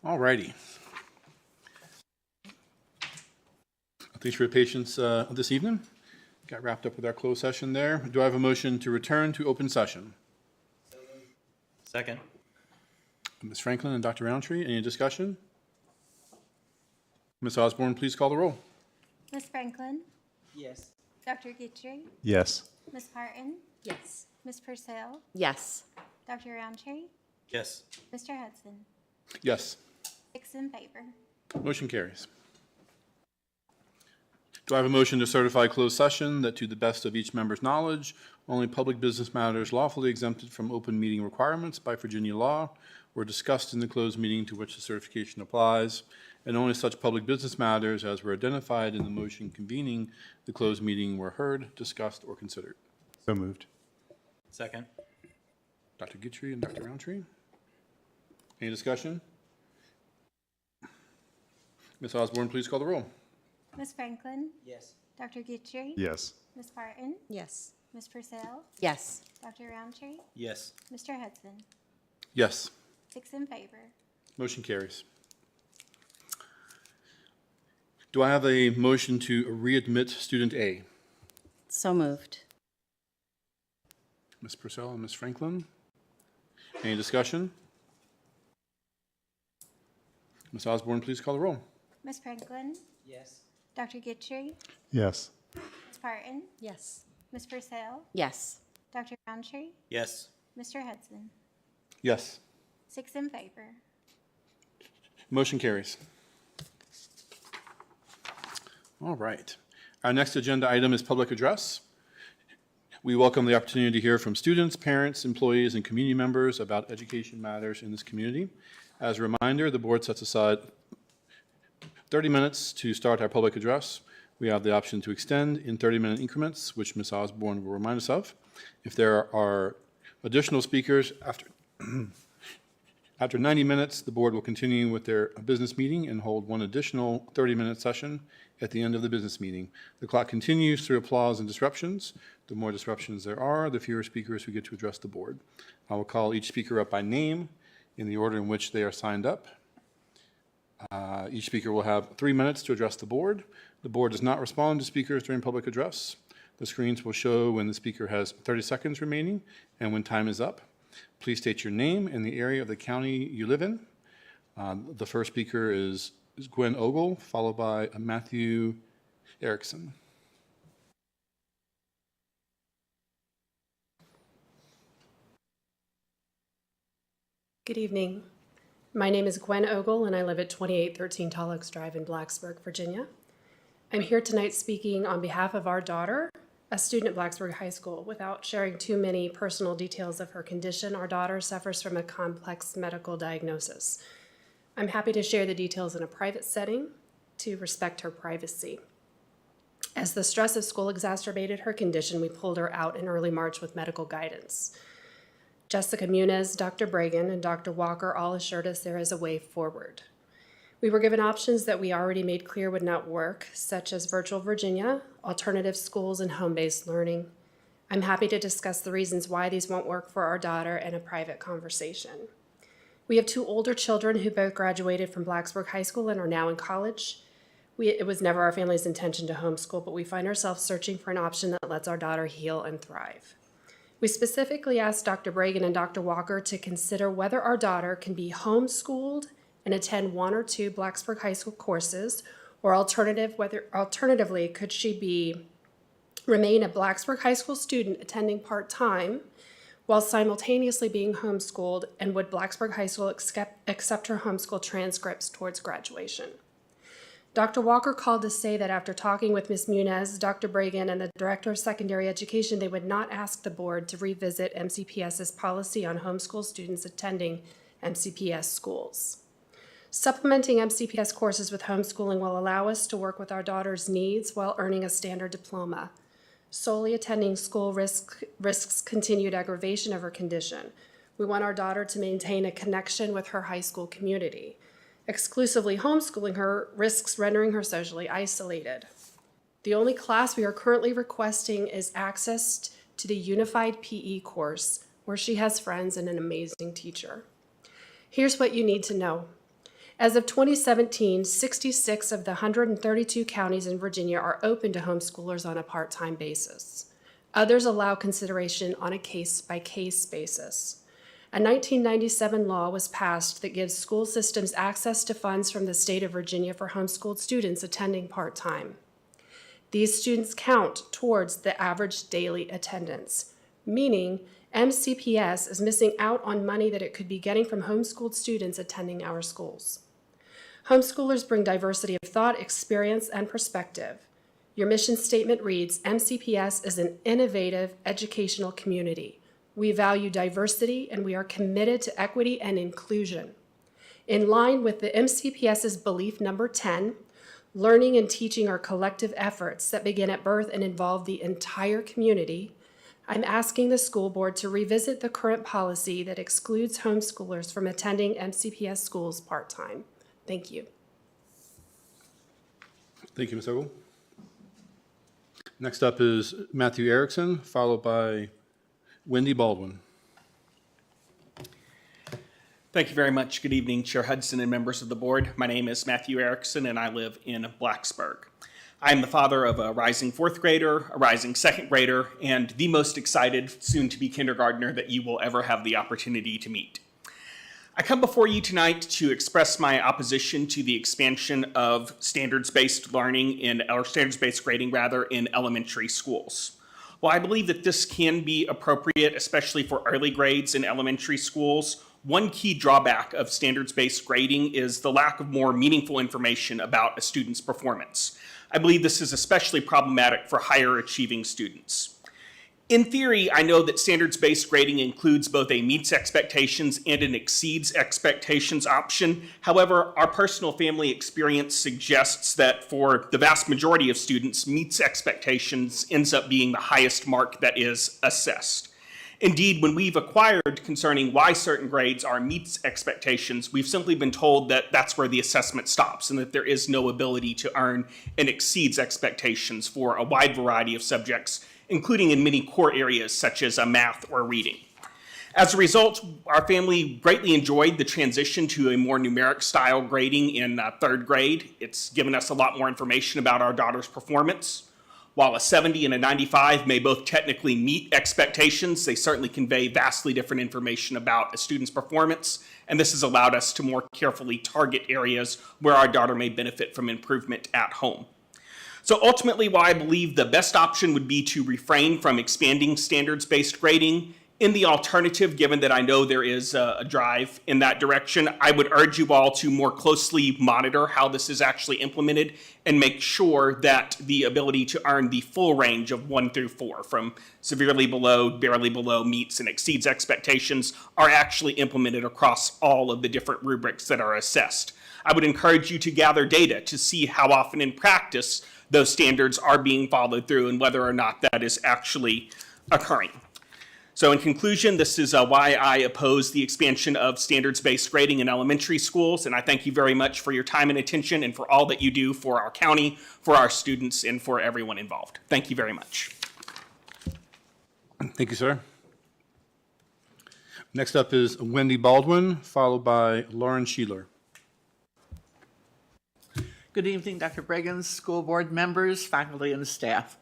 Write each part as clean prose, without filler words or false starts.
All righty. Thanks for your patience this evening. Got wrapped up with our closed session there. Do I have a motion to return to open session? Second. Ms. Franklin and Dr. Roundtree, any discussion? Ms. Osborne, please call the roll. Ms. Franklin, Yes. Dr. Guidry, Yes. Ms. Parton, Yes. Ms. Purcell, Yes. Dr. Roundtree, Yes. Mr. Hudson. Yes. 6 in favor. Motion carries. Do I have a motion to certify closed session that to the best of each member's knowledge, only public business matters lawfully exempted from open meeting requirements by Virginia law were discussed in the closed meeting to which the certification applies, and only such public business matters as were identified in the motion convening the closed meeting were heard, discussed, or considered? So moved. Second. Dr. Guidry and Dr. Roundtree? Any discussion? Ms. Osborne, please call the roll. Ms. Franklin, Yes. Dr. Guidry, Yes. Ms. Parton, Yes. Ms. Purcell, Yes. Dr. Roundtree, Yes. Mr. Hudson. Yes. 6 in favor. Motion carries. Do I have a motion to readmit student A? So moved. Ms. Purcell and Ms. Franklin? Any discussion? Ms. Osborne, please call the roll. Ms. Franklin, Yes. Dr. Guidry, Yes. Ms. Parton, Yes. Ms. Purcell, Yes. Dr. Roundtree, Yes. Mr. Hudson. Yes. 6 in favor. Motion carries. All right. Our next agenda item is public address. We welcome the opportunity to hear from students, parents, employees, and community members about education matters in this community. As a reminder, the board sets aside 30 minutes to start our public address. We have the option to extend in 30-minute increments, which Ms. Osborne will remind us of. If there are additional speakers after 90 minutes, the board will continue with their business meeting and hold one additional 30-minute session at the end of the business meeting. The clock continues through applause and disruptions. The more disruptions there are, the fewer speakers who get to address the board. I will call each speaker up by name in the order in which they are signed up. Each speaker will have 3 minutes to address the board. The board does not respond to speakers during public address. The screens will show when the speaker has 30 seconds remaining and when time is up. Please state your name and the area of the county you live in. The first speaker is Gwen Ogle, followed by Matthew Erickson. Good evening. My name is Gwen Ogle, and I live at 2813 Tall Oaks Drive in Blacksburg, Virginia. I'm here tonight speaking on behalf of our daughter, a student at Blacksburg High School. Without sharing too many personal details of her condition, our daughter suffers from a complex medical diagnosis. I'm happy to share the details in a private setting to respect her privacy. As the stress of school exacerbated her condition, we pulled her out in early March with medical guidance. Jessica Muniz, Dr. Bragan, and Dr. Walker all assured us there is a way forward. We were given options that we already made clear would not work, such as Virtual Virginia, alternative schools, and home-based learning. I'm happy to discuss the reasons why these won't work for our daughter in a private conversation. We have 2 older children who both graduated from Blacksburg High School and are now in college. It was never our family's intention to homeschool, but we find ourselves searching for an option that lets our daughter heal and thrive. We specifically asked Dr. Bragan and Dr. Walker to consider whether our daughter can be homeschooled and attend 1 or 2 Blacksburg High School courses, or alternatively, could she remain a Blacksburg High School student attending part-time while simultaneously being homeschooled, and would Blacksburg High School accept her homeschool transcripts towards graduation? Dr. Walker called to say that after talking with Ms. Muniz, Dr. Bragan, and the Director of Secondary Education, they would not ask the board to revisit MCPS's policy on homeschool students attending MCPS schools. Supplementing MCPS courses with homeschooling will allow us to work with our daughter's needs while earning a standard diploma. Solely attending school risks continued aggravation of her condition. We want our daughter to maintain a connection with her high school community. Exclusively homeschooling her risks rendering her socially isolated. The only class we are currently requesting is access to the Unified PE course, where she has friends and an amazing teacher. Here's what you need to know. As of 2017, 66 of the 132 counties in Virginia are open to homeschoolers on a part-time basis. Others allow consideration on a case-by-case basis. A 1997 law was passed that gives school systems access to funds from the state of Virginia for homeschooled students attending part-time. These students count towards the average daily attendance, meaning MCPS is missing out on money that it could be getting from homeschooled students attending our schools. Homeschoolers bring diversity of thought, experience, and perspective. Your mission statement reads, MCPS is an innovative educational community. We value diversity and we are committed to equity and inclusion. In line with the MCPS's belief number 10, learning and teaching are collective efforts that begin at birth and involve the entire community, I'm asking the school board to revisit the current policy that excludes homeschoolers from attending MCPS schools part-time. Thank you. Thank you, Ms. Ogle. Next up is Matthew Erickson, followed by Wendy Baldwin. Thank you very much. Good evening, Chair Hudson and members of the board. My name is Matthew Erickson, and I live in Blacksburg. I am the father of a rising fourth grader, a rising second grader, and the most excited soon-to-be kindergartner that you will ever have the opportunity to meet. I come before you tonight to express my opposition to the expansion of standards-based learning or standards-based grading in elementary schools. While I believe that this can be appropriate, especially for early grades in elementary schools, one key drawback of standards-based grading is the lack of more meaningful information about a student's performance. I believe this is especially problematic for higher achieving students. In theory, I know that standards-based grading includes both a meets expectations and an exceeds expectations option. However, our personal family experience suggests that for the vast majority of students, meets expectations ends up being the highest mark that is assessed. Indeed, when we've acquired concerning why certain grades are meets expectations, we've simply been told that that's where the assessment stops and that there is no ability to earn and exceeds expectations for a wide variety of subjects, including in many core areas such as math or reading. As a result, our family greatly enjoyed the transition to a more numeric style grading in third grade. It's given us a lot more information about our daughter's performance. While a 70 and a 95 may both technically meet expectations, they certainly convey vastly different information about a student's performance, and this has allowed us to more carefully target areas where our daughter may benefit from improvement at home. So ultimately, while I believe the best option would be to refrain from expanding standards-based grading, in the alternative, given that I know there is a drive in that direction, I would urge you all to more closely monitor how this is actually implemented and make sure that the ability to earn the full range of 1 through 4, from severely below, barely below, meets, and exceeds expectations, are actually implemented across all of the different rubrics that are assessed. I would encourage you to gather data to see how often in practice those standards are being followed through and whether or not that is actually occurring. So in conclusion, this is why I oppose the expansion of standards-based grading in elementary schools, and I thank you very much for your time and attention and for all that you do for our county, for our students, and for everyone involved. Thank you very much. Thank you, sir. Next up is Wendy Baldwin, followed by Lauren Sheeler. Good evening, Dr. Breggins, school board members, faculty, and staff.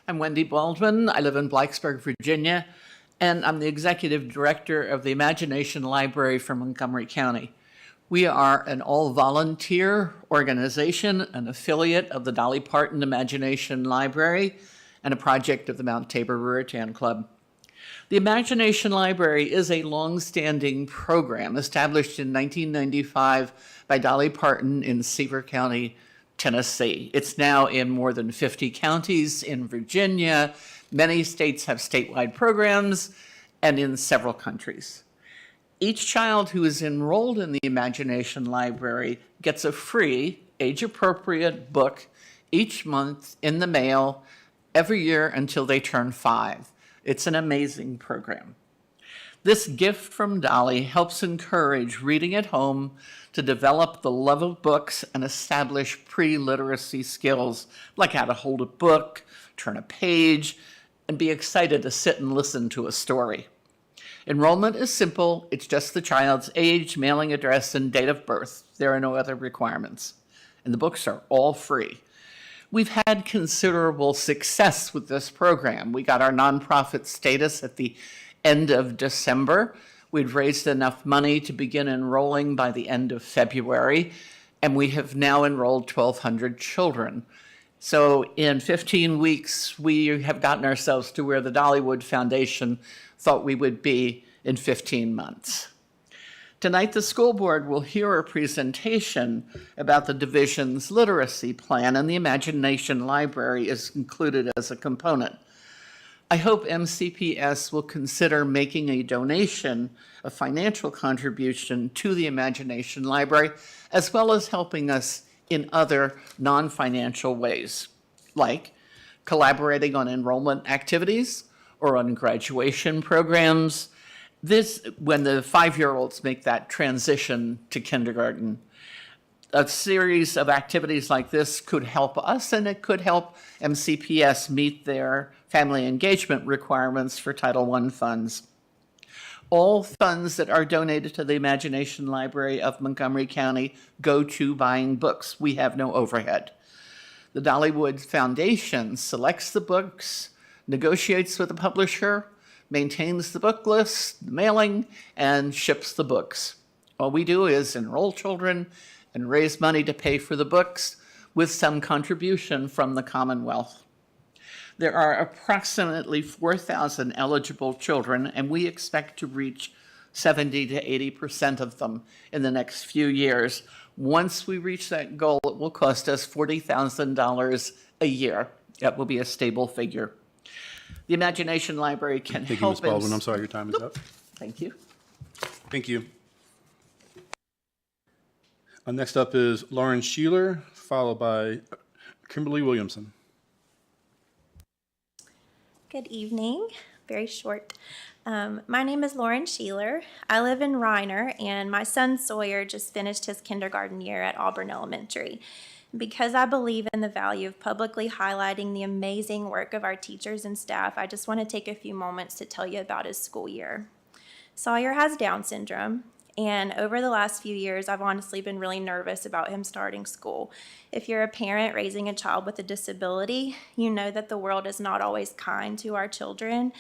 I'm Wendy Baldwin. I live in Blacksburg, Virginia, and I'm the executive director of the Imagination Library for Montgomery County. We are an all-volunteer organization, an affiliate of the Dolly Parton Imagination Library, and a project of the Mount Tabor Ruritan Club. The Imagination Library is a long-standing program established in 1995 by Dolly Parton in Sevier County, Tennessee. It's now in more than 50 counties in Virginia. Many states have statewide programs, and in several countries. Each child who is enrolled in the Imagination Library gets a free, age-appropriate book each month in the mail every year until they turn 5. It's an amazing program. This gift from Dolly helps encourage reading at home to develop the love of books and establish pre-literacy skills like how to hold a book, turn a page, and be excited to sit and listen to a story. Enrollment is simple. It's just the child's age, mailing address, and date of birth. There are no other requirements. And the books are all free. We've had considerable success with this program. We got our nonprofit status at the end of December. We'd raised enough money to begin enrolling by the end of February, and we have now enrolled 1,200 children. So in 15 weeks, we have gotten ourselves to where the Dollywood Foundation thought we would be in 15 months. Tonight, the school board will hear a presentation about the division's literacy plan, and the Imagination Library is included as a component. I hope MCPS will consider making a donation, a financial contribution to the Imagination Library, as well as helping us in other non-financial ways, like collaborating on enrollment activities or on graduation programs. This, when the 5-year-olds make that transition to kindergarten, a series of activities like this could help us, and it could help MCPS meet their family engagement requirements for Title I funds. All funds that are donated to the Imagination Library of Montgomery County go to buying books. We have no overhead. The Dollywood Foundation selects the books, negotiates with the publisher, maintains the book list, the mailing, and ships the books. All we do is enroll children and raise money to pay for the books with some contribution from the Commonwealth. There are approximately 4,000 eligible children, and we expect to reach 70 to 80% of them in the next few years. Once we reach that goal, it will cost us $40,000 a year. That will be a stable figure. The Imagination Library can Thank you, help. Ms. Baldwin. I'm sorry, your time is up. Thank you. Thank you. Next up is Lauren Sheeler, followed by Kimberly Williamson. Good evening. Very short. My name is Lauren Sheeler. I live in Reiner, and my son Sawyer just finished his kindergarten year at Auburn Elementary. Because I believe in the value of publicly highlighting the amazing work of our teachers and staff, I just want to take a few moments to tell you about his school year. Sawyer has Down syndrome, and over the last few years, I've honestly been really nervous about him starting school. If you're a parent raising a child with a disability, you know that the world is not always kind to our children,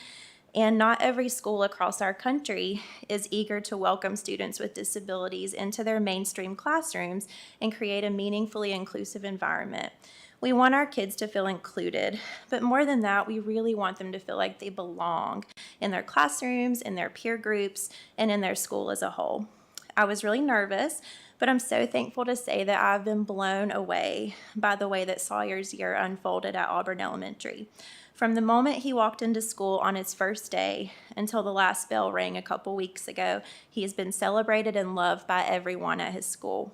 and not every school across our country is eager to welcome students with disabilities into their mainstream classrooms and create a meaningfully inclusive environment. We want our kids to feel included, but more than that, we really want them to feel like they belong in their classrooms, in their peer groups, and in their school as a whole. I was really nervous, but I'm so thankful to say that I've been blown away by the way that Sawyer's year unfolded at Auburn Elementary. From the moment he walked into school on his first day until the last bell rang a couple weeks ago, he has been celebrated and loved by everyone at his school.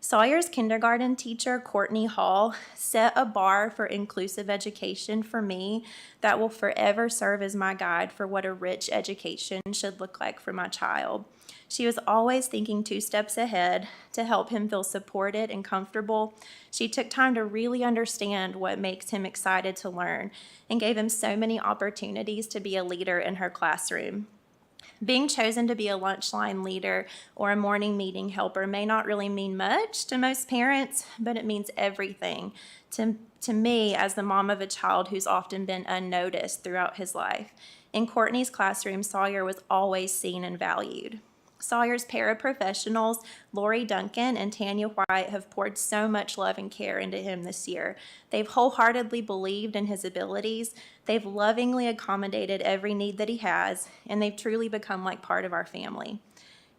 Sawyer's kindergarten teacher, Courtney Hall, set a bar for inclusive education for me that will forever serve as my guide for what a rich education should look like for my child. She was always thinking 2 steps ahead to help him feel supported and comfortable. She took time to really understand what makes him excited to learn and gave him so many opportunities to be a leader in her classroom. Being chosen to be a lunch line leader or a morning meeting helper may not really mean much to most parents, but it means everything to me as the mom of a child who's often been unnoticed throughout his life. In Courtney's classroom, Sawyer was always seen and valued. Sawyer's paraprofessionals, Lori Duncan and Tanya White, have poured so much love and care into him this year. They've wholeheartedly believed in his abilities, they've lovingly accommodated every need that he has, and they've truly become like part of our family.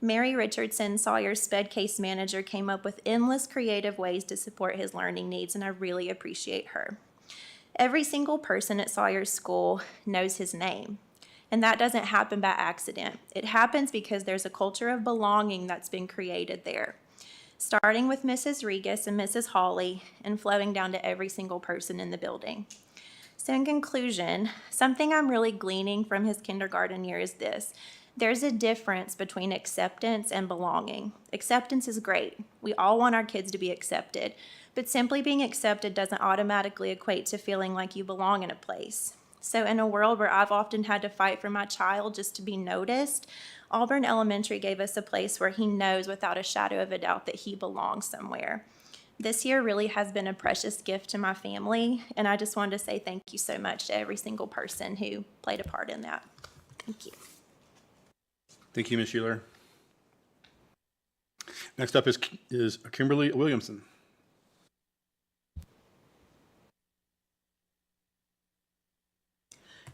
Mary Richardson, Sawyer's SPED case manager, came up with endless creative ways to support his learning needs, and I really appreciate her. Every single person at Sawyer's school knows his name. And that doesn't happen by accident. It happens because there's a culture of belonging that's been created there, starting with Mrs. Regas and Mrs. Hawley and flowing down to every single person in the building. So in conclusion, something I'm really gleaning from his kindergarten year is this. There's a difference between acceptance and belonging. Acceptance is great. We all want our kids to be accepted, but simply being accepted doesn't automatically equate to feeling like you belong in a place. So in a world where I've often had to fight for my child just to be noticed, Auburn Elementary gave us a place where he knows without a shadow of a doubt that he belongs somewhere. This year really has been a precious gift to my family, and I just wanted to say thank you so much to every single person who played a part in that. Thank you. Thank you, Ms. Sheeler. Next up is Kimberly Williamson.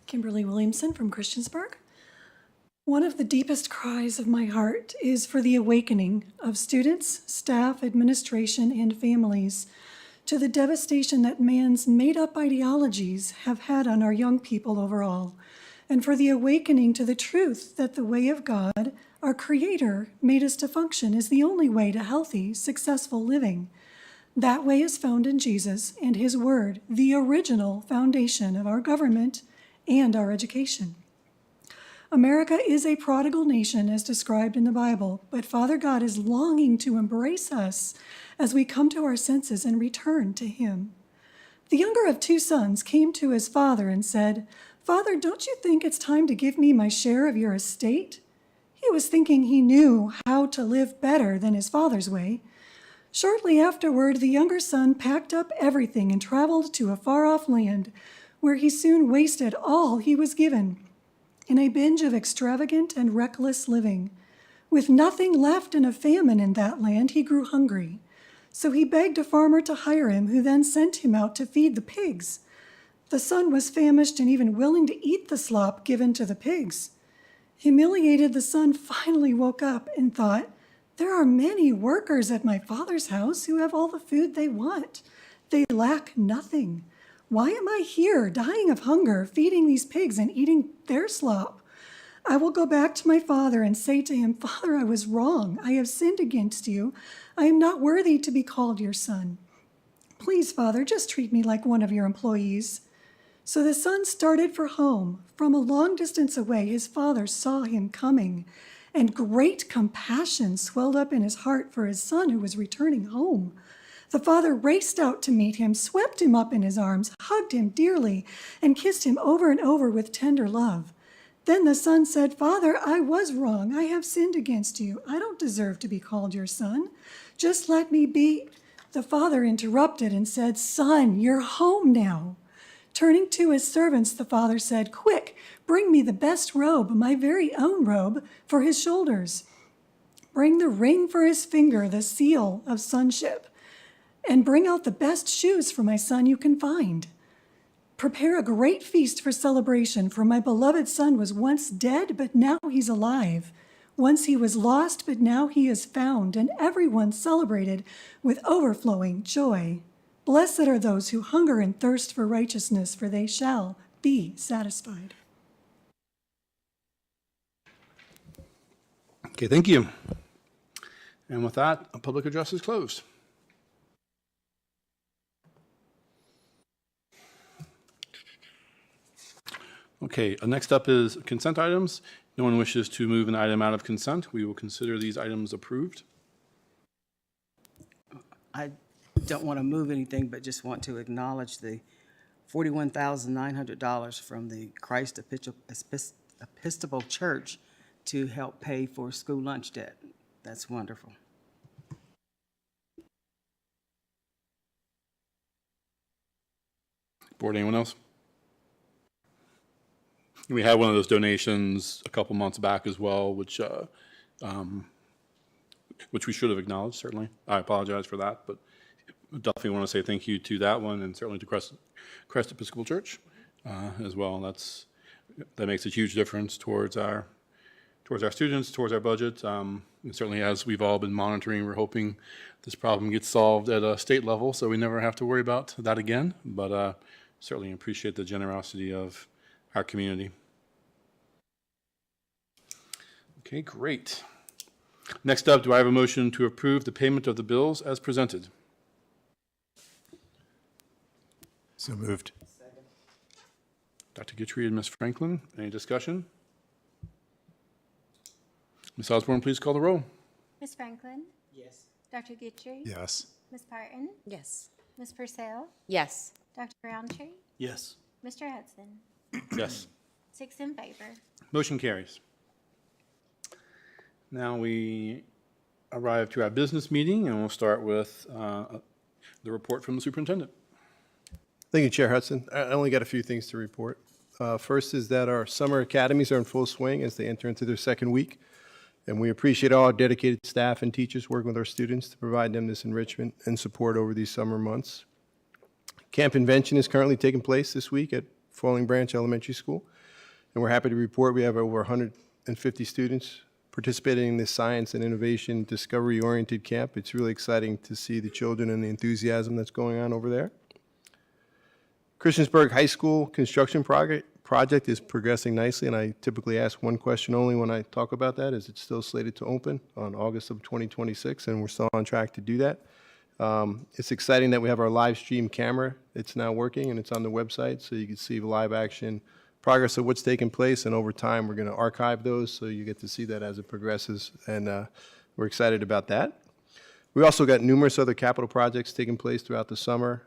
Kimberly Williamson from Christiansburg. One of the deepest cries of my heart is for the awakening of students, staff, administration, and families to the devastation that man's made-up ideologies have had on our young people overall, and for the awakening to the truth that the way of God, our Creator, made us to function is the only way to healthy, successful living. That way is found in Jesus and His Word, the original foundation of our government and our education. America is a prodigal nation as described in the Bible, but Father God is longing to embrace us as we come to our senses and return to Him. The younger of two sons came to his father and said, "Father, don't you think it's time to give me my share of your estate?" He was thinking he knew how to live better than his father's way. Shortly afterward, the younger son packed up everything and traveled to a far-off land where he soon wasted all he was given in a binge of extravagant and reckless living. With nothing left and a famine in that land, he grew hungry. So he begged a farmer to hire him, who then sent him out to feed the pigs. The son was famished and even willing to eat the slop given to the pigs. Humiliated, the son finally woke up and thought, "There are many workers at my father's house who have all the food they want. They lack nothing. Why am I here, dying of hunger, feeding these pigs and eating their slop? I will go back to my father and say to him, 'Father, I was wrong. I have sinned against you. I am not worthy to be called your son. Please, Father, just treat me like one of your employees.'" So the son started for home. From a long distance away, his father saw him coming, and great compassion swelled up in his heart for his son who was returning home. The father raced out to meet him, swept him up in his arms, hugged him dearly, and kissed him over and over with tender love. Then the son said, "Father, I was wrong. I have sinned against you. I don't deserve to be called your son. Just let me be." The father interrupted and said, "Son, you're home now." Turning to his servants, the father said, "Quick, bring me the best robe, my very own robe, for his shoulders. Bring the ring for his finger, the seal of sonship. And bring out the best shoes for my son you can find. Prepare a great feast for celebration, for my beloved son was once dead, but now he's alive. Once he was lost, but now he is found, and everyone celebrated with overflowing joy. Blessed are those who hunger and thirst for righteousness, for they shall be satisfied." Okay, thank you. And with that, a public address is closed. Okay, next up is consent items. No one wishes to move an item out of consent. We will consider these items approved. I don't want to move anything, but just want to acknowledge the $41,900 from the Christ Episcopal Church to help pay for school lunch debt. That's wonderful. Board, anyone else? We had one of those donations a couple months back as well, which we should have acknowledged, certainly. I apologize for that, but definitely want to say thank you to that one, and certainly to Christ Episcopal Church as well. That makes a huge difference towards our students, towards our budget. And certainly, as we've all been monitoring, we're hoping this problem gets solved at a state level, so we never have to worry about that again. But certainly appreciate the generosity of our community. Okay, great. Next up, do I have a motion to approve the payment of the bills as presented? So moved. Dr. Guthrie and Ms. Franklin, any discussion? Ms. Osborne, please call the roll. Ms. Franklin? Yes. Dr. Guthrie? Yes. Ms. Parton? Yes. Ms. Purcell? Yes. Dr. Roundtree? Yes. Mr. Hudson? Yes. 6 in favor. Motion carries. Now we arrive to our business meeting, and we'll start with the report from the superintendent. Thank you, Chair Hudson. I only got a few things to report. First is that our summer academies are in full swing as they enter into their second week. And we appreciate all our dedicated staff and teachers working with our students to provide them this enrichment and support over these summer months. Camp Invention is currently taking place this week at Falling Branch Elementary School. And we're happy to report we have over 150 students participating in this science and innovation discovery-oriented camp. It's really exciting to see the children and the enthusiasm that's going on over there. Christiansburg High School construction project is progressing nicely, and I typically ask one question only when I talk about that. Is it still slated to open on August of 2026? And we're still on track to do that. It's exciting that we have our live stream camera. It's now working, and it's on the website, so you can see live action progress of what's taking place, and over time, we're going to archive those, so you get to see that as it progresses, and we're excited about that. We also got numerous other capital projects taking place throughout the summer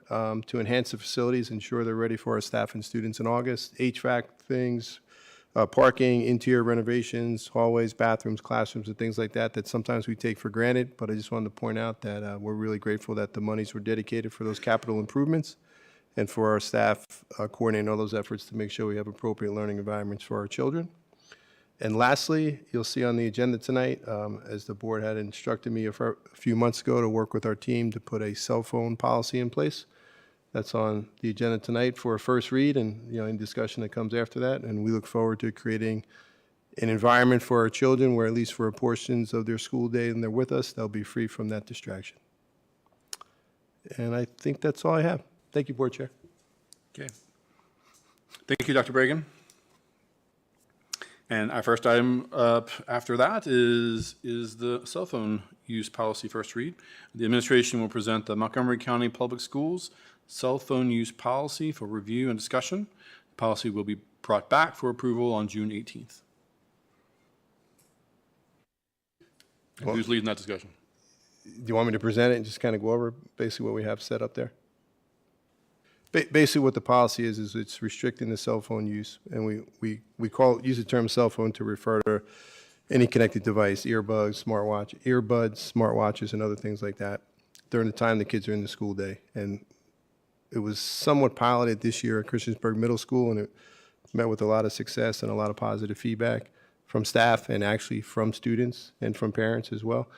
to enhance the facilities, ensure they're ready for our staff and students in August. HVAC things, parking, interior renovations, hallways, bathrooms, classrooms, and things like that sometimes we take for granted, but I just wanted to point out that we're really grateful that the monies were dedicated for those capital improvements and for our staff coordinating all those efforts to make sure we have appropriate learning environments for our children. And lastly, you'll see on the agenda tonight, as the board had instructed me a few months ago to work with our team to put a cell phone policy in place. That's on the agenda tonight for a first read and, any discussion that comes after that. And we look forward to creating an environment for our children where, at least for portions of their school day and they're with us, they'll be free from that distraction. And I think that's all I have. Thank you, Board Chair. Okay. Thank you, Dr. Bragan. And our first item up after that is the cell phone use policy first read. The administration will present the Montgomery County Public Schools cell phone use policy for review and discussion. The policy will be brought back for approval on June 18th. Well, who's leading that discussion? Do you want me to present it and just kind of go over basically what we have set up there? Basically, what the policy is it's restricting the cell phone use, and we use the term cell phone to refer to any connected device, earbuds, smartwatches, and other things like that during the time the kids are in the school day. And it was somewhat piloted this year at Christiansburg Middle School, and it met with a lot of success and a lot of positive feedback from staff and actually from students and from parents as well.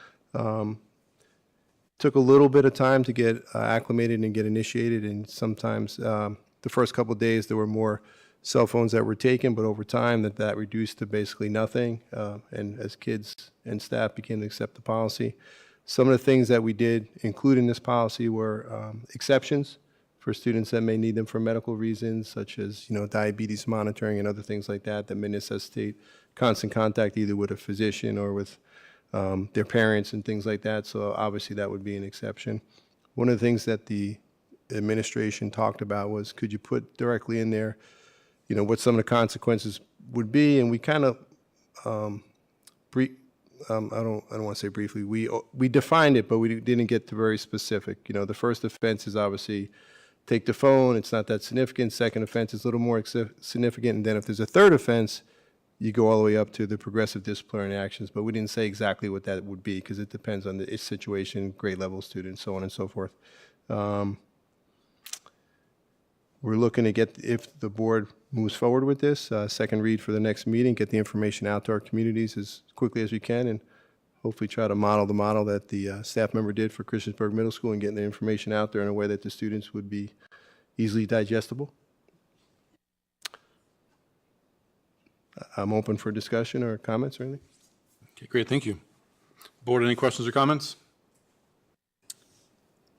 Took a little bit of time to get acclimated and get initiated, and sometimes the first couple of days there were more cell phones that were taken, but over time that reduced to basically nothing, and as kids and staff began to accept the policy. Some of the things that we did include in this policy were exceptions for students that may need them for medical reasons, such as diabetes monitoring and other things like that may necessitate constant contact either with a physician or with their parents and things like that, so obviously that would be an exception. One of the things that the administration talked about was, could you put directly in there, what some of the consequences would be, and we kind of, I don't want to say briefly, we defined it, but we didn't get to very specific. The first offense is obviously take the phone, it's not that significant. Second offense is a little more significant, and then if there's a third offense, you go all the way up to the progressive disciplinary actions, but we didn't say exactly what that would be because it depends on the situation, grade level student, so on and so forth. We're looking to get, if the board moves forward with this, second read for the next meeting, get the information out to our communities as quickly as we can, and hopefully try to model the model that the staff member did for Christiansburg Middle School and getting the information out there in a way that the students would be easily digestible. I'm open for discussion or comments or anything. Okay, great, thank you. Board, any questions or comments?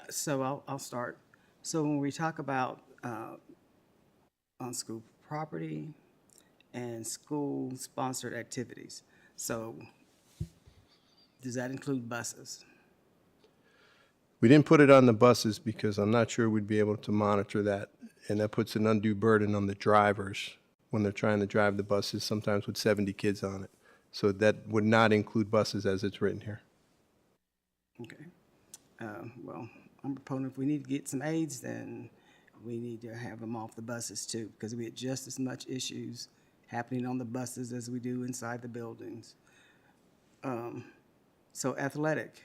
So I'll start. So when we talk about on school property and school-sponsored activities, so does that include buses? We didn't put it on the buses because I'm not sure we'd be able to monitor that, and that puts an undue burden on the drivers when they're trying to drive the buses, sometimes with 70 kids on it. So that would not include buses as it's written here. Okay. Well, I'm a proponent, if we need to get some aids, then we need to have them off the buses too, because we had just as much issues happening on the buses as we do inside the buildings. So athletic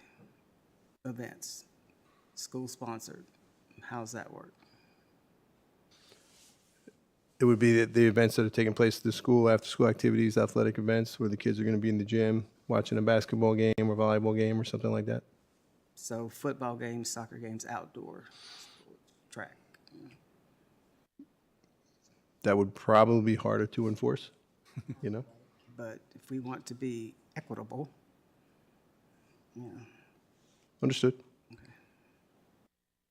events, school-sponsored, how's that work? It would be the events that are taking place at the school, after-school activities, athletic events, where the kids are going to be in the gym, watching a basketball game or volleyball game or something like that. So football games, soccer games, outdoor, track. That would probably be harder to enforce, you know? But if we want to be equitable, yeah, Understood.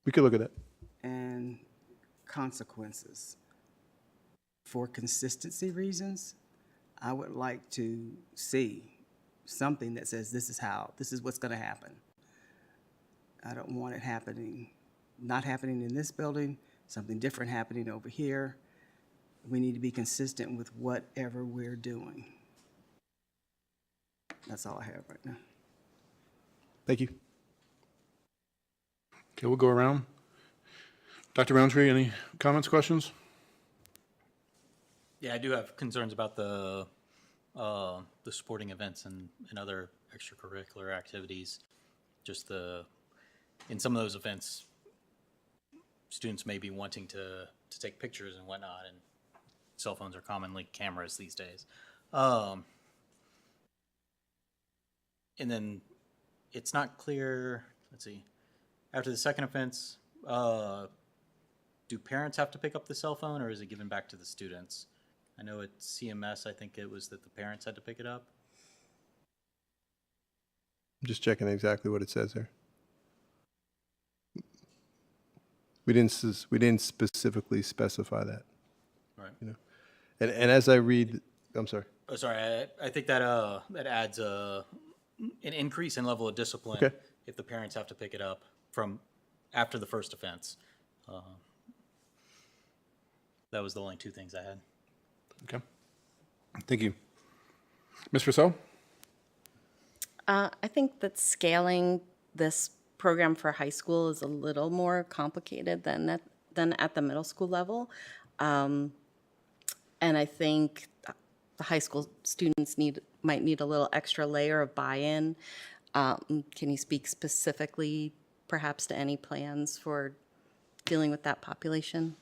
We could look at that. and consequences. For consistency reasons, I would like to see something that says this is what's going to happen. I don't want it not happening in this building, something different happening over here. We need to be consistent with whatever we're doing. That's all I have right now. Thank you. Okay, we'll go around. Dr. Roundtree, any comments, questions? Yeah, I do have concerns about the sporting events and other extracurricular activities. Just in some of those events, students may be wanting to take pictures and whatnot, and cell phones are commonly cameras these days. And then it's not clear, let's see, after the second offense, do parents have to pick up the cell phone, or is it given back to the students? I know at CMS, I think it was that the parents had to pick it up. I'm just checking exactly what it says there. We didn't specifically specify that, Right. you know? And as I read, I'm sorry. Oh, sorry, I think that that adds an increase in level of discipline Okay. if the parents have to pick it up from after the first offense. That was the only two things I had. Okay. Thank you. Ms. Rousseau? I think that scaling this program for high school is a little more complicated than at the middle school level. And I think the high school students might need a little extra layer of buy-in. Can you speak specifically perhaps to any plans for dealing with that population?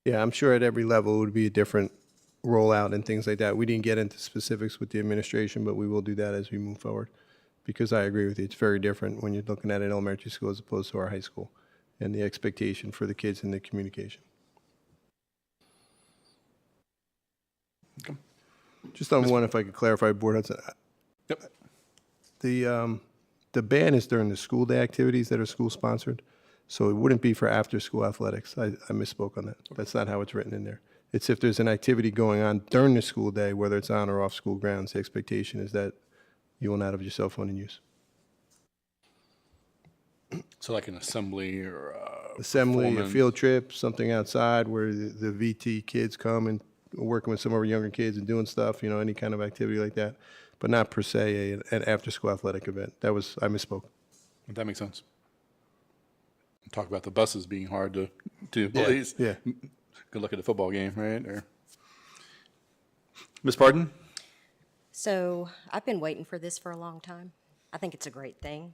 Yeah, I'm sure at every level it would be a different rollout and things like that. We didn't get into specifics with the administration, but we will do that as we move forward. Because I agree with you, it's very different when you're looking at an elementary school as opposed to our high school and the expectation for the kids and the communication. Okay. Just on one, if I could clarify, Board Hudson. Yep. The ban is during the school day activities that are school sponsored. So it wouldn't be for after school athletics. I misspoke on that. That's not how it's written in there. It's if there's an activity going on during the school day, whether it's on or off school grounds, the expectation is that you will not have your cell phone in use. So like an assembly or Assembly, a performance. field trip, something outside where the VT kids come and are working with some of our younger kids and doing stuff, you know, any kind of activity like that, but not per se an after-school athletic event. I misspoke. That makes sense. Talk about the buses being hard to police. Yeah. Good luck at the football game, right? Or Ms. Pardon? So I've been waiting for this for a long time. I think it's a great thing.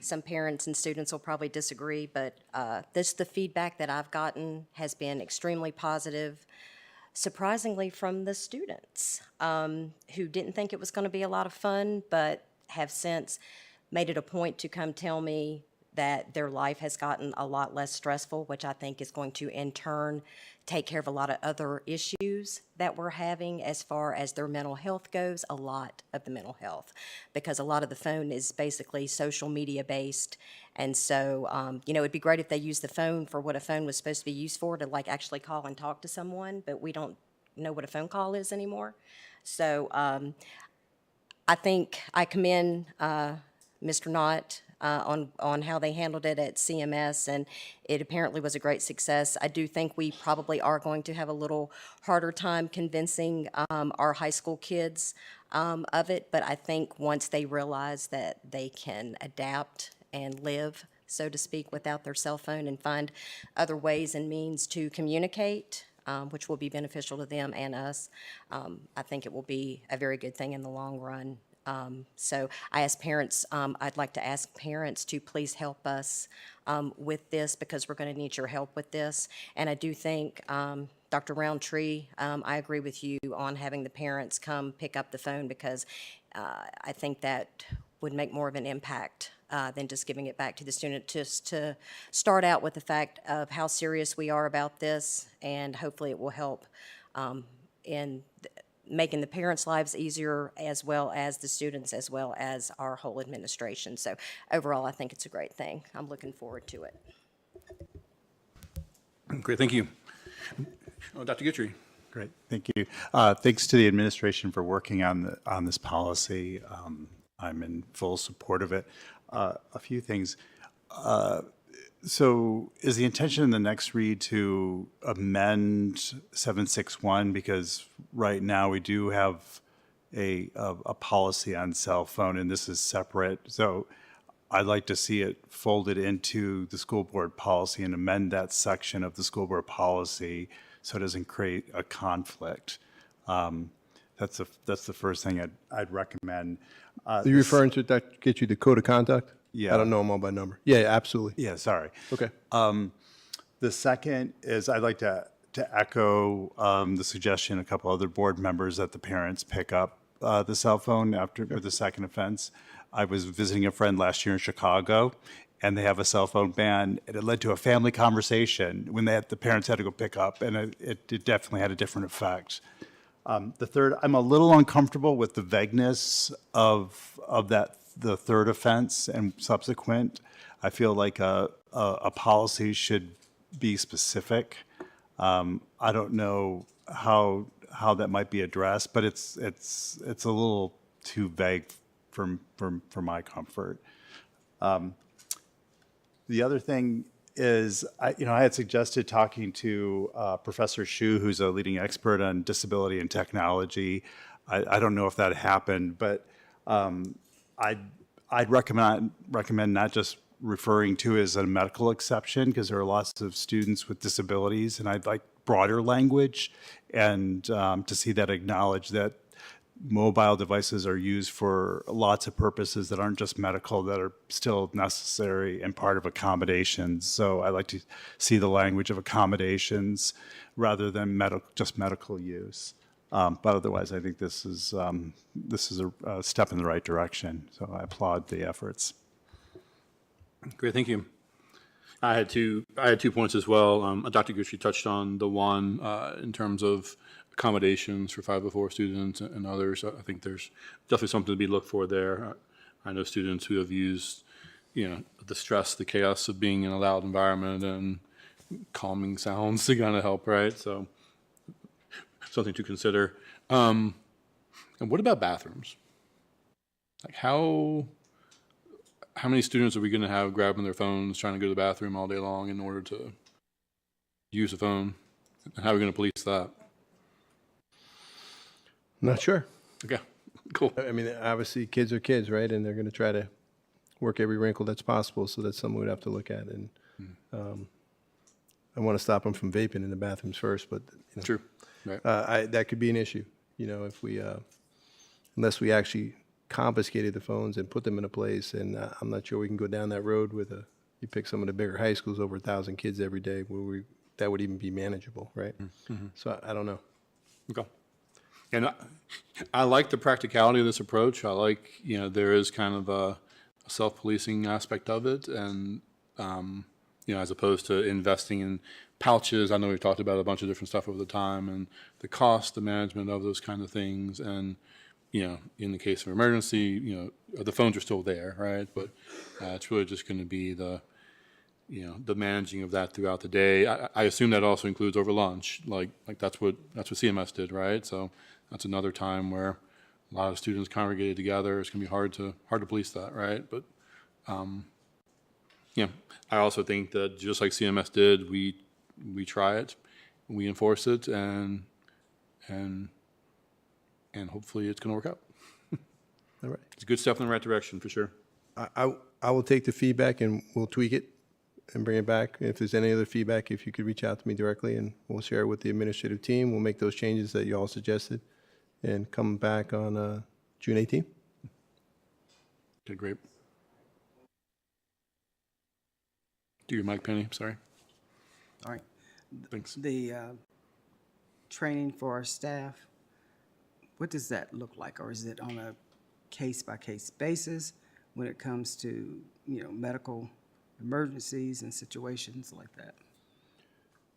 Some parents and students will probably disagree, but the feedback that I've gotten has been extremely positive, surprisingly from the students who didn't think it was going to be a lot of fun, but have since made it a point to come tell me that their life has gotten a lot less stressful, which I think is going to in turn take care of a lot of other issues that we're having as far as their mental health goes, a lot of the mental health, because a lot of the phone is basically social media based. And so, it'd be great if they used the phone for what a phone was supposed to be used for, to like actually call and talk to someone, but we don't know what a phone call is anymore. So I think I commend Mr. Knott on how they handled it at CMS, and it apparently was a great success. I do think we probably are going to have a little harder time convincing our high school kids of it, but I think once they realize that they can adapt and live so to speak, without their cell phone and find other ways and means to communicate, which will be beneficial to them and us. I think it will be a very good thing in the long run. So I'd like to ask parents to please help us with this, because we're going to need your help with this. And I do think, Dr. Roundtree, I agree with you on having the parents come pick up the phone, because I think that would make more of an impact than just giving it back to the student, just to start out with the fact of how serious we are about this, and hopefully it will help in making the parents' lives easier, as well as the students, as well as our whole administration. So overall, I think it's a great thing. I'm looking forward to it. Great, thank you. Dr. Guthrie. Great, thank you. Thanks to the administration for working on this policy. I'm in full support of it. A few things. So is the intention in the next read to amend 761? Because right now we do have a policy on cell phone, and this is separate. So I'd like to see it folded into the school board policy and amend that section of the school board policy so it doesn't create a conflict. That's the first thing I'd recommend. Are you referring to that, get you the code of conduct? Yeah. I don't know them all by number. Yeah, absolutely. Yeah, sorry. Okay. The second is I'd like to echo the suggestion of a couple other board members that the parents pick up the cell phone after the second offense. I was visiting a friend last year in Chicago, and they have a cell phone ban, and it led to a family conversation when the parents had to go pick up, and it definitely had a different effect. The third, I'm a little uncomfortable with the vagueness of the third offense and subsequent. I feel like a policy should be specific. I don't know how that might be addressed, but it's a little too vague for my comfort. The other thing is, I had suggested talking to Professor Shu, who's a leading expert on disability and technology. I don't know if that happened, but I'd recommend not just referring to as a medical exception, because there are lots of students with disabilities, and I'd like broader language, and to see that acknowledge that mobile devices are used for lots of purposes that aren't just medical, that are still necessary and part of accommodations. So I like to see the language of accommodations rather than just medical use. But otherwise, I think this is a step in the right direction. So I applaud the efforts. Great, thank you. I had two points as well. Dr. Guthrie touched on the one in terms of accommodations for 504 students and others. I think there's definitely something to be looked for there. I know students who have used, the stress, the chaos of being in a loud environment and calming sounds to kind of help, right? So something to consider. And what about bathrooms? Like how many students are we going to have grabbing their phones, trying to go to the bathroom all day long in order to use a phone? And how are we going to police that? Not sure. Okay, cool. I mean, obviously, kids are kids, right? And they're going to try to work every wrinkle that's possible. So that's something we'd have to look at. And I want to stop them from vaping in the bathrooms first, but True. Right. That could be an issue. If we, unless we actually confiscated the phones and put them in a place. And I'm not sure we can go down that road with you pick some of the bigger high schools, over 1,000 kids every day, where that would even be manageable, right? Mm-hmm. So I don't know. Okay. And I like the practicality of this approach. I like, there is kind of a self-policing aspect of it. And, as opposed to investing in pouches, I know we've talked about a bunch of different stuff over the time, and the cost, the management of those kind of things. And, in the case of emergency, the phones are still there, right? But it's really just going to be the managing of that throughout the day. I assume that also includes over lunch. Like that's what CMS did, right? So that's another time where a lot of students congregated together. It's going to be hard to police that, right? But I also think that just like CMS did, we try it, we enforce it, and hopefully it's going to work out. All right. It's a good step in the right direction for sure. I I will take the feedback and we'll tweak it and bring it back. If there's any other feedback, if you could reach out to me directly, and we'll share it with the administrative team. We'll make those changes that you all suggested and come back on June 18th. Okay, great. Do your mic, Penny, sorry. All right. Thanks. The training for our staff, what does that look like? Or is it on a case-by-case basis when it comes to, medical emergencies and situations like that?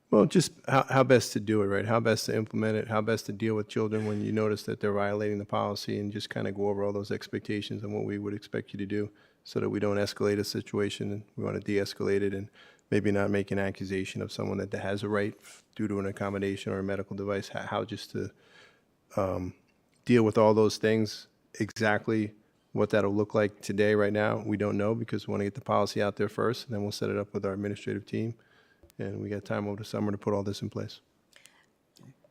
Well, just how best to do it, right? How best to implement it, how best to deal with children when you notice that they're violating the policy, and just kind of go over all those expectations and what we would expect you to do so that we don't escalate a situation, and we want to de-escalate it and maybe not make an accusation of someone that has a right due to an accommodation or a medical device. How just to deal with all those things. Exactly what that'll look like today, right now, we don't know, because we want to get the policy out there first, and then we'll set it up with our administrative team. And we got time over the summer to put all this in place.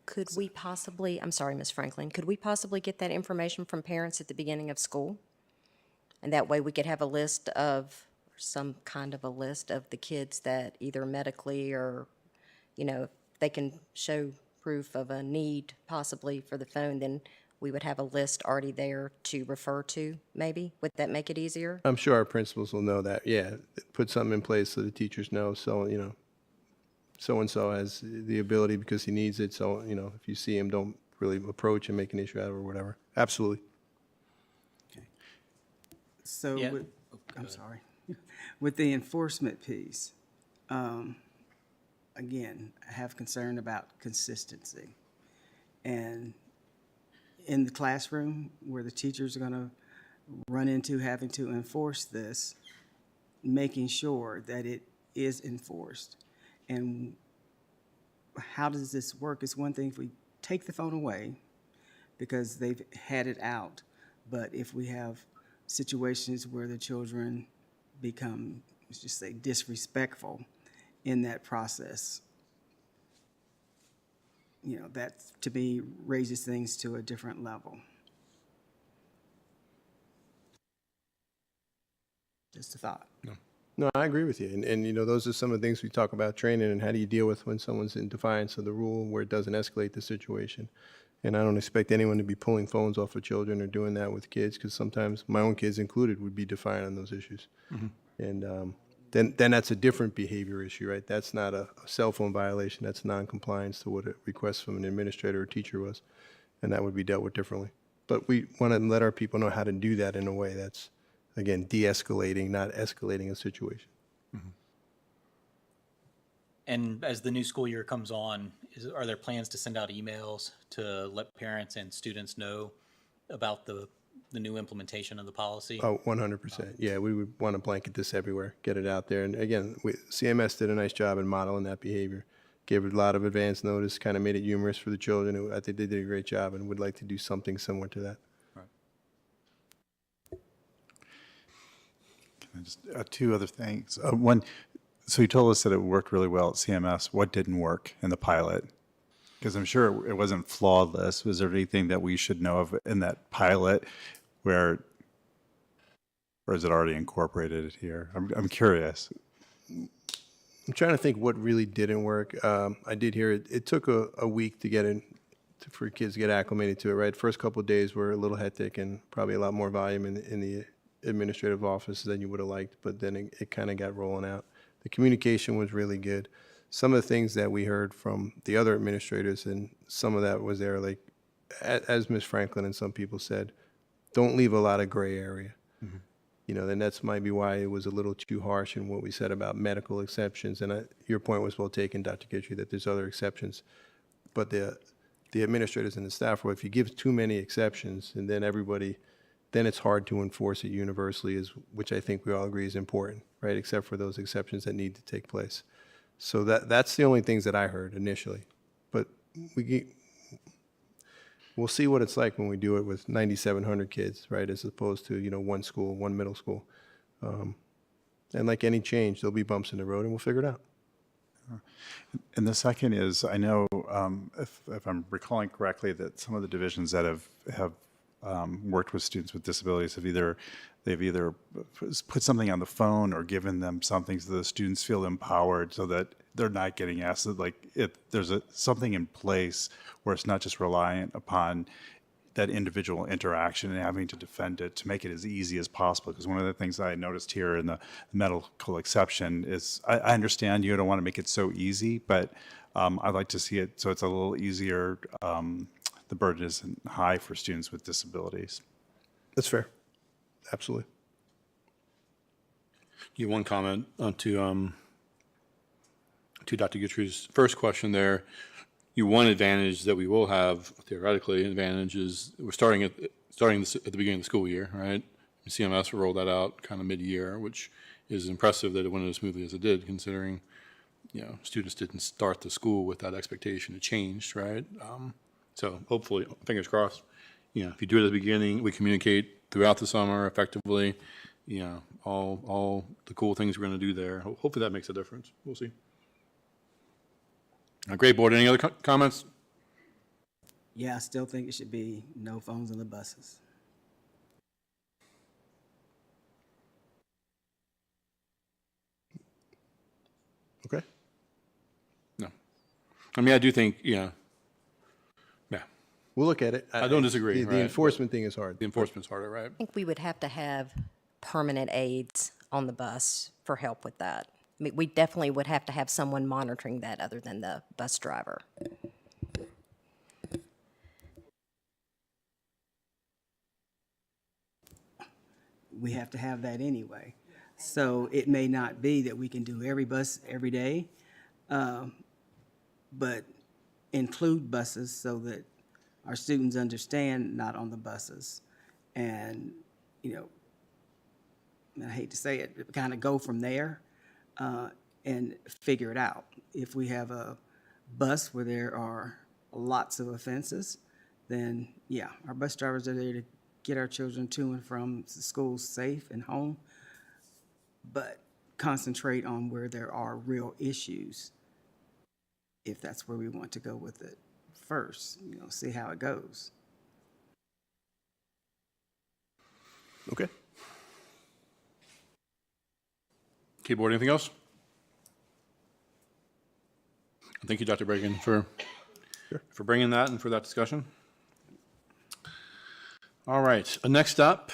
Could we possibly, I'm sorry, Ms. Franklin, could we possibly get that information from parents at the beginning of school? And that way we could have a list of, some kind of a list of the kids that either medically or, if they can show proof of a need possibly for the phone, then we would have a list already there to refer to, maybe? Would that make it easier? I'm sure our principals will know that, yeah. Put something in place so the teachers know, so, so-and-so has the ability because he needs it, so, if you see him, don't really approach and make an issue out of it or whatever. Absolutely. So, Yeah. I'm sorry. With the enforcement piece, again, I have concern about consistency. And in the classroom where the teachers are going to run into having to enforce this, making sure that it is enforced. And how does this work? It's one thing if we take the phone away because they've had it out, but if we have situations where the children become, let's just say, disrespectful in that process, that to me raises things to a different level. Just a thought. No, I agree with you. And those are some of the things we talk about training, and how do you deal with when someone's in defiance of the rule where it doesn't escalate the situation. And I don't expect anyone to be pulling phones off of children or doing that with kids, because sometimes my own kids included would be defiant on those issues. And then that's a different behavior issue, right? That's not a cell phone violation. That's non-compliance to what a request from an administrator or teacher was, and that would be dealt with differently. But we want to let our people know how to do that in a way that's, again, de-escalating, not escalating a situation. And as the new school year comes on, are there plans to send out emails to let parents and students know about the new implementation of the policy? Oh, 100%. Yeah, we would want to blanket this everywhere, get it out there. And again, CMS did a nice job in modeling that behavior. Gave it a lot of advance notice, kind of made it humorous for the children. I think they did a great job, and would like to do something similar to that. Just two other things. One, so you told us that it worked really well at CMS. What didn't work in the pilot? Because I'm sure it wasn't flawless. Was there anything that we should know of in that pilot or is it already incorporated here? I'm curious. I'm trying to think what really didn't work. I did hear it took a week to get in, for kids to get acclimated to it, right? First couple of days were a little hectic and probably a lot more volume in the administrative office than you would have liked, but then it kind of got rolling out. The communication was really good. Some of the things that we heard from the other administrators, and some of that was there, like, as Ms. Franklin and some people said, don't leave a lot of gray area. Then that's might be why it was a little too harsh in what we said about medical exceptions. And your point was well taken, Dr. Guidry, that there's other exceptions. But the administrators and the staff, well, if you give too many exceptions, and then then it's hard to enforce it universally, which I think we all agree is important, right? Except for those exceptions that need to take place. So that's the only things that I heard initially. But we'll see what it's like when we do it with 9,700 kids, right? As opposed to, one school, one middle school. And like any change, there'll be bumps in the road, and we'll figure it out. And the second is, I know, if I'm recalling correctly, that some of the divisions that have worked with students with disabilities they've either put something on the phone or given them something so the students feel empowered, so that they're not getting asked that, like, there's something in place where it's not just reliant upon that individual interaction and having to defend it, to make it as easy as possible. Because one of the things I noticed here in the medical exception is, I understand you don't want to make it so easy, but I'd like to see it so it's a little easier. The burden isn't high for students with disabilities. That's fair. Absolutely. You one comment to Dr. Guthrie's first question there. One advantage that we will have, theoretically, advantage is we're starting at the beginning of the school year, right? CMS will roll that out kind of mid-year, which is impressive that it went as smoothly as it did, considering, students didn't start the school with that expectation. It changed, right? So hopefully, fingers crossed, if you do it at the beginning, we communicate throughout the summer effectively, all the cool things we're going to do there. Hopefully that makes a difference. We'll see. Great, board. Any other comments? Yeah, I still think it should be no phones in the buses. Okay. No. I mean, I do think, yeah. We'll look at it. I don't disagree, The right, enforcement thing is hard. The enforcement's harder, right? I think we would have to have permanent aides on the bus for help with that. I mean, we definitely would have to have someone monitoring that other than the bus driver. We have to have that anyway. So it may not be that we can do every bus every day, but include buses so that our students understand not on the buses. And, I hate to say it, kind of go from there and figure it out. If we have a bus where there are lots of offenses, then yeah, our bus drivers are there to get our children to and from school safe and home, but concentrate on where there are real issues, if that's where we want to go with it first, see how it goes. Okay. Okay, board, anything else? Thank you, Dr. Bregan, for bringing that and for that discussion. All right, next up,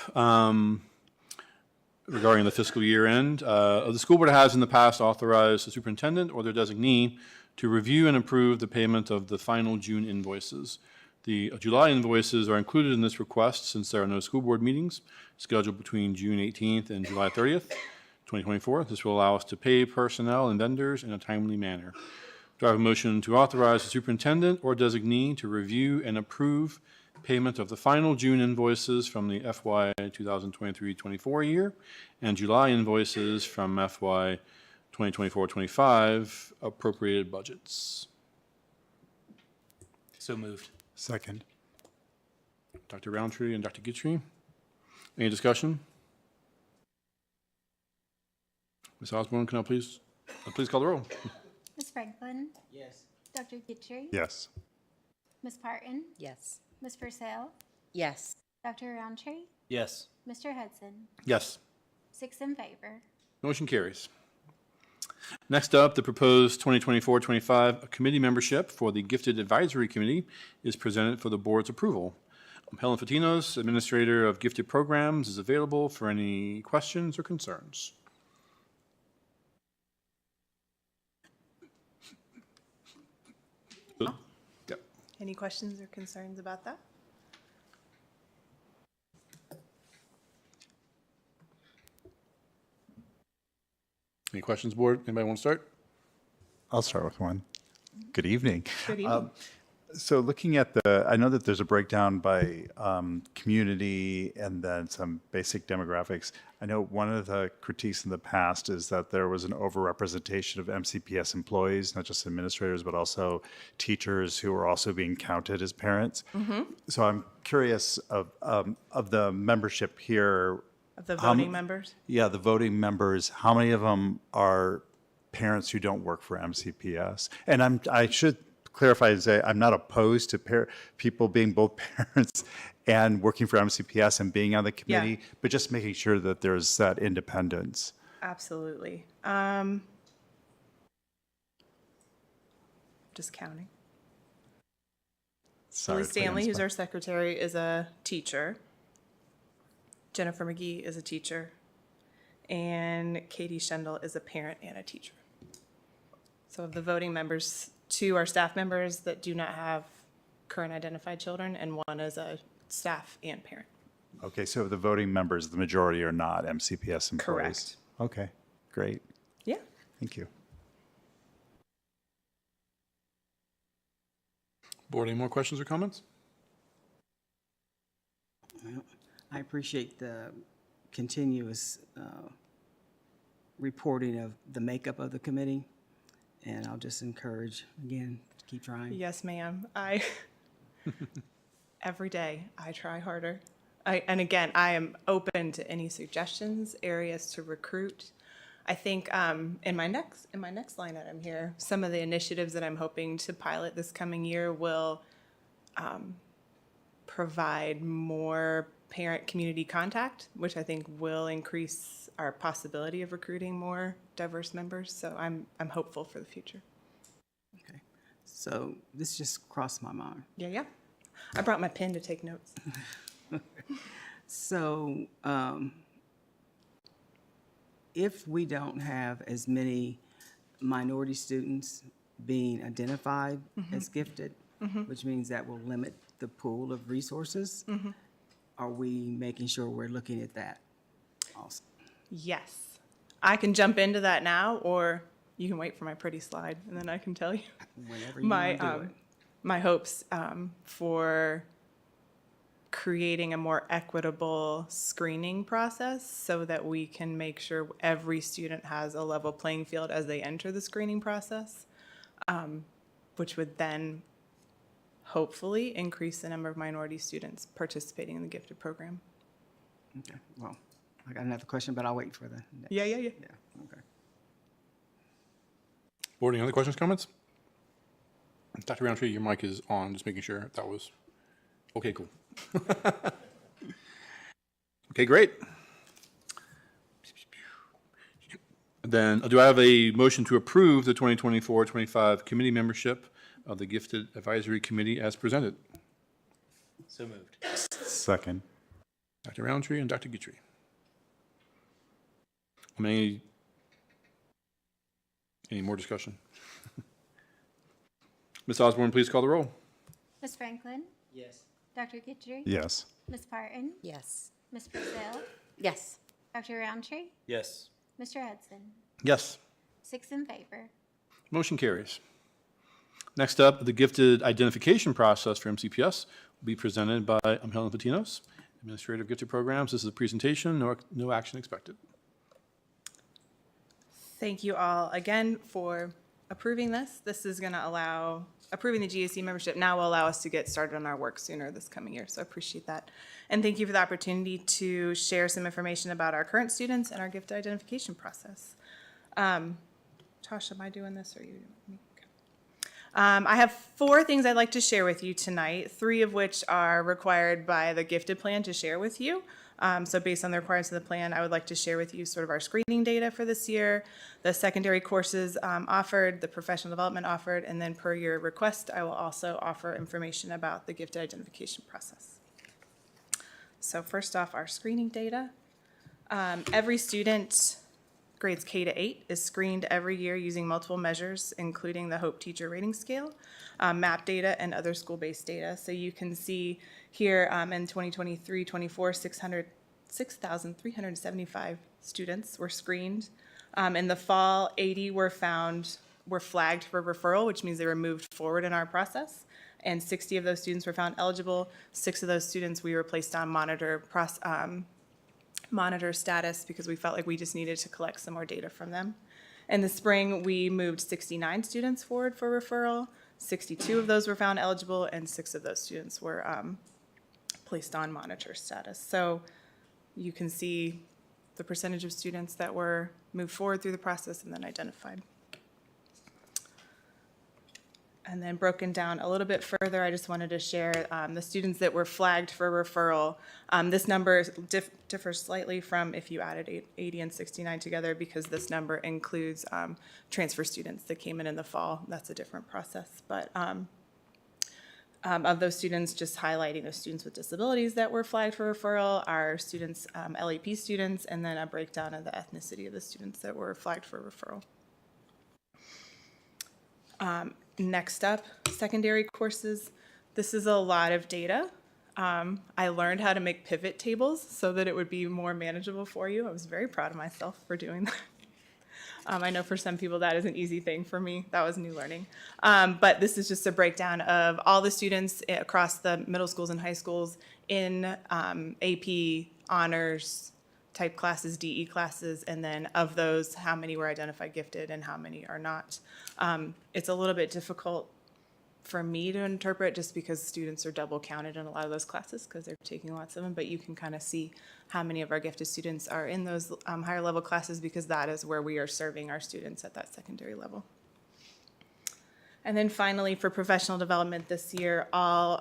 regarding the fiscal year end, the school board has in the past authorized the superintendent or their designee to review and approve the payment of the final June invoices. The July invoices are included in this request since there are no school board meetings scheduled between June 18th and July 30th, 2024. This will allow us to pay personnel and vendors in a timely manner. Do I have a motion to authorize the superintendent or designee to review and approve payment of the final June invoices from the FY 2023-24 year and July invoices from FY 2024-25 appropriated budgets? So moved. Second. Dr. Roundtree and Dr. Guthrie. Any discussion? Ms. Osborne, can I please call the roll? Ms. Franklin? Yes. Dr. Guthrie? Yes. Ms. Parton? Yes. Ms. Purcell? Yes. Dr. Roundtree? Yes. Mr. Hudson? Yes. 6 in favor. Motion carries. Next up, the proposed 2024-25 committee membership for the Gifted Advisory Committee is presented for the board's approval. Helen Fatinos, Administrator of Gifted Programs, is available for any questions or concerns. Yep. Any questions or concerns about that? Any questions, board? Anybody want to start? I'll start with one. Good evening. Good evening. So looking at I know that there's a breakdown by community and then some basic demographics. I know one of the critiques in the past is that there was an overrepresentation of MCPS employees, not just administrators, but also teachers who were also being counted as parents. So I'm curious of the membership here. Of the voting members? Yeah, the voting members, how many of them are parents who don't work for MCPS? And I should clarify and say, I'm not opposed to people being both parents and working for MCPS and being on the committee, but just making sure that there's that independence. Absolutely. Just counting. Sorry Julie to put you on Stanley, the who's spot. our secretary, is a teacher. Jennifer McGee is a teacher. And Katie Schendel is a parent and a teacher. So of the voting members, 2 are staff members that do not have current identified children, and 1 is a staff and parent. Okay, so the voting members, the majority are not MCPS employees? Correct. Okay, great. Yeah. Thank you. Board, any more questions or comments? Well, I appreciate the continuous reporting of the makeup of the committee, and I'll just encourage, again, to keep trying. Yes, ma'am. Every day I try harder. And again, I am open to any suggestions, areas to recruit. I think in my next line item here, some of the initiatives that I'm hoping to pilot this coming year will provide more parent community contact, which I think will increase our possibility of recruiting more diverse members. So I'm hopeful for the future. Okay, so this just crossed my mind. Yeah. I brought my pen to take notes. So, if we don't have as many minority students being identified as gifted, which means that will limit the pool of resources, are we making sure we're looking at that also? Yes. I can jump into that now, or you can wait for my pretty slide, and then I can tell you Whenever you want to do it. my hopes for creating a more equitable screening process so that we can make sure every student has a level playing field as they enter the screening process, which would then hopefully increase the number of minority students participating in the gifted program. Okay, well, I got another question, but I'll wait for the next. Yeah. Yeah, okay. Board, any other questions, comments? Dr. Roundtree, your mic is on, just making sure that was, okay, cool. Okay, great. Then, do I have a motion to approve the 2024-25 committee membership of the Gifted Advisory Committee as presented? So moved. Second. Dr. Roundtree and Dr. Guthrie. Any more discussion? Ms. Osborne, please call the roll. Ms. Franklin, Yes. Dr. Guthrie, Yes. Ms. Parton, Yes. Ms. Purcell, Yes. Dr. Roundtree, Yes. Mr. Hudson. Yes. 6 in favor. Motion carries. Next up, the gifted identification process for MCPS will be presented by Helen Patinos, Administrator of Gifted Programs. This is a presentation, no action expected. Thank you all again for approving this. This is going to allow, approving the GAC membership now will allow us to get started on our work sooner this coming year. So I appreciate that. And thank you for the opportunity to share some information about our current students and our gift identification process. Tosh, am I doing this or are you doing me? Okay. I have 4 things I'd like to share with you tonight, 3 of which are required by the gifted plan to share with you. So based on the requirements of the plan, I would like to share with you sort of our screening data for this year, the secondary courses offered, the professional development offered, and then per your request, I will also offer information about the gifted identification process. So first off, our screening data. Every student, grades K to 8, is screened every year using multiple measures, including the Hope Teacher Rating Scale, MAP data, and other school-based data. So you can see here in 2023-24, 6,375 students were screened. In the fall, 80 were flagged for referral, which means they were moved forward in our process. And 60 of those students were found eligible. 6 of those students we were placed on monitor status because we felt like we just needed to collect some more data from them. In the spring, we moved 69 students forward for referral. 62 of those were found eligible, and 6 of those students were placed on monitor status. So you can see the percentage of students that were moved forward through the process and then identified. And then broken down a little bit further, I just wanted to share the students that were flagged for referral. This number differs slightly from if you added 80 and 69 together, because this number includes transfer students that came in the fall. That's a different process. But of those students, just highlighting the students with disabilities that were flagged for referral, our students, LAP students, and then a breakdown of the ethnicity of the students that were flagged for referral. Next up, secondary courses. This is a lot of data. I learned how to make pivot tables so that it would be more manageable for you. I was very proud of myself for doing that. I know for some people that is an easy thing. For me, that was new learning. But this is just a breakdown of all the students across the middle schools and high schools in AP, honors, type classes, DE classes, and then of those, how many were identified gifted and how many are not. It's a little bit difficult for me to interpret just because students are double counted in a lot of those classes because they're taking lots of them, but you can kind of see how many of our gifted students are in those higher level classes because that is where we are serving our students at that secondary level. And then finally, for professional development this year, all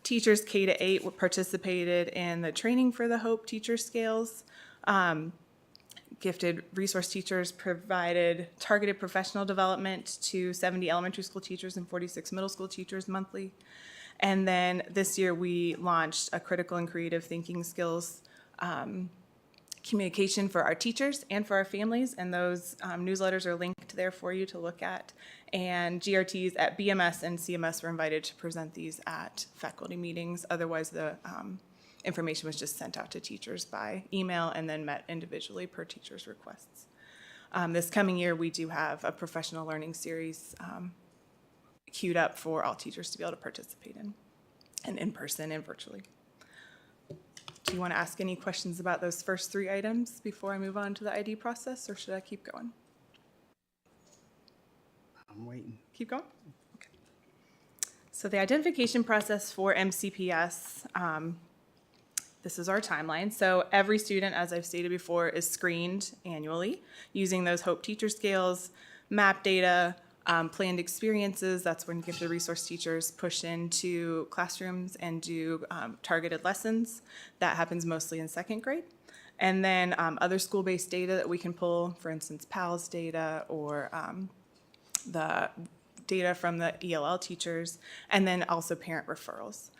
teachers K-8 participated in the training for the HOPE teacher scales. Gifted resource teachers provided targeted professional development to 70 elementary school teachers and 46 middle school teachers monthly. And then this year we launched a critical and creative thinking skills communication for our teachers and for our families, and those newsletters are linked there for you to look at. And GRTs at BMS and CMS were invited to present these at faculty meetings. Otherwise, the information was just sent out to teachers by email and then met individually per teacher's requests. This coming year, we do have a professional learning series queued up for all teachers to be able to participate in, and in person and virtually. Do you want to ask any questions about those first three items before I move on to the ID process, or should I keep going? I'm waiting. Keep going? Okay. So the identification process for MCPS, this is our timeline. So every student, as I've stated before, is screened annually using those HOPE teacher scales, map data, planned experiences. That's when gifted resource teachers push into classrooms and do targeted lessons. That happens mostly in second grade. And then other school-based data that we can pull, for instance, PALS data or the data from the ELL teachers, and then also parent referrals.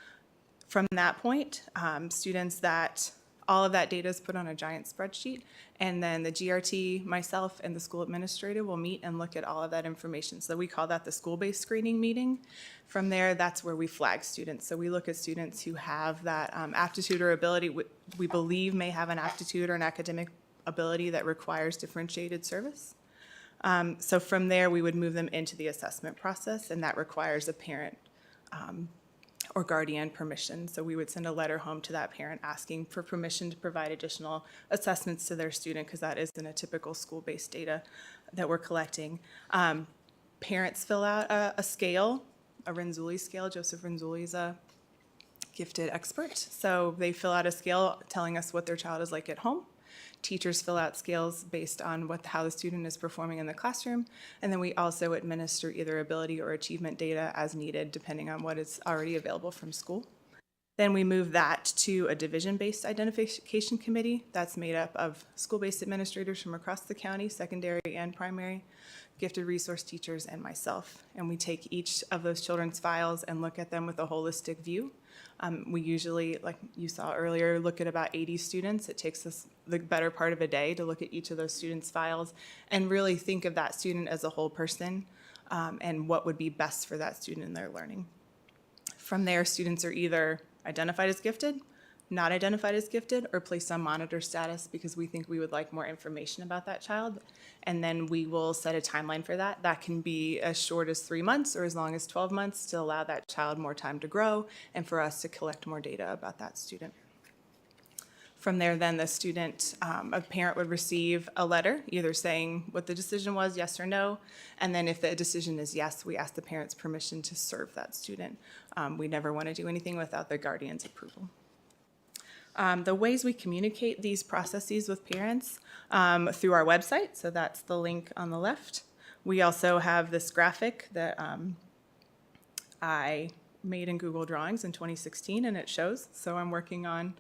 From that point, students that all of that data is put on a giant spreadsheet, and then the GRT, myself, and the school administrator will meet and look at all of that information. So we call that the school-based screening meeting. From there, that's where we flag students. So we look at students who have that aptitude or ability we believe may have an aptitude or an academic ability that requires differentiated service. So from there, we would move them into the assessment process, and that requires a parent or guardian permission. So we would send a letter home to that parent asking for permission to provide additional assessments to their student, because that isn't a typical school-based data that we're collecting. Parents fill out a scale, a Renzulli scale. Joseph Renzulli is a gifted expert. So they fill out a scale telling us what their child is like at home. Teachers fill out scales based on how the student is performing in the classroom. And then we also administer either ability or achievement data as needed, depending on what is already available from school. Then we move that to a division-based identification committee that's made up of school-based administrators from across the county, secondary and primary, gifted resource teachers, and myself. And we take each of those children's files and look at them with a holistic view. We usually, like you saw earlier, look at about 80 students. It takes us the better part of a day to look at each of those students' files and really think of that student as a whole person and what would be best for that student in their learning. From there, students are either identified as gifted, not identified as gifted, or placed on monitor status because we think we would like more information about that child. And then we will set a timeline for that. That can be as short as 3 months or as long as 12 months to allow that child more time to grow and for us to collect more data about that student. From there, then the student, a parent would receive a letter either saying what the decision was, yes or no. And then if the decision is yes, we ask the parent's permission to serve that student. We never want to do anything without the guardian's approval. The ways we communicate these processes with parents through our website, so that's the link on the left. We also have this graphic that I made in Google Drawings in 2016, and it shows. So I'm working on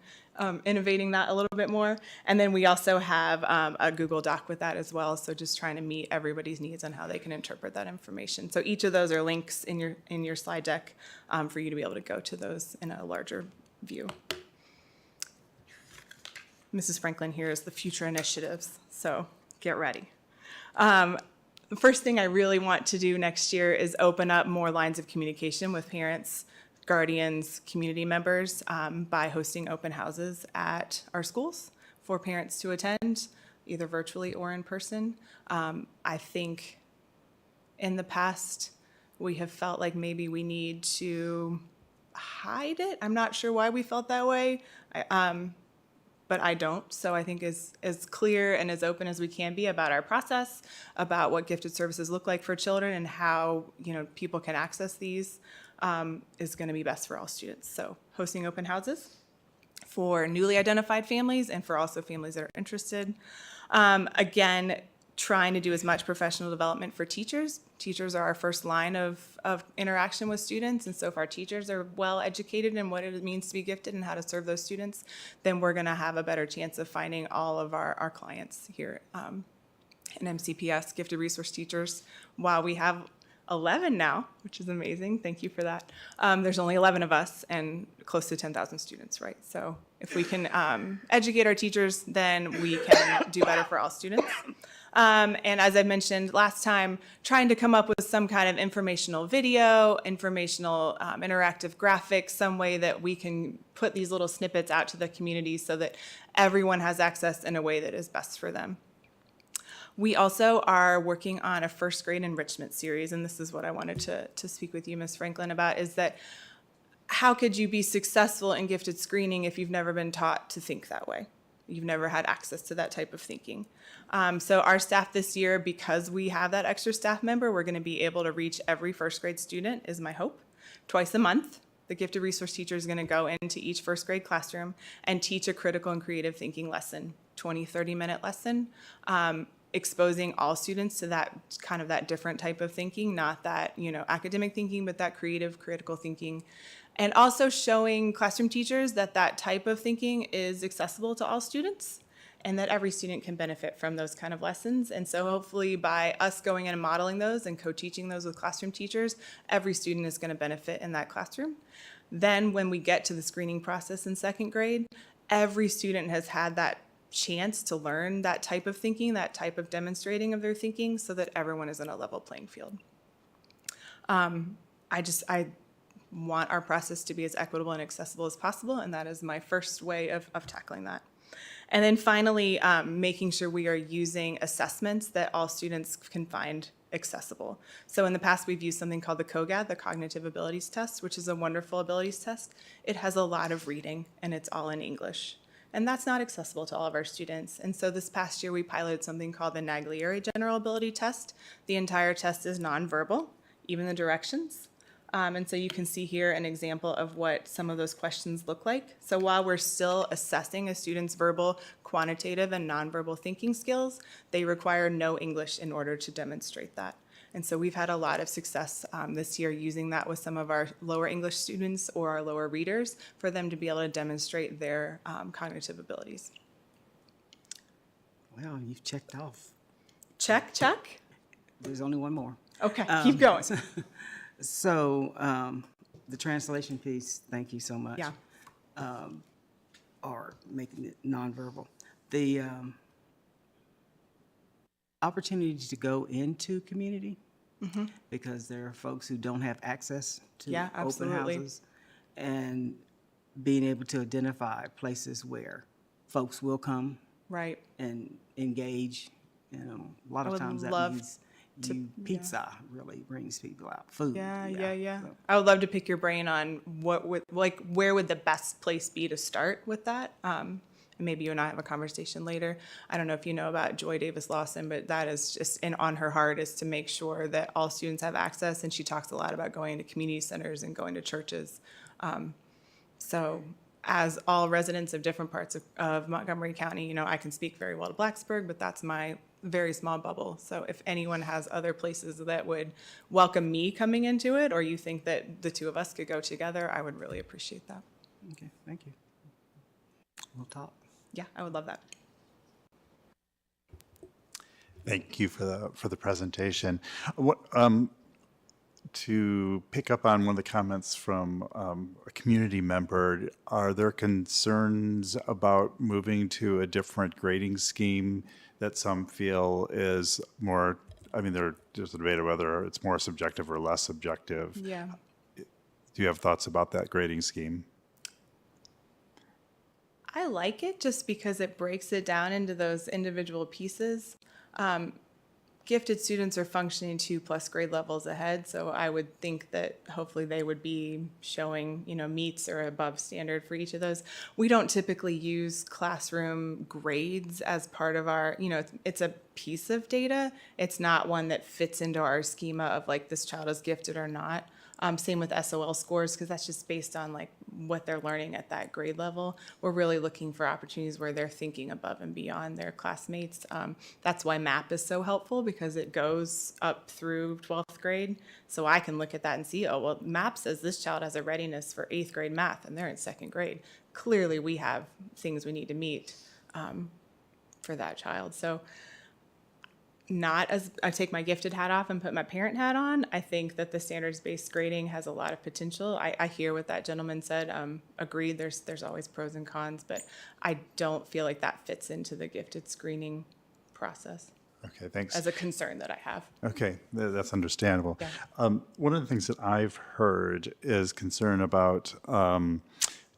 innovating that a little bit more. And then we also have a Google Doc with that as well. So just trying to meet everybody's needs on how they can interpret that information. So each of those are links in your slide deck for you to be able to go to those in a larger view. Mrs. Franklin here is the future initiatives, so get ready. The first thing I really want to do next year is open up more lines of communication with parents, guardians, community members by hosting open houses at our schools for parents to attend, either virtually or in person. I think in the past, we have felt like maybe we need to hide it. I'm not sure why we felt that way. But I don't. So I think as clear and as open as we can be about our process, about what gifted services look like for children and how people can access these is going to be best for all students. So hosting open houses for newly identified families and for also families that are interested. Again, trying to do as much professional development for teachers. Teachers are our first line of interaction with students, and so if our teachers are well educated in what it means to be gifted and how to serve those students, then we're going to have a better chance of finding all of our clients here in MCPS, gifted resource teachers. While we have 11 now, which is amazing, thank you for that, there's only 11 of us and close to 10,000 students, right? So if we can educate our teachers, then we can do better for all students. And as I mentioned last time, trying to come up with some kind of informational video, informational interactive graphics, some way that we can put these little snippets out to the community so that everyone has access in a way that is best for them. We also are working on a first grade enrichment series, and this is what I wanted to speak with you, Ms. Franklin, about, is that how could you be successful in gifted screening if you've never been taught to think that way? You've never had access to that type of thinking. So our staff this year, because we have that extra staff member, we're going to be able to reach every first grade student, is my hope, twice a month. The gifted resource teacher is going to go into each first grade classroom and teach a critical and creative thinking lesson, 20, 30-minute lesson, exposing all students to that kind of that different type of thinking, not that, academic thinking, but that creative, critical thinking. And also showing classroom teachers that that type of thinking is accessible to all students and that every student can benefit from those kind of lessons. And so hopefully by us going in and modeling those and co-teaching those with classroom teachers, every student is going to benefit in that classroom. Then when we get to the screening process in second grade, every student has had that chance to learn that type of thinking, that type of demonstrating of their thinking, so that everyone is in a level playing field. I want our process to be as equitable and accessible as possible, and that is my first way of tackling that. And then finally, making sure we are using assessments that all students can find accessible. So in the past, we've used something called the COGAD, the Cognitive Abilities Test, which is a wonderful abilities test. It has a lot of reading, and it's all in English. And that's not accessible to all of our students. And so this past year, we piloted something called the Naglieri General Ability Test. The entire test is nonverbal, even the directions. And so you can see here an example of what some of those questions look like. So while we're still assessing a student's verbal, quantitative, and nonverbal thinking skills, they require no English in order to demonstrate that. And so we've had a lot of success this year using that with some of our lower English students or our lower readers for them to be able to demonstrate their cognitive abilities. Well, you've checked off. Check, check. There's only one more. Okay, keep going. So the translation piece, thank you so much. Yeah. Or making it nonverbal. The opportunity to go into community, because there are folks who don't have access to open absolutely. houses, and being able to identify places where folks will come Right. and engage. A lot of times that means pizza really brings people out. Food. Yeah. So. I would love to pick your brain on where would the best place be to start with that. And maybe you and I have a conversation later. I don't know if you know about Joy Davis Lawson, but that is just on her heart is to make sure that all students have access. And she talks a lot about going to community centers and going to churches. So as all residents of different parts of Montgomery County, I can speak very well to Blacksburg, but that's my very small bubble. So if anyone has other places that would welcome me coming into it, or you think that the two of us could go together, I would really appreciate that. Okay, thank you. We'll talk. Yeah, I would love that. Thank you for the presentation. To pick up on one of the comments from a community member, are there concerns about moving to a different grading scheme that some feel is more, I mean, there's a debate of whether it's more subjective or less subjective. Yeah. Do you have thoughts about that grading scheme? I like it just because it breaks it down into those individual pieces. Gifted students are functioning 2+ grade levels ahead, so I would think that hopefully they would be showing, meets or above standard for each of those. We don't typically use classroom grades as part of our, it's a piece of data. It's not one that fits into our schema of like this child is gifted or not. Same with SOL scores, because that's just based on like what they're learning at that grade level. We're really looking for opportunities where they're thinking above and beyond their classmates. That's why MAP is so helpful, because it goes up through 12th grade. So I can look at that and see, oh, well, MAP says this child has a readiness for 8th grade math and they're in 2nd grade. Clearly we have things we need to meet for that child. So not as I take my gifted hat off and put my parent hat on, I think that the standards-based grading has a lot of potential. I hear what that gentleman said. Agreed, there's always pros and cons, but I don't feel like that fits into the gifted screening process. Okay, thanks. As a concern that I have. Okay, that's understandable. Yeah. One of the things that I've heard is concern about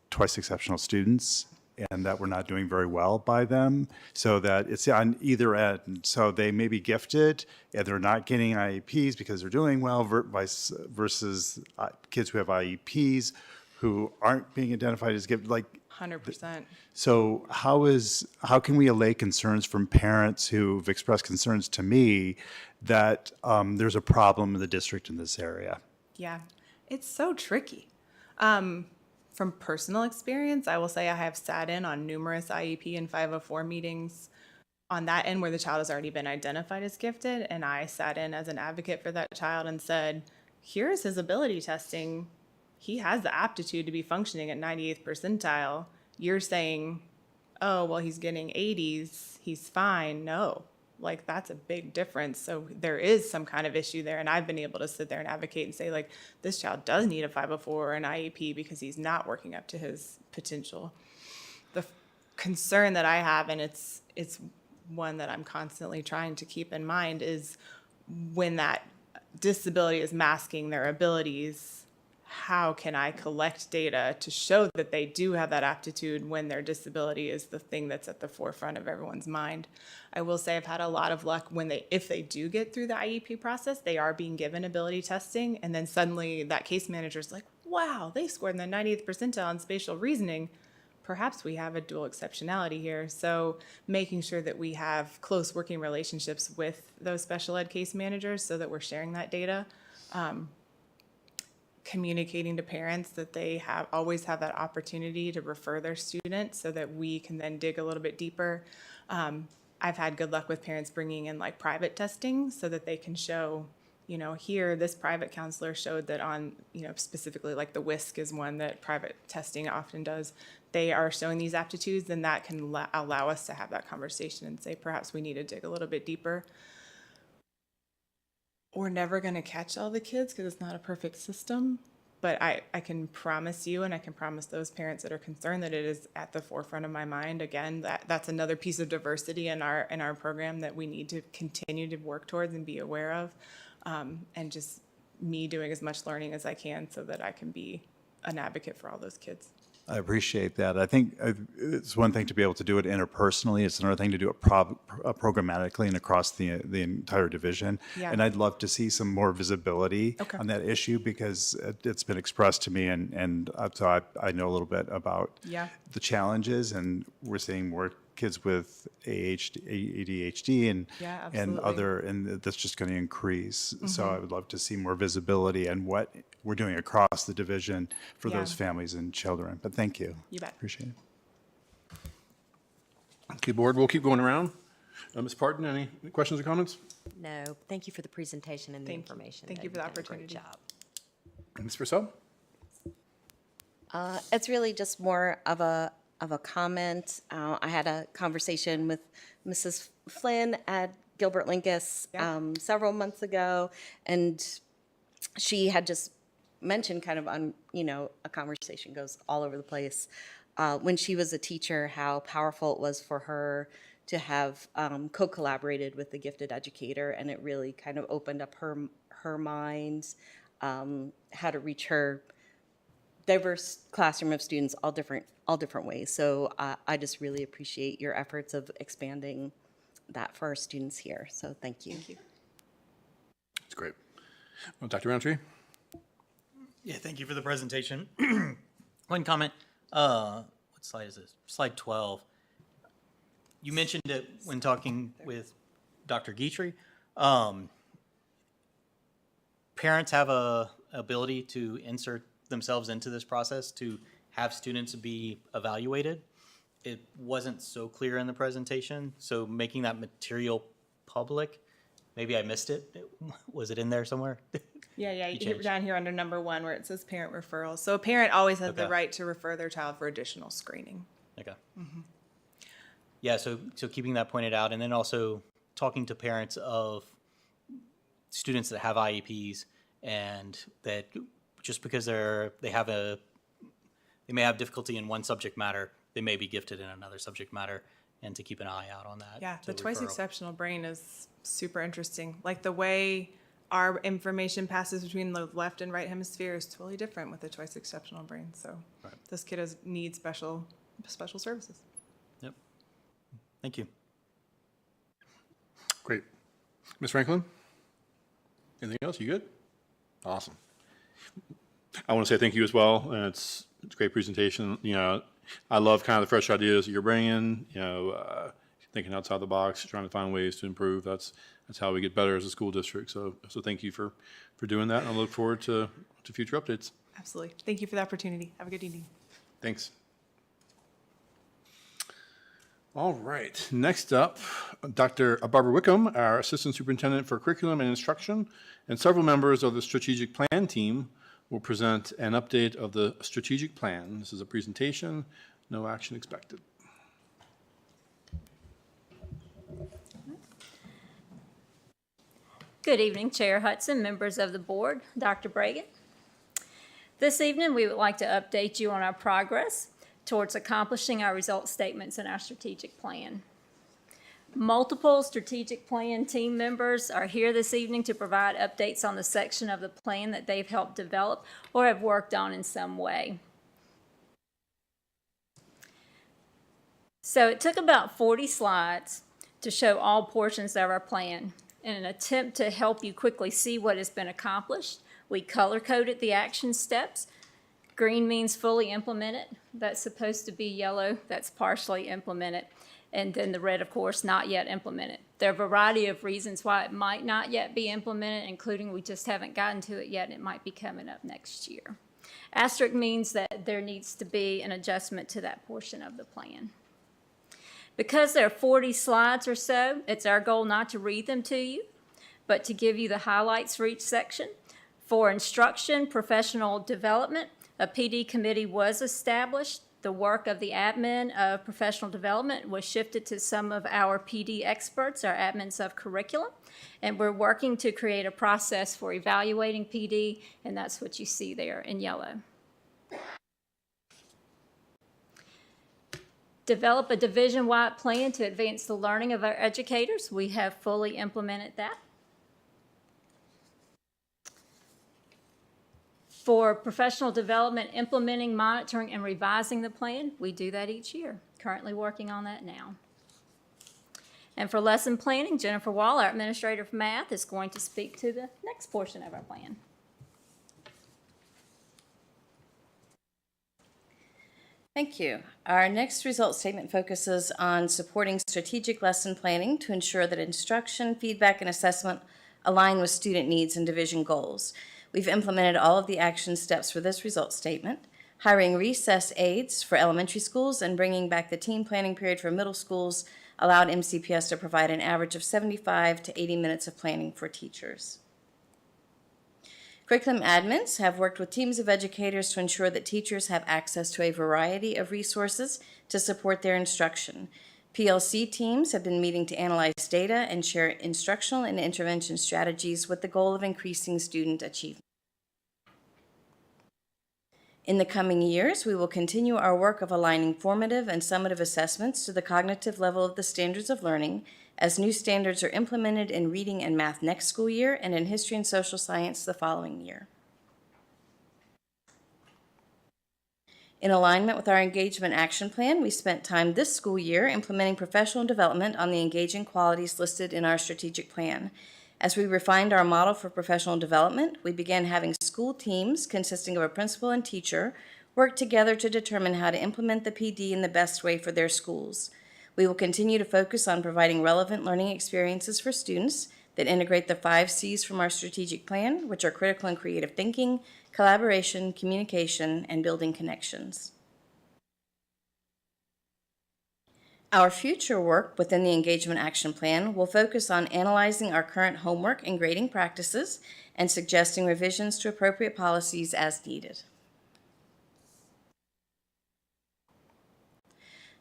twice exceptional students, and that we're not doing very well by them, so that it's on either end. So they may be gifted and they're not getting IEPs because they're doing well versus kids who have IEPs who aren't being identified as gifted. Like 100%. So how can we allay concerns from parents who've expressed concerns to me that there's a problem in the district in this area? Yeah, it's so tricky. From personal experience, I will say I have sat in on numerous IEP and 504 meetings on that end where the child has already been identified as gifted, and I sat in as an advocate for that child and said, here's his ability testing. He has the aptitude to be functioning at 98th percentile. You're saying, oh, well, he's getting 80s, he's fine. No, like that's a big difference. So there is some kind of issue there. And I've been able to sit there and advocate and say, like, this child does need a 504 or an IEP because he's not working up to his potential. The concern that I have, and it's one that I'm constantly trying to keep in mind, is when that disability is masking their abilities, how can I collect data to show that they do have that aptitude when their disability is the thing that's at the forefront of everyone's mind? I will say I've had a lot of luck if they do get through the IEP process, they are being given ability testing, and then suddenly that case manager's like, wow, they scored in the 90th percentile in spatial reasoning. Perhaps we have a dual exceptionality here. So making sure that we have close working relationships with those special ed case managers so that we're sharing that data. Communicating to parents that they always have that opportunity to refer their student so that we can then dig a little bit deeper. I've had good luck with parents bringing in like private testing so that they can show, here this private counselor showed that on, specifically like the WISC is one that private testing often does. They are showing these aptitudes, and that can allow us to have that conversation and say, perhaps we need to dig a little bit deeper. We're never going to catch all the kids because it's not a perfect system, but I can promise you, and I can promise those parents that are concerned, that it is at the forefront of my mind. Again, that's another piece of diversity in our program that we need to continue to work towards and be aware of, and just me doing as much learning as I can so that I can be an advocate for all those kids. I appreciate that. I think it's one thing to be able to do it interpersonally. It's another thing to do it programmatically and across the entire division. Yeah. And I'd love to see some more visibility Okay. on that issue, because it's been expressed to me, and so I know a little bit about Yeah. the challenges, and we're seeing more kids with ADHD and Yeah, and that's just going to increase. So Mm-hmm. I would love to see more visibility and what we're doing across the division for Yeah. those families and children. But thank you. You bet. Appreciate it. Okay, board, we'll keep going around. Ms. Parton, any questions or comments? No, thank you for the presentation and the information. Thank you for the You've done a great opportunity. job. Ms. Purcell? It's really just more of a comment. I had a conversation with Mrs. Flynn at Gilbert Linkus several months ago, and she had just mentioned kind of on, a conversation goes all over the place. When she was a teacher, how powerful it was for her to have co-collaborated with the gifted educator, and it really kind of opened up her mind, how to reach her diverse classroom of students all different ways. So I just really appreciate your efforts of expanding that for our students here. So thank you. Thank you. That's great. Well, Dr. Roundtree? Yeah, thank you for the presentation. One comment. What slide is this? Slide 12. You mentioned it when talking with Dr. Guitry. Parents have a ability to insert themselves into this process to have students be evaluated. It wasn't so clear in the presentation, so making that material public, maybe I missed it. Was it in there somewhere? Yeah, You you changed. down here under number 1 where it says parent referral. So a parent always has the Okay. right to refer their child for additional screening. Okay. Yeah, so keeping that pointed out, and then also talking to parents of students that have IEPs, and that just because they may have difficulty in one subject matter, they may be gifted in another subject matter, and to keep an eye out on that. Yeah, to the twice referral. exceptional brain is super interesting. Like the way our information passes between the left and right hemisphere is totally different with the twice exceptional brain. So this kid needs special services. Yep. Thank you. Great. Ms. Franklin? Anything else? You good? Awesome. I want to say thank you as well. And it's a great presentation. I love kind of the fresh ideas that you're bringing, thinking outside the box, trying to find ways to improve. That's how we get better as a school district. So thank you for doing that. And I look forward to future updates. Absolutely. Thank you for the opportunity. Have a good evening. Thanks. All right. Next up, Dr. Barbara Wickham, our Assistant Superintendent for Curriculum and Instruction, and several members of the Strategic Plan team will present an update of the strategic plan. This is a presentation, no action expected. Good evening, Chair Hudson, members of the board, Dr. Bragan. This evening, we would like to update you on our progress towards accomplishing our result statements in our strategic plan. Multiple strategic plan team members are here this evening to provide updates on the section of the plan that they've helped develop or have worked on in some way. So it took about 40 slides to show all portions of our plan. In an attempt to help you quickly see what has been accomplished, we color-coded the action steps. Green means fully implemented. That's supposed to be yellow. That's partially implemented. And then the red, of course, not yet implemented. There are a variety of reasons why it might not yet be implemented, including we just haven't gotten to it yet, and it might be coming up next year. Asterisk means that there needs to be an adjustment to that portion of the plan. Because there are 40 slides or so, it's our goal not to read them to you, but to give you the highlights for each section. For instruction, professional development, a PD committee was established. The work of the admin of professional development was shifted to some of our PD experts, our admins of curriculum, and we're working to create a process for evaluating PD, and that's what you see there in yellow. Develop a division-wide plan to advance the learning of our educators. We have fully implemented that. For professional development, implementing, monitoring, and revising the plan, we do that each year. Currently working on that now. And for lesson planning, Jennifer Wall, our administrator of math, is going to speak to the next portion of our plan. Thank you. Our next result statement focuses on supporting strategic lesson planning to ensure that instruction, feedback, and assessment align with student needs and division goals. We've implemented all of the action steps for this result statement, hiring recess aides for elementary schools and bringing back the team planning period for middle schools allowed MCPS to provide an average of 75 to 80 minutes of planning for teachers. Curriculum admins have worked with teams of educators to ensure that teachers have access to a variety of resources to support their instruction. PLC teams have been meeting to analyze data and share instructional and intervention strategies with the goal of increasing student achievement. In the coming years, we will continue our work of aligning formative and summative assessments to the cognitive level of the standards of learning as new standards are implemented in reading and math next school year and in history and social science the following year. In alignment with our engagement action plan, we spent time this school year implementing professional development on the engaging qualities listed in our strategic plan. As we refined our model for professional development, we began having school teams consisting of a principal and teacher work together to determine how to implement the PD in the best way for their schools. We will continue to focus on providing relevant learning experiences for students that integrate the 5 C's from our strategic plan, which are critical and creative thinking, collaboration, communication, and building connections. Our future work within the Engagement Action Plan will focus on analyzing our current homework and grading practices and suggesting revisions to appropriate policies as needed.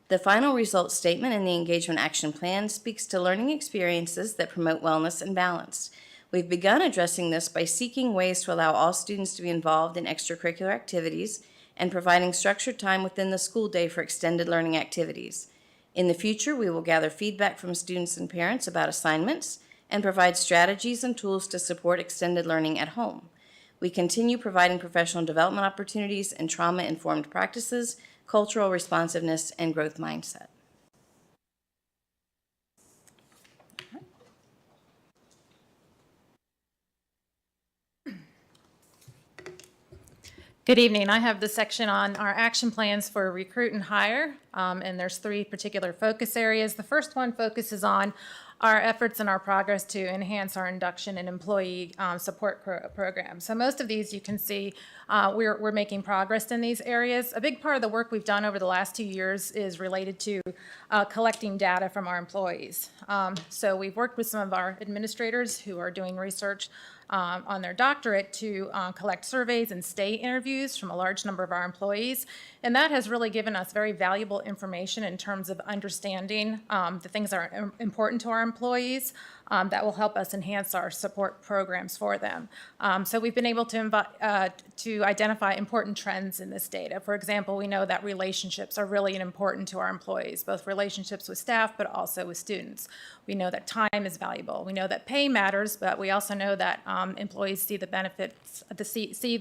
The final results statement in the Engagement Action Plan speaks to learning experiences that promote wellness and balance. We've begun addressing this by seeking ways to allow all students to be involved in extracurricular activities and providing structured time within the school day for extended learning activities. In the future, we will gather feedback from students and parents about assignments and provide strategies and tools to support extended learning at home. We continue providing professional development opportunities and trauma-informed practices, cultural responsiveness, and growth mindset. Good evening. I have the section on our action plans for recruit and hire, and there's 3 particular focus areas. The first one focuses on our efforts and our progress to enhance our induction and employee support programs. So most of these you can see we're making progress in these areas. A big part of the work we've done over the last 2 years is related to collecting data from our employees. So we've worked with some of our administrators who are doing research on their doctorate to collect surveys and stay interviews from a large number of our employees. And that has really given us very valuable information in terms of understanding the things that are important to our employees that will help us enhance our support programs for them. So we've been able to identify important trends in this data. For example, we know that relationships are really important to our employees, both relationships with staff but also with students. We know that time is valuable. We know that pay matters, but we also know that employees see the benefits, see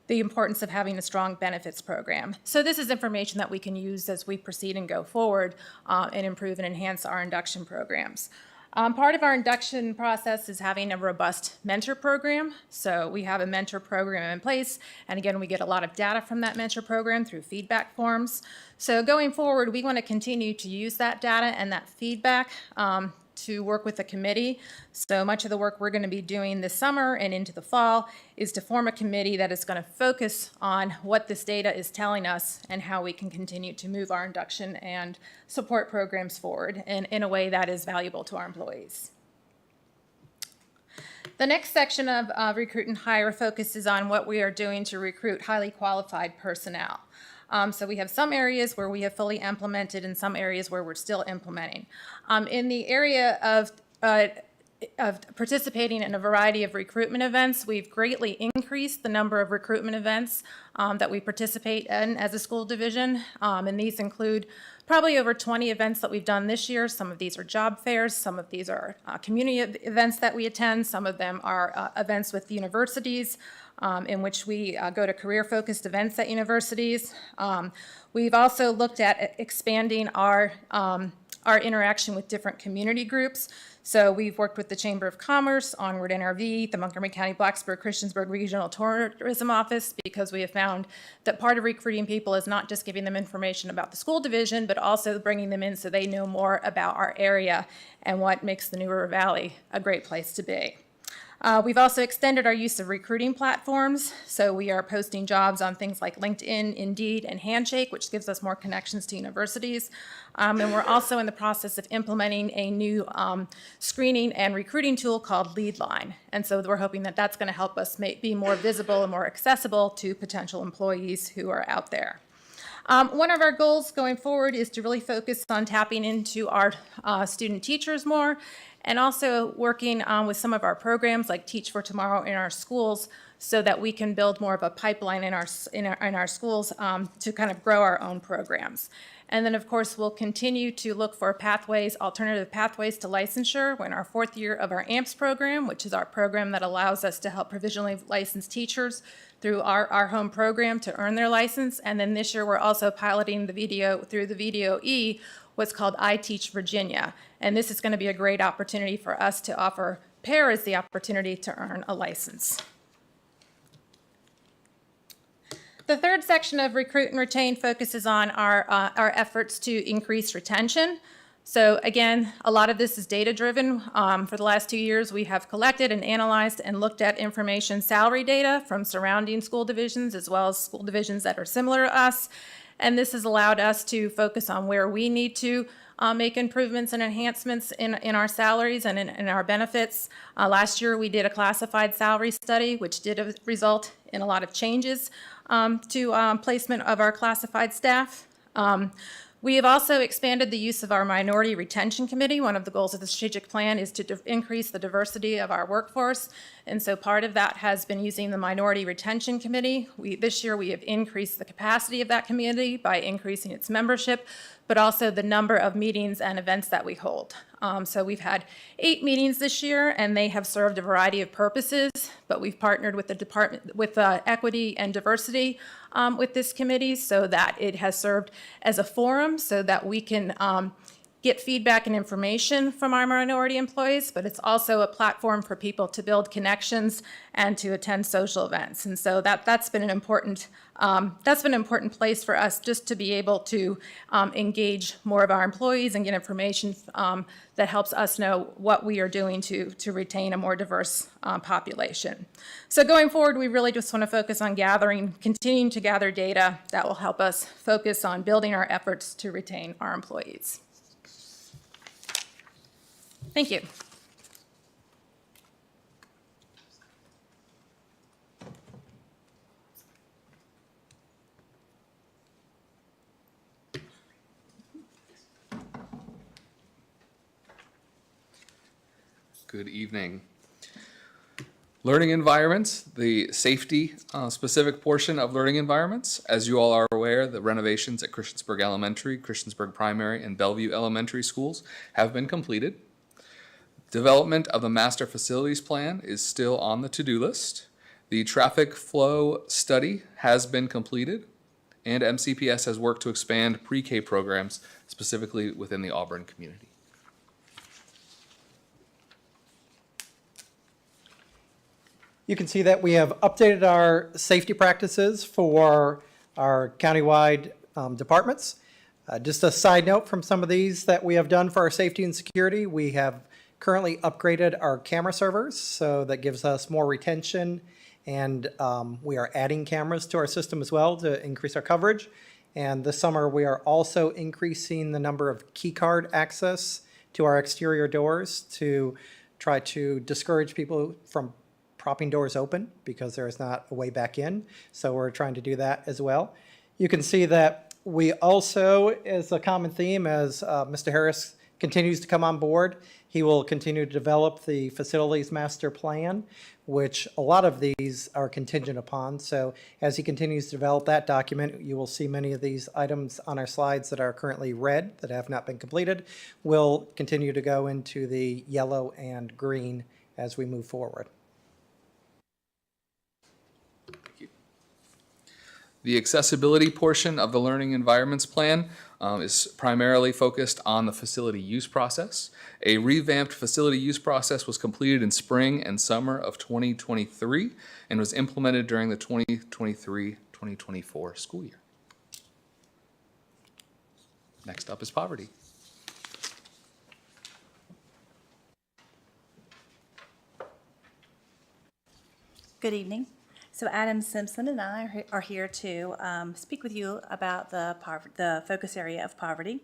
the importance of having a strong benefits program. So this is information that we can use as we proceed and go forward and improve and enhance our induction programs. Part of our induction process is having a robust mentor program. So we have a mentor program in place, and again, we get a lot of data from that mentor program through feedback forms. So going forward, we want to continue to use that data and that feedback to work with the committee. So much of the work we're going to be doing this summer and into the fall is to form a committee that is going to focus on what this data is telling us and how we can continue to move our induction and support programs forward in a way that is valuable to our employees. The next section of Recruit and Hire focuses on what we are doing to recruit highly qualified personnel. So we have some areas where we have fully implemented and some areas where we're still implementing. In the area of participating in a variety of recruitment events, we've greatly increased the number of recruitment events that we participate in as a school division. And these include probably over 20 events that we've done this year. Some of these are job fairs. Some of these are community events that we attend. Some of them are events with universities in which we go to career-focused events at universities. We've also looked at expanding our interaction with different community groups. So we've worked with the Chamber of Commerce, Onward NRV, the Montgomery County Blacksburg-Christiansburg Regional Tourism Office, because we have found that part of recruiting people is not just giving them information about the school division, but also bringing them in so they know more about our area and what makes the New River Valley a great place to be. We've also extended our use of recruiting platforms. So we are posting jobs on things like LinkedIn, Indeed, and Handshake, which gives us more connections to universities. And we're also in the process of implementing a new screening and recruiting tool called LeadLine. And so we're hoping that that's going to help us be more visible and more accessible to potential employees who are out there. One of our goals going forward is to really focus on tapping into our student teachers more, and also working with some of our programs like Teach for Tomorrow in our schools, so that we can build more of a pipeline in our schools to kind of grow our own programs. And then, of course, we'll continue to look for pathways, alternative pathways to licensure. We're in our 4th year of our AMPS program, which is our program that allows us to help provisionally licensed teachers through our home program to earn their license. And then this year, we're also piloting through the VDOE, what's called I Teach Virginia. And this is going to be a great opportunity for us to offer paras the opportunity to earn a license. The third section of Recruit and Retain focuses on our efforts to increase retention. So again, a lot of this is data-driven. For the last 2 years, we have collected and analyzed and looked at information salary data from surrounding school divisions, as well as school divisions that are similar to us. And this has allowed us to focus on where we need to make improvements and enhancements in our salaries and in our benefits. Last year, we did a classified salary study, which did result in a lot of changes to placement of our classified staff. We have also expanded the use of our Minority Retention Committee. One of the goals of the strategic plan is to increase the diversity of our workforce. And so part of that has been using the Minority Retention Committee. This year we have increased the capacity of that committee by increasing its membership, but also the number of meetings and events that we hold. So we've had 8 meetings this year, and they have served a variety of purposes, but we've partnered with the department, with equity and diversity with this committee, so that it has served as a forum so that we can get feedback and information from our minority employees, but it's also a platform for people to build connections and to attend social events. And so that's been an important place for us, just to be able to engage more of our employees and get information that helps us know what we are doing to retain a more diverse population. So going forward, we really just want to focus on continuing to gather data that will help us focus on building our efforts to retain our employees. Thank you. Good evening. Learning environments, the safety specific portion of learning environments. As you all are aware, the renovations at Christiansburg Elementary, Christiansburg Primary, and Bellevue Elementary schools have been completed. Development of the master facilities plan is still on the to-do list. The traffic flow study has been completed, and MCPS has worked to expand pre-K programs specifically within the Auburn community. You can see that we have updated our safety practices for our countywide departments. Just a side note from some of these that we have done for our safety and security, we have currently upgraded our camera servers, so that gives us more retention, and we are adding cameras to our system as well to increase our coverage. And this summer, we are also increasing the number of key card access to our exterior doors to try to discourage people from propping doors open, because there is not a way back in. So we're trying to do that as well. You can see that we also, as a common theme, as Mr. Harris continues to come on board, he will continue to develop the facilities master plan, which a lot of these are contingent upon. So as he continues to develop that document, you will see many of these items on our slides that are currently red, that have not been completed, will continue to go into the yellow and green as we move forward. The accessibility portion of the learning environments plan is primarily focused on the facility use process. A revamped facility use process was completed in spring and summer of 2023 and was implemented during the 2023-2024 school year. Next up is poverty. Good evening. So Adam Simpson and I are here to speak with you about the focus area of poverty.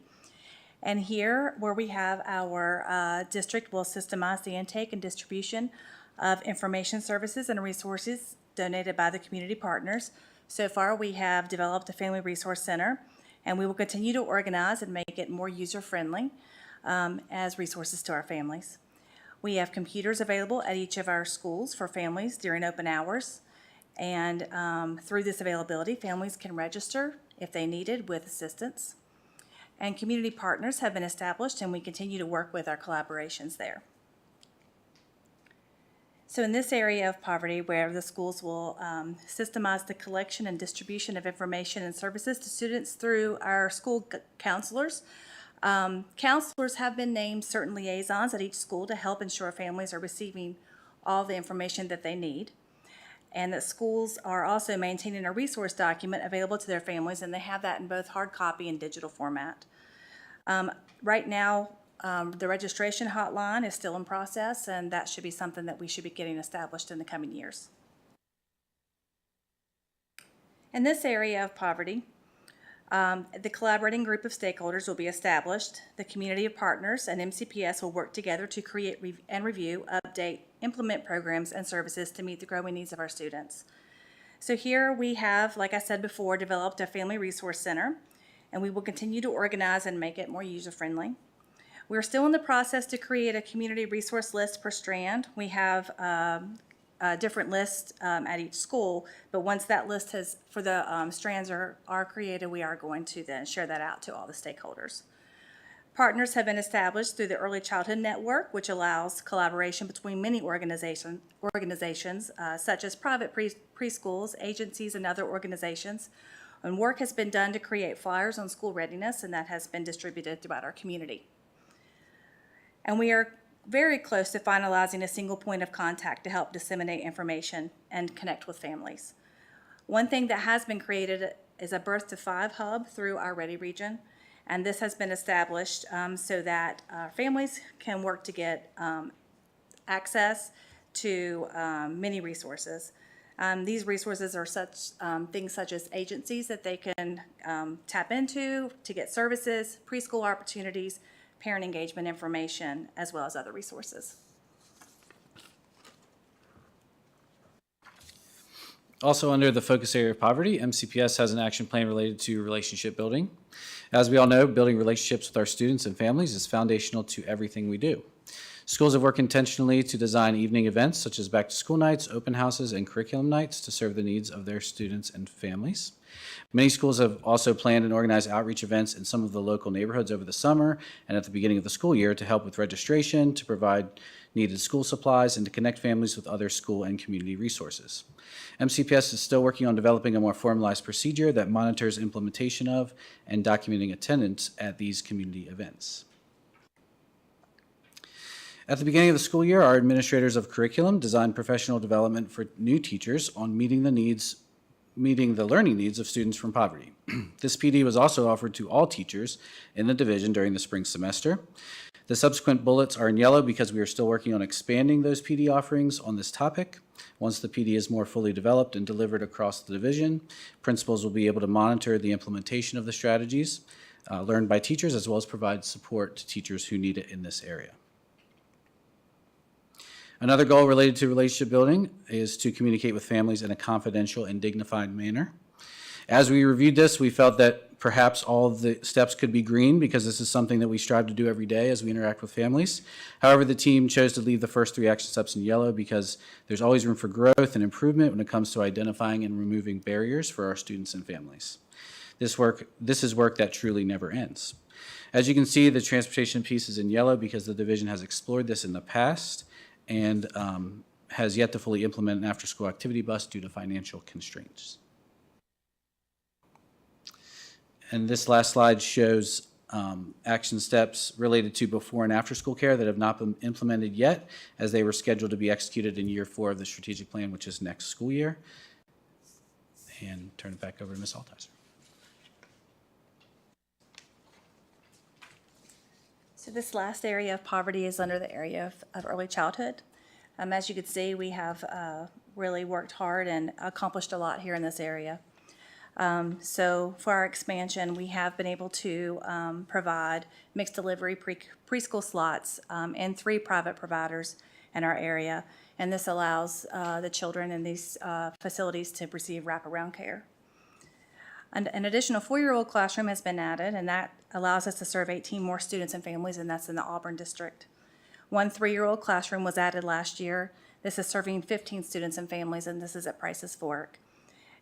And here, where we have our district will systemize the intake and distribution of information services and resources donated by the community partners. So far, we have developed a Family Resource Center, and we will continue to organize and make it more user-friendly as resources to our families. We have computers available at each of our schools for families during open hours. And through this availability, families can register if they needed with assistance. And community partners have been established, and we continue to work with our collaborations there. So in this area of poverty, where the schools will systemize the collection and distribution of information and services to students through our school counselors. Counselors have been named certain liaisons at each school to help ensure families are receiving all the information that they need. And that schools are also maintaining a resource document available to their families, and they have that in both hard copy and digital format. Right now, the registration hotline is still in process, and that should be something that we should be getting established in the coming years. In this area of poverty, the collaborating group of stakeholders will be established. The community of partners and MCPS will work together to create and review, update, implement programs and services to meet the growing needs of our students. So here we have, like I said before, developed a Family Resource Center, and we will continue to organize and make it more user-friendly. We're still in the process to create a community resource list per strand. We have a different list at each school, but once that list for the strands are created, we are going to then share that out to all the stakeholders. Partners have been established through the Early Childhood Network, which allows collaboration between many organizations such as private preschools, agencies, and other organizations. And work has been done to create flyers on school readiness, and that has been distributed throughout our community. And we are very close to finalizing a single point of contact to help disseminate information and connect with families. One thing that has been created is a Birth to 5 hub through our Ready region, and this has been established so that families can work to get access to many resources. These resources are things such as agencies that they can tap into to get services, preschool opportunities, parent engagement information, as well as other resources. Also under the focus area of poverty, MCPS has an action plan related to relationship building. As we all know, building relationships with our students and families is foundational to everything we do. Schools have worked intentionally to design evening events such as back-to-school nights, open houses, and curriculum nights to serve the needs of their students and families. Many schools have also planned and organized outreach events in some of the local neighborhoods over the summer and at the beginning of the school year to help with registration, to provide needed school supplies, and to connect families with other school and community resources. MCPS is still working on developing a more formalized procedure that monitors implementation of and documenting attendance at these community events. At the beginning of the school year, our administrators of curriculum designed professional development for new teachers on meeting the learning needs of students from poverty. This PD was also offered to all teachers in the division during the spring semester. The subsequent bullets are in yellow because we are still working on expanding those PD offerings on this topic. Once the PD is more fully developed and delivered across the division, principals will be able to monitor the implementation of the strategies learned by teachers, as well as provide support to teachers who need it in this area. Another goal related to relationship building is to communicate with families in a confidential and dignified manner. As we reviewed this, we felt that perhaps all of the steps could be green because this is something that we strive to do every day as we interact with families. However, the team chose to leave the first 3 action steps in yellow because there's always room for growth and improvement when it comes to identifying and removing barriers for our students and families. This is work that truly never ends. As you can see, the transportation piece is in yellow because the division has explored this in the past and has yet to fully implement an after-school activity bus due to financial constraints. And this last slide shows action steps related to before and after school care that have not been implemented yet, as they were scheduled to be executed in year 4 of the strategic plan, which is next school year. And turn it back over to Ms. Altizer. So this last area of poverty is under the area of early childhood. As you can see, we have really worked hard and accomplished a lot here in this area. So for our expansion, we have been able to provide mixed delivery preschool slots and 3 private providers in our area. And this allows the children in these facilities to receive wraparound care. An additional 4-year-old classroom has been added, and that allows us to serve 18 more students and families, and that's in the Auburn district. 1 3-year-old classroom was added last year. This is serving 15 students and families, and this is at Price's Fork.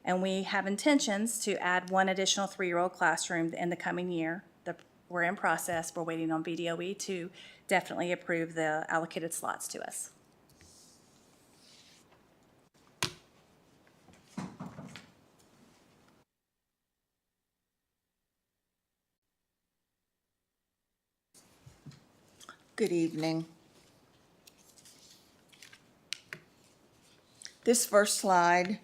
And we have intentions to add 1 additional 3-year-old classroom in the coming year. We're in process. We're waiting on BDOE to definitely approve the allocated slots to us. Good evening. This first slide,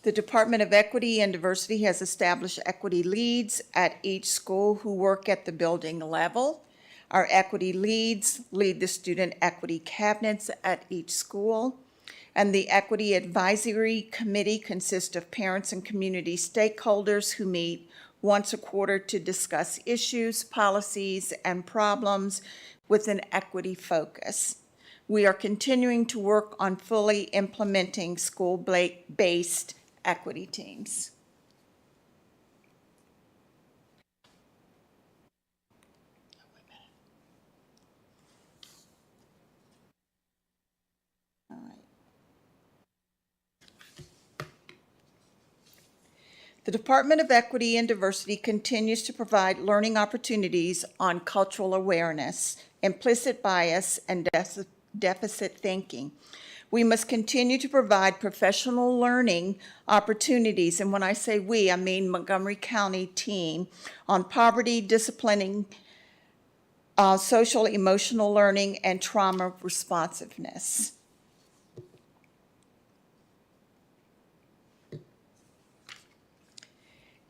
the Department of Equity and Diversity has established equity leads at each school who work at the building level. Our equity leads lead the student equity cabinets at each school. And the Equity Advisory Committee consists of parents and community stakeholders who meet once a quarter to discuss issues, policies, and problems with an equity focus. We are continuing to work on fully implementing school-based equity teams. All right. The Department of Equity and Diversity continues to provide learning opportunities on cultural awareness, implicit bias, and deficit thinking. We must continue to provide professional learning opportunities, and when I say we, I mean Montgomery County team, on poverty, disciplining, social emotional learning, and trauma responsiveness.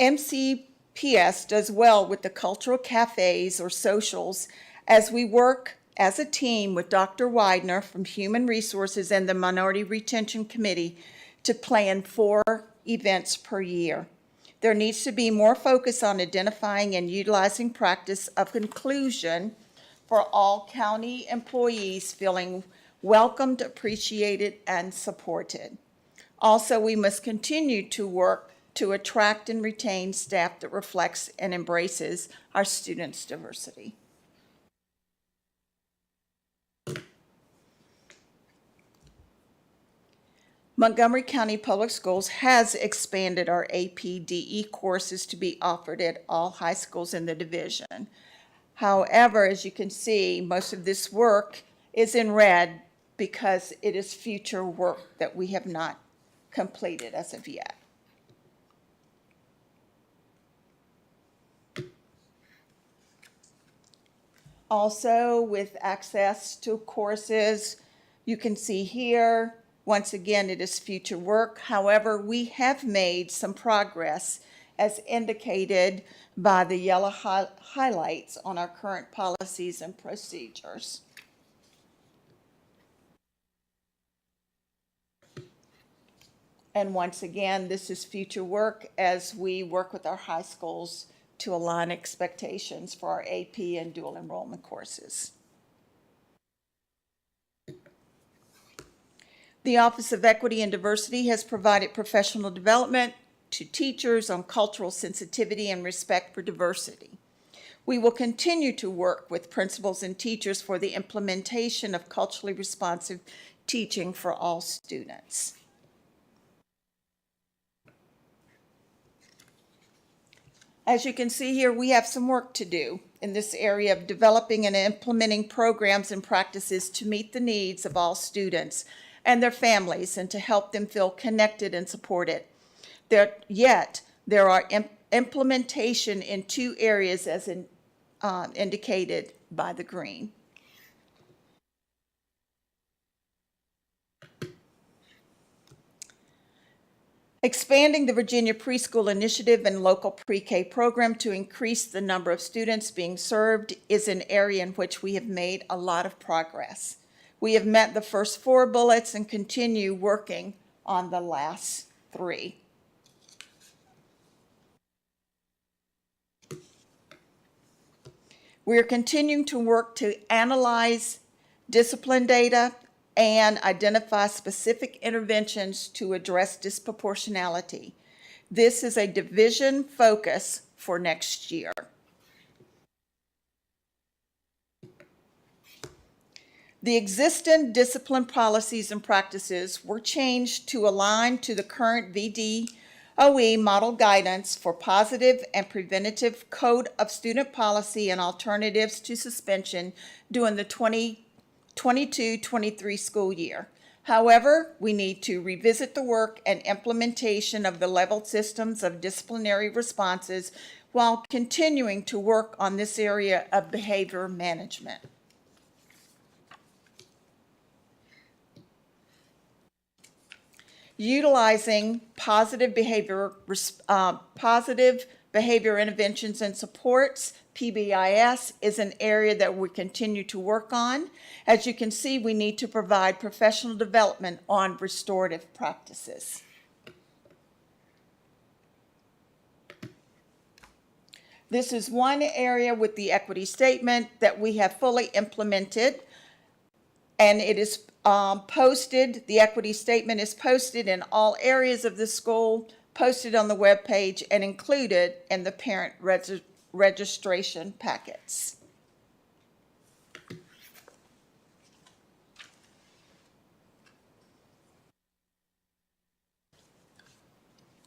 MCPS does well with the cultural cafes or socials as we work as a team with Dr. Widener from Human Resources and the Minority Retention Committee to plan 4 events per year. There needs to be more focus on identifying and utilizing practice of conclusion for all county employees feeling welcomed, appreciated, and supported. Also, we must continue to work to attract and retain staff that reflects and embraces our students' diversity. Montgomery County Public Schools has expanded our APDE courses to be offered at all high schools in the division. However, as you can see, most of this work is in red because it is future work that we have not completed as of yet. Also, with access to courses, you can see here, once again, it is future work. However, we have made some progress as indicated by the yellow highlights on our current policies and procedures. And once again, this is future work as we work with our high schools to align expectations for our AP and dual enrollment courses. The Office of Equity and Diversity has provided professional development to teachers on cultural sensitivity and respect for diversity. We will continue to work with principals and teachers for the implementation of culturally responsive teaching for all students. As you can see here, we have some work to do in this area of developing and implementing programs and practices to meet the needs of all students and their families and to help them feel connected and supported. Yet, there are implementation in 2 areas as indicated by the green. Expanding the Virginia Preschool Initiative and local pre-K program to increase the number of students being served is an area in which we have made a lot of progress. We have met the first 4 bullets and continue working on the last 3. We are continuing to work to analyze discipline data and identify specific interventions to address disproportionality. This is a division focus for next year. The existing discipline policies and practices were changed to align to the current VDOE model guidance for positive and preventative code of student policy and alternatives to suspension during the 2022-23 school year. However, we need to revisit the work and implementation of the leveled systems of disciplinary responses while continuing to work on this area of behavior management. Utilizing positive behavior interventions and supports, PBIS, is an area that we continue to work on. As you can see, we need to provide professional development on restorative practices. This is one area with the equity statement that we have fully implemented, and it is posted. The equity statement is posted in all areas of the school, posted on the web page, and included in the parent registration packets.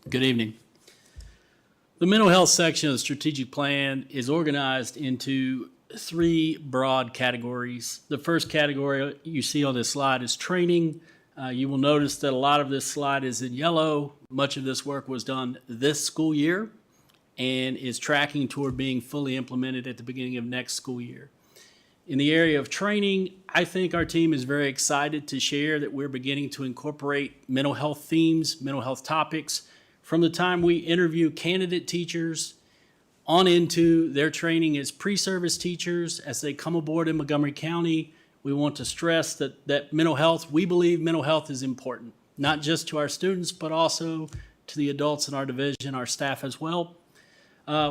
Good evening. The mental health section of the strategic plan is organized into 3 broad categories. The first category you see on this slide is training. You will notice that a lot of this slide is in yellow. Much of this work was done this school year and is tracking toward being fully implemented at the beginning of next school year. In the area of training, I think our team is very excited to share that we're beginning to incorporate mental health themes, mental health topics, from the time we interview candidate teachers on into their training as pre-service teachers. As they come aboard in Montgomery County, we want to stress that mental health, we believe mental health is important, not just to our students, but also to the adults in our division, our staff as well.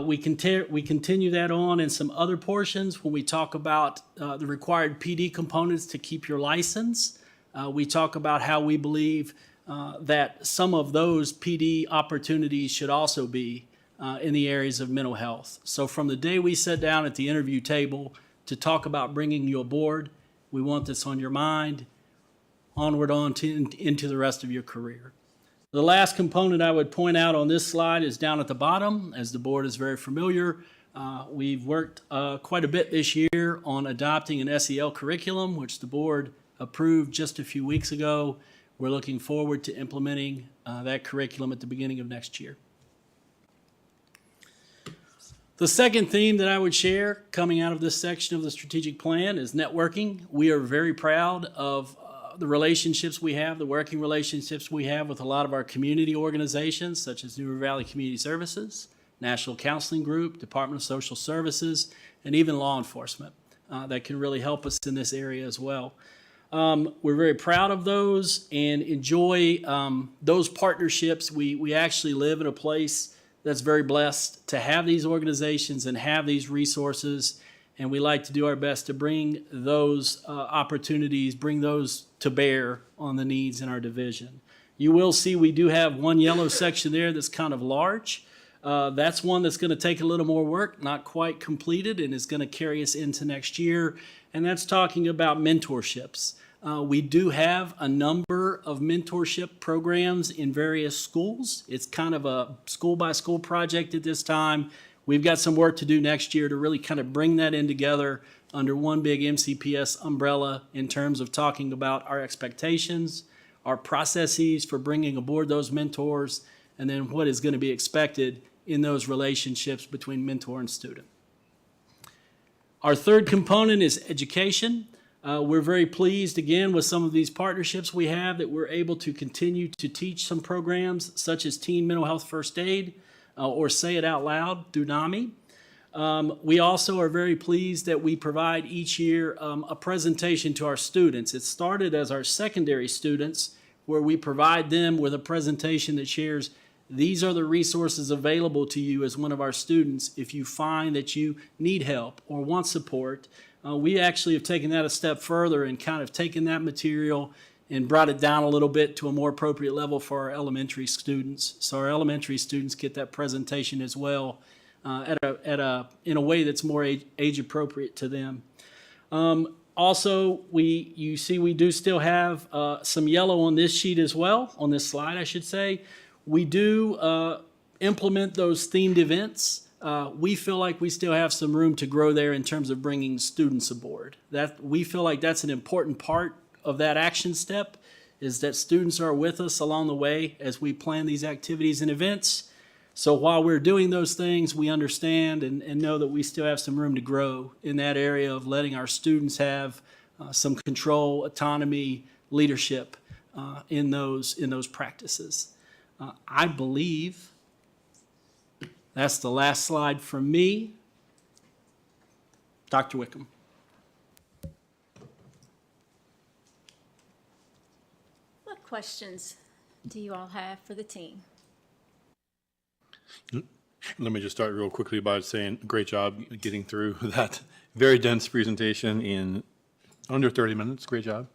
We continue that on in some other portions when we talk about the required PD components to keep your license. We talk about how we believe that some of those PD opportunities should also be in the areas of mental health. So from the day we sat down at the interview table to talk about bringing you aboard, we want this on your mind, onward into the rest of your career. The last component I would point out on this slide is down at the bottom. As the board is very familiar, we've worked quite a bit this year on adopting an SEL curriculum, which the board approved just a few weeks ago. We're looking forward to implementing that curriculum at the beginning of next year. The second theme that I would share coming out of this section of the strategic plan is networking. We are very proud of the relationships we have, the working relationships we have with a lot of our community organizations, such as New River Valley Community Services, National Counseling Group, Department of Social Services, and even law enforcement that can really help us in this area as well. We're very proud of those and enjoy those partnerships. We actually live in a place that's very blessed to have these organizations and have these resources, and we like to do our best to bring those opportunities, bring those to bear on the needs in our division. You will see we do have one yellow section there that's kind of large. That's one that's going to take a little more work, not quite completed, and is going to carry us into next year, and that's talking about mentorships. We do have a number of mentorship programs in various schools. It's kind of a school-by-school project at this time. We've got some work to do next year to really kind of bring that in together under one big MCPS umbrella in terms of talking about our expectations, our processes for bringing aboard those mentors, and then what is going to be expected in those relationships between mentor and student. Our third component is education. We're very pleased, again, with some of these partnerships we have that we're able to continue to teach some programs such as Teen Mental Health First Aid or Say It Out Loud through NAMI. We also are very pleased that we provide each year a presentation to our students. It started as our secondary students, where we provide them with a presentation that shares these are the resources available to you as one of our students if you find that you need help or want support. We actually have taken that a step further and kind of taken that material and brought it down a little bit to a more appropriate level for our elementary students. So our elementary students get that presentation as well in a way that's more age appropriate to them. Also, you see we do still have some yellow on this sheet as well, on this slide, I should say. We do implement those themed events. We feel like we still have some room to grow there in terms of bringing students aboard. We feel like that's an important part of that action step, is that students are with us along the way as we plan these activities and events. So while we're doing those things, we understand and know that we still have some room to grow in that area of letting our students have some control, autonomy, leadership in those practices. I believe that's the last slide from me. Dr. Wickham. What questions do you all have for the team? Let me just start real quickly by saying great job getting through that very dense presentation in under 30 minutes. Great job.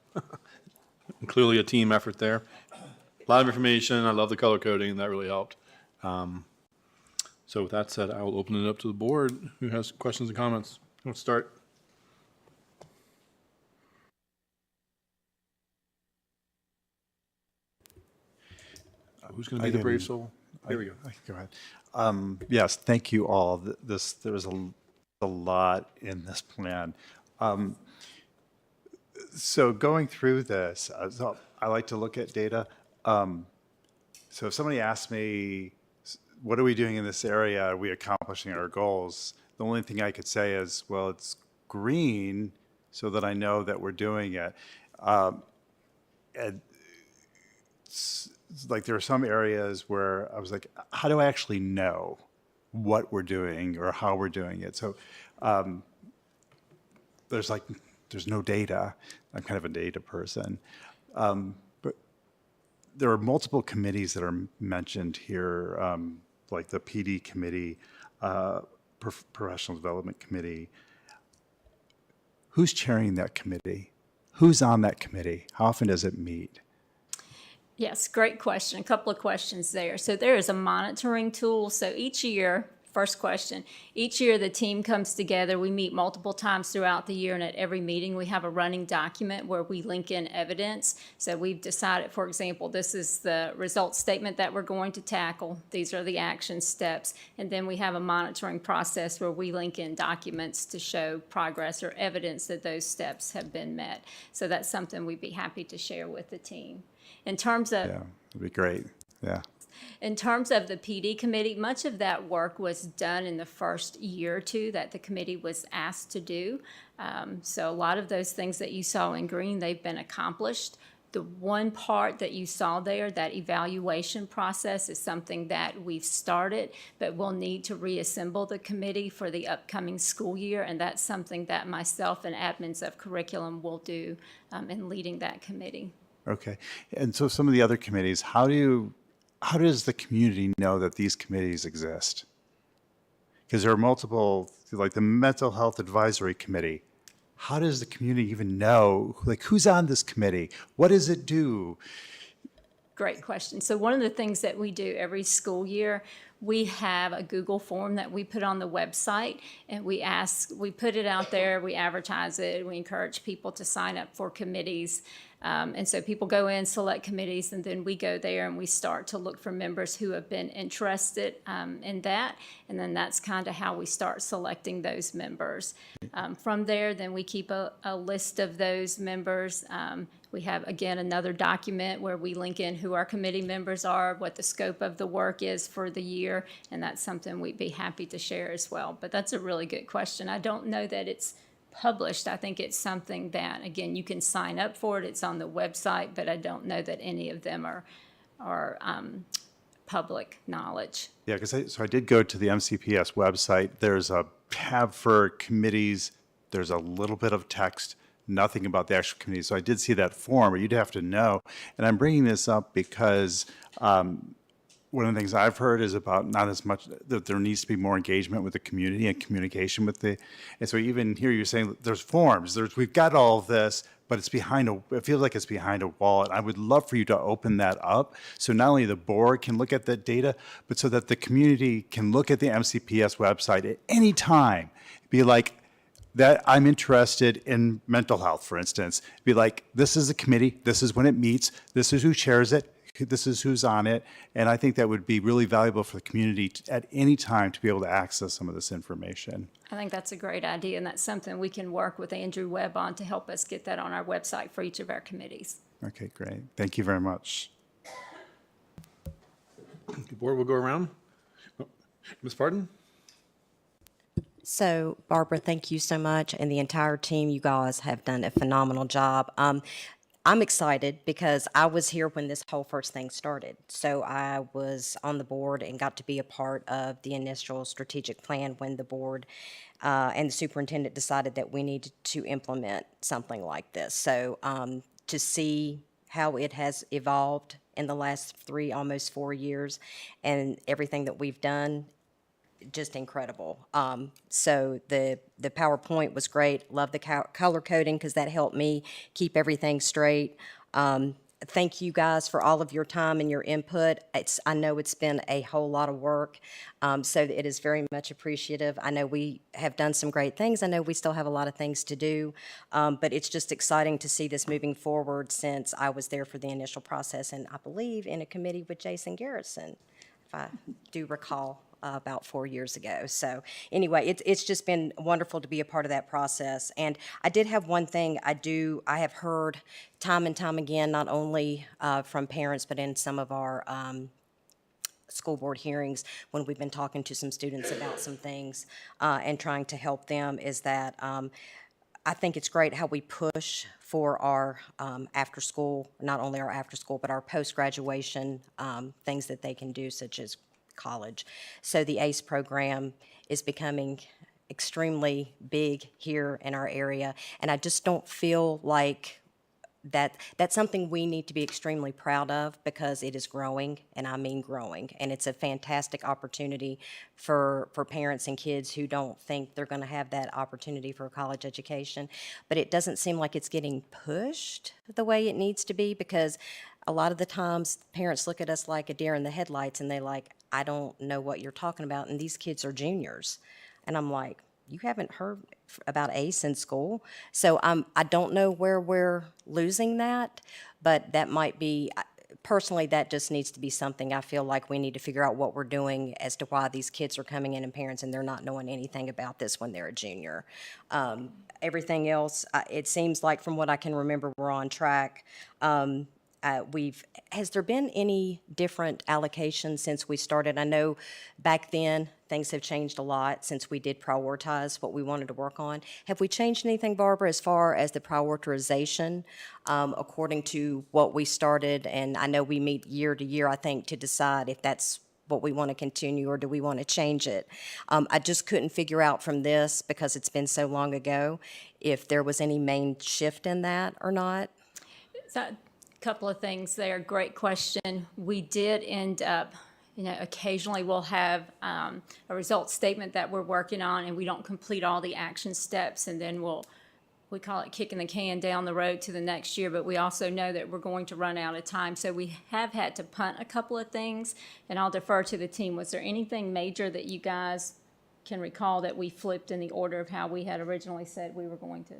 Clearly a team effort there. A lot of information. I love the color coding. That really helped. So with that said, I will open it up to the board. Who has questions and comments? Let's start. Who's going to be the brave soul? There we go. Go ahead. Yes, thank you all. There was a lot in this plan. So going through this, I like to look at data. So if somebody asks me, what are we doing in this area? Are we accomplishing our goals? The only thing I could say is, well, it's green so that I know that we're doing it. And like there are some areas where I was like, how do I actually know what we're doing or how we're doing it? So there's no data. I'm kind of a data person. But there are multiple committees that are mentioned here, like the PD committee, professional development committee. Who's chairing that committee? Who's on that committee? How often does it meet? Yes, great question. A couple of questions there. So there is a monitoring tool. So each year, first question, each year the team comes together. We meet multiple times throughout the year, and at every meeting we have a running document where we link in evidence. So we've decided, for example, this is the results statement that we're going to tackle. These are the action steps. And then we have a monitoring process where we link in documents to show progress or evidence that those steps have been met. So that's something we'd be happy to share with the team. In terms of Yeah, that'd be great. Yeah. In terms of the PD committee, much of that work was done in the first year or two that the committee was asked to do. So a lot of those things that you saw in green, they've been accomplished. The one part that you saw there, that evaluation process, is something that we've started, but we'll need to reassemble the committee for the upcoming school year, and that's something that myself and admins of curriculum will do in leading that committee. Okay. And so some of the other committees, how does the community know that these committees exist? Because there are multiple, like the Mental Health Advisory Committee. How does the community even know, like, who's on this committee? What does it do? Great question. So one of the things that we do every school year, we have a Google form that we put on the website, and we put it out there, we advertise it, we encourage people to sign up for committees. And so people go in, select committees, and then we go there and we start to look for members who have been interested in that. And then that's kind of how we start selecting those members. From there, then we keep a list of those members. We have, again, another document where we link in who our committee members are, what the scope of the work is for the year, and that's something we'd be happy to share as well. But that's a really good question. I don't know that it's published. I think it's something that, again, you can sign up for it. It's on the website, but I don't know that any of them are public knowledge. Yeah, because I did go to the MCPS website. There's a tab for committees. There's a little bit of text, nothing about the actual committee. So I did see that form, but you'd have to know. And I'm bringing this up because one of the things I've heard is about not as much, that there needs to be more engagement with the community and communication with and so even here you're saying there's forms, we've got all of this, but it feels like it's behind a wall. And I would love for you to open that up. So not only the board can look at that data, but so that the community can look at the MCPS website at any time, be like, that I'm interested in mental health, for instance. Be like, this is a committee, this is when it meets, this is who chairs it, this is who's on it. And I think that would be really valuable for the community at any time to be able to access some of this information. I think that's a great idea, and that's something we can work with Andrew Webb on to help us get that on our website for each of our committees. Okay, great. Thank you very much. The board will go around. Ms. Pardon? So, Barbara, thank you so much, and the entire team. You guys have done a phenomenal job. I'm excited because I was here when this whole first thing started. So I was on the board and got to be a part of the initial strategic plan when the board and the superintendent decided that we needed to implement something like this. So to see how it has evolved in the last almost 4 years, and everything that we've done, just incredible. So the PowerPoint was great. Love the color coding because that helped me keep everything straight. Thank you guys for all of your time and your input. I know it's been a whole lot of work, so it is very much appreciative. I know we have done some great things. I know we still have a lot of things to do, but it's just exciting to see this moving forward since I was there for the initial process, and I believe in a committee with Jason Garrison, if I do recall. About 4 years ago. So anyway, it's just been wonderful to be a part of that process. And I did have one thing I have heard time and time again, not only from parents, but in some of our school board hearings when we've been talking to some students about some things and trying to help them, is that I think it's great how we push for our after school, not only our after school, but our post-graduation things that they can do, such as college. So the ACE program is becoming extremely big here in our area, and I just don't feel like that's something we need to be extremely proud of, because it is growing, and I mean growing, and it's a fantastic opportunity for parents and kids who don't think they're going to have that opportunity for a college education. But it doesn't seem like it's getting pushed the way it needs to be, because a lot of the times parents look at us like a deer in the headlights, and they like, I don't know what you're talking about, and these kids are juniors. And I'm like, you haven't heard about ACE in school? So I don't know where we're losing that, but that might be, personally, that just needs to be something I feel like we need to figure out what we're doing as to why these kids are coming in, and parents, and they're not knowing anything about this when they're a junior. Everything else, it seems like from what I can remember, we're on track. Has there been any different allocations since we started? I know back then things have changed a lot since we did prioritize what we wanted to work on. Have we changed anything, Barbara, as far as the prioritization according to what we started? And I know we meet year to year, I think, to decide if that's what we want to continue or do we want to change it. I just couldn't figure out from this, because it's been so long ago, if there was any main shift in that or not. Couple of things there. Great question. We did end up, occasionally we'll have a result statement that we're working on, and we don't complete all the action steps, and then we call it kicking the can down the road to the next year, but we also know that we're going to run out of time. So we have had to punt a couple of things, and I'll defer to the team. Was there anything major that you guys can recall that we flipped in the order of how we had originally said we were going to?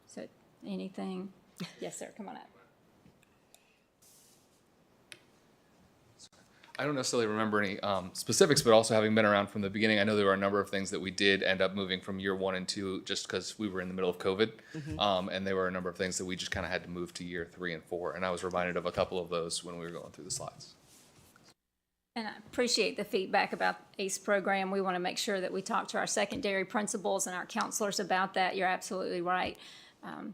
So anything? Yes, sir. Come on up. I don't necessarily remember any specifics, but also having been around from the beginning, I know there were a number of things that we did end up moving from year 1 and 2 just because we were in the middle of COVID. And there were a number of things that we just kind of had to move to year 3 and 4. And I was reminded of a couple of those when we were going through the slides. And I appreciate the feedback about ACE program. We want to make sure that we talk to our secondary principals and our counselors about that. You're absolutely right.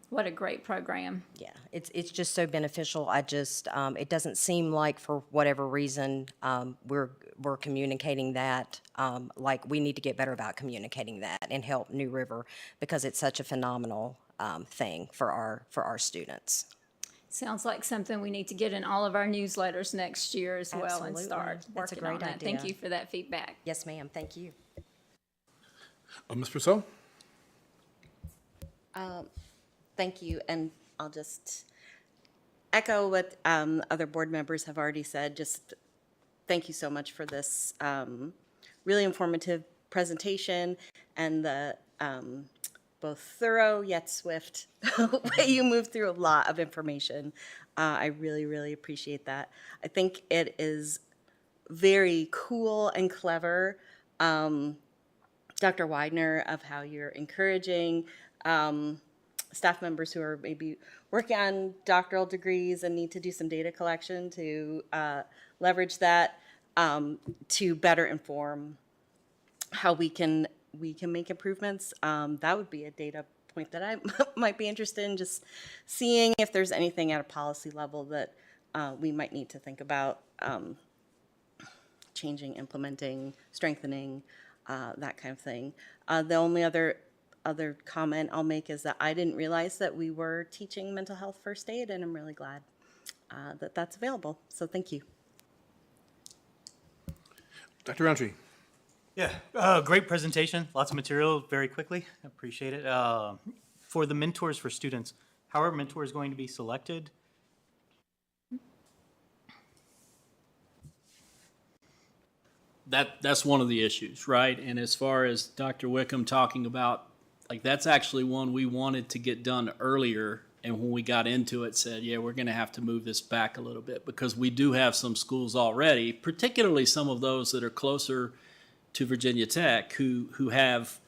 What a great program. Yeah, it's just so beneficial. I just, it doesn't seem like for whatever reason, we're communicating that. Like, we need to get better about communicating that and help New River, because it's such a phenomenal thing for our students. Sounds like something we need to get in all of our newsletters next year as well and Absolutely. start That's a working on great that. Thank idea. you for that feedback. Yes, ma'am. Thank you. Ms. Purcell? Thank you, and I'll just echo what other board members have already said. Just thank you so much for this really informative presentation and the both thorough yet swift way you moved through a lot of information. I really, really appreciate that. I think it is very cool and clever, Dr. Widener, of how you're encouraging staff members who are maybe working on doctoral degrees and need to do some data collection to leverage that to better inform how we can make improvements. That would be a data point that I might be interested in, just seeing if there's anything at a policy level that we might need to think about changing, implementing, strengthening, that kind of thing. The only other comment I'll make is that I didn't realize that we were teaching mental health first aid, and I'm really glad that that's available. So thank you. Dr. Roundtree? Yeah, great presentation. Lots of material very quickly. Appreciate it. For the mentors for students, how are mentors going to be selected? That's one of the issues, right? And as far as Dr. Wickham talking about, like, that's actually one we wanted to get done earlier. And when we got into it, said, yeah, we're going to have to move this back a little bit, because we do have some schools already, particularly some of those that are closer to Virginia Tech, who have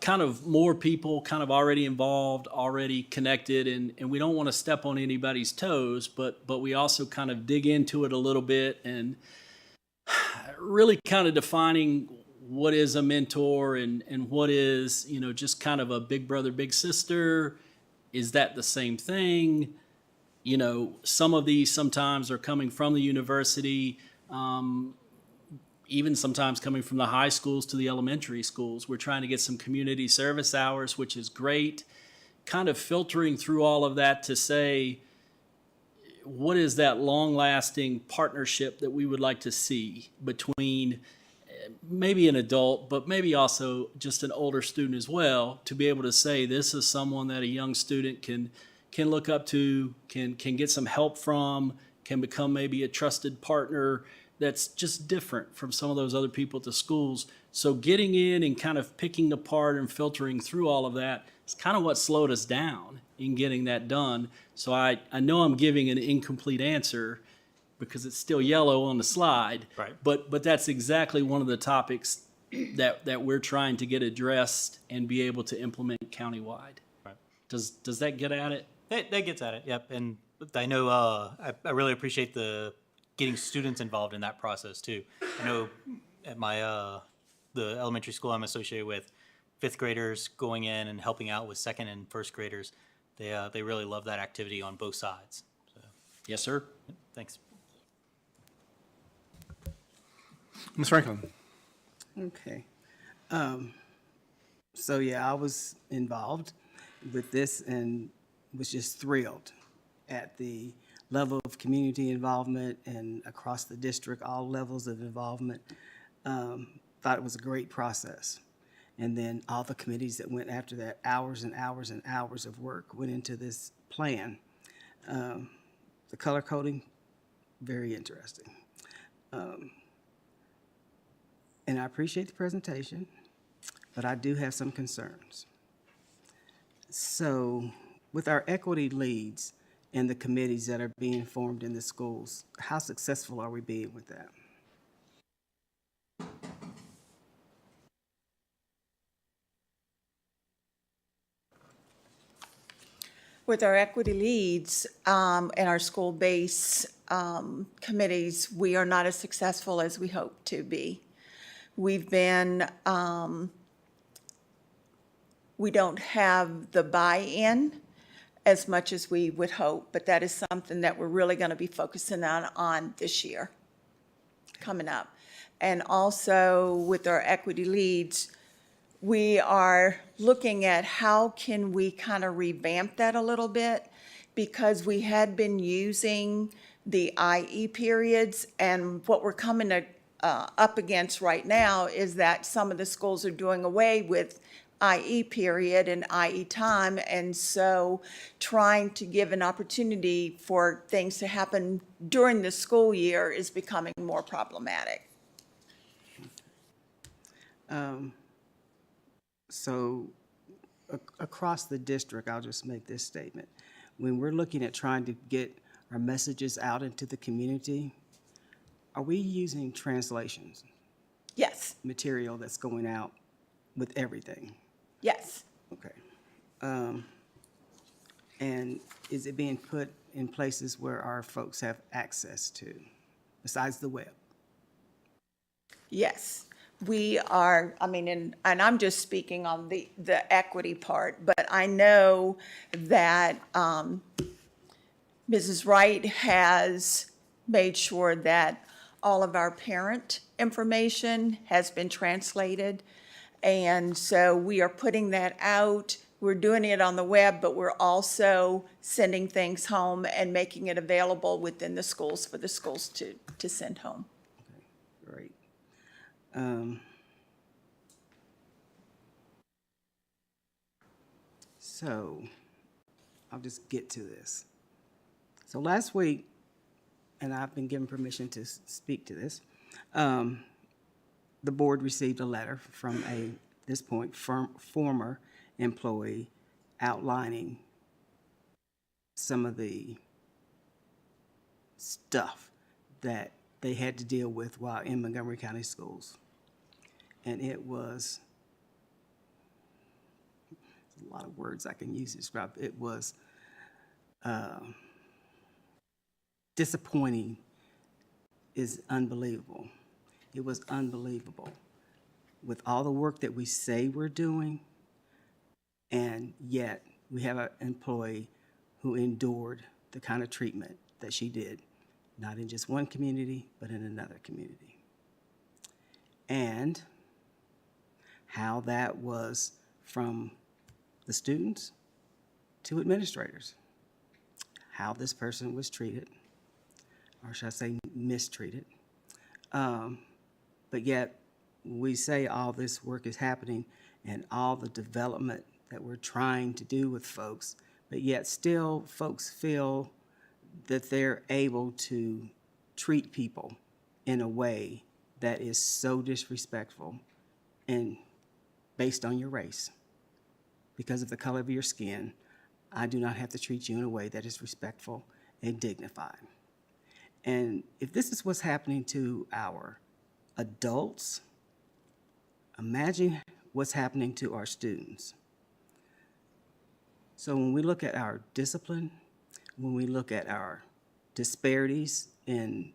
kind of more people kind of already involved, already connected, and we don't want to step on anybody's toes, but we also kind of dig into it a little bit and really kind of defining what is a mentor and what is, just kind of a big brother, big sister. Is that the same thing? Some of these sometimes are coming from the university, even sometimes coming from the high schools to the elementary schools. We're trying to get some community service hours, which is great. Kind of filtering through all of that to say, what is that long-lasting partnership that we would like to see between maybe an adult, but maybe also just an older student as well, to be able to say this is someone that a young student can look up to, can get some help from, can become maybe a trusted partner that's just different from some of those other people at the schools. So getting in and kind of picking apart and filtering through all of that is kind of what slowed us down in getting that done. So I know I'm giving an incomplete answer because it's still yellow on the slide. Right. But that's exactly one of the topics that we're trying to get addressed and be able to implement countywide. Right. Does that get at it? That gets at it, yep. And I know I really appreciate the getting students involved in that process too. I know at my the elementary school I'm associated with, fifth graders going in and helping out with second and first graders, they really love that activity on both sides. So, yes, sir. Thanks. Ms. Franklin? Okay. So yeah, I was involved with this and was just thrilled at the level of community involvement and across the district, all levels of involvement. Thought it was a great process. And then all the committees that went after that, hours and hours and hours of work went into this plan. The color coding, very interesting. And I appreciate the presentation, but I do have some concerns. So with our equity leads and the committees that are being formed in the schools, how successful are we being with that? With our equity leads and our school base committees, we are not as successful as we hope to be. We've been, we don't have the buy-in as much as we would hope, but that is something that we're really going to be focusing on this year coming up. And also with our equity leads, we are looking at how can we kind of revamp that a little bit, because we had been using the IE periods, and what we're coming up against right now is that some of the schools are doing away with IE period and IE time, and so trying to give an opportunity for things to happen during the school year is becoming more problematic. So across the district, I'll just make this statement. When we're looking at trying to get our messages out into the community, are we using translations? Yes. Material that's going out with everything? Yes. Okay. And is it being put in places where our folks have access to, besides the web? Yes. We are, I mean, and I'm just speaking on the equity part, but I know that Mrs. Wright has made sure that all of our parent information has been translated. And so we are putting that out. We're doing it on the web, but we're also sending things home and making it available within the schools for the schools to send home. Great. So I'll just get to this. So last week, and I've been given permission to speak to this, the board received a letter from this point, former employee outlining some of the stuff that they had to deal with while in Montgomery County Schools. And it was a lot of words I can use to describe it. It was disappointing is unbelievable. It was unbelievable with all the work that we say we're doing, and yet we have an employee who endured the kind of treatment that she did, not in just one community, but in another community. And how that was from the students to administrators, how this person was treated, or should I say mistreated. But yet we say all this work is happening and all the development that we're trying to do with folks, but yet still folks feel that they're able to treat people in a way that is so disrespectful and based on your race. Because of the color of your skin, I do not have to treat you in a way that is respectful and dignified. And if this is what's happening to our adults, imagine what's happening to our students. So when we look at our discipline, when we look at our disparities in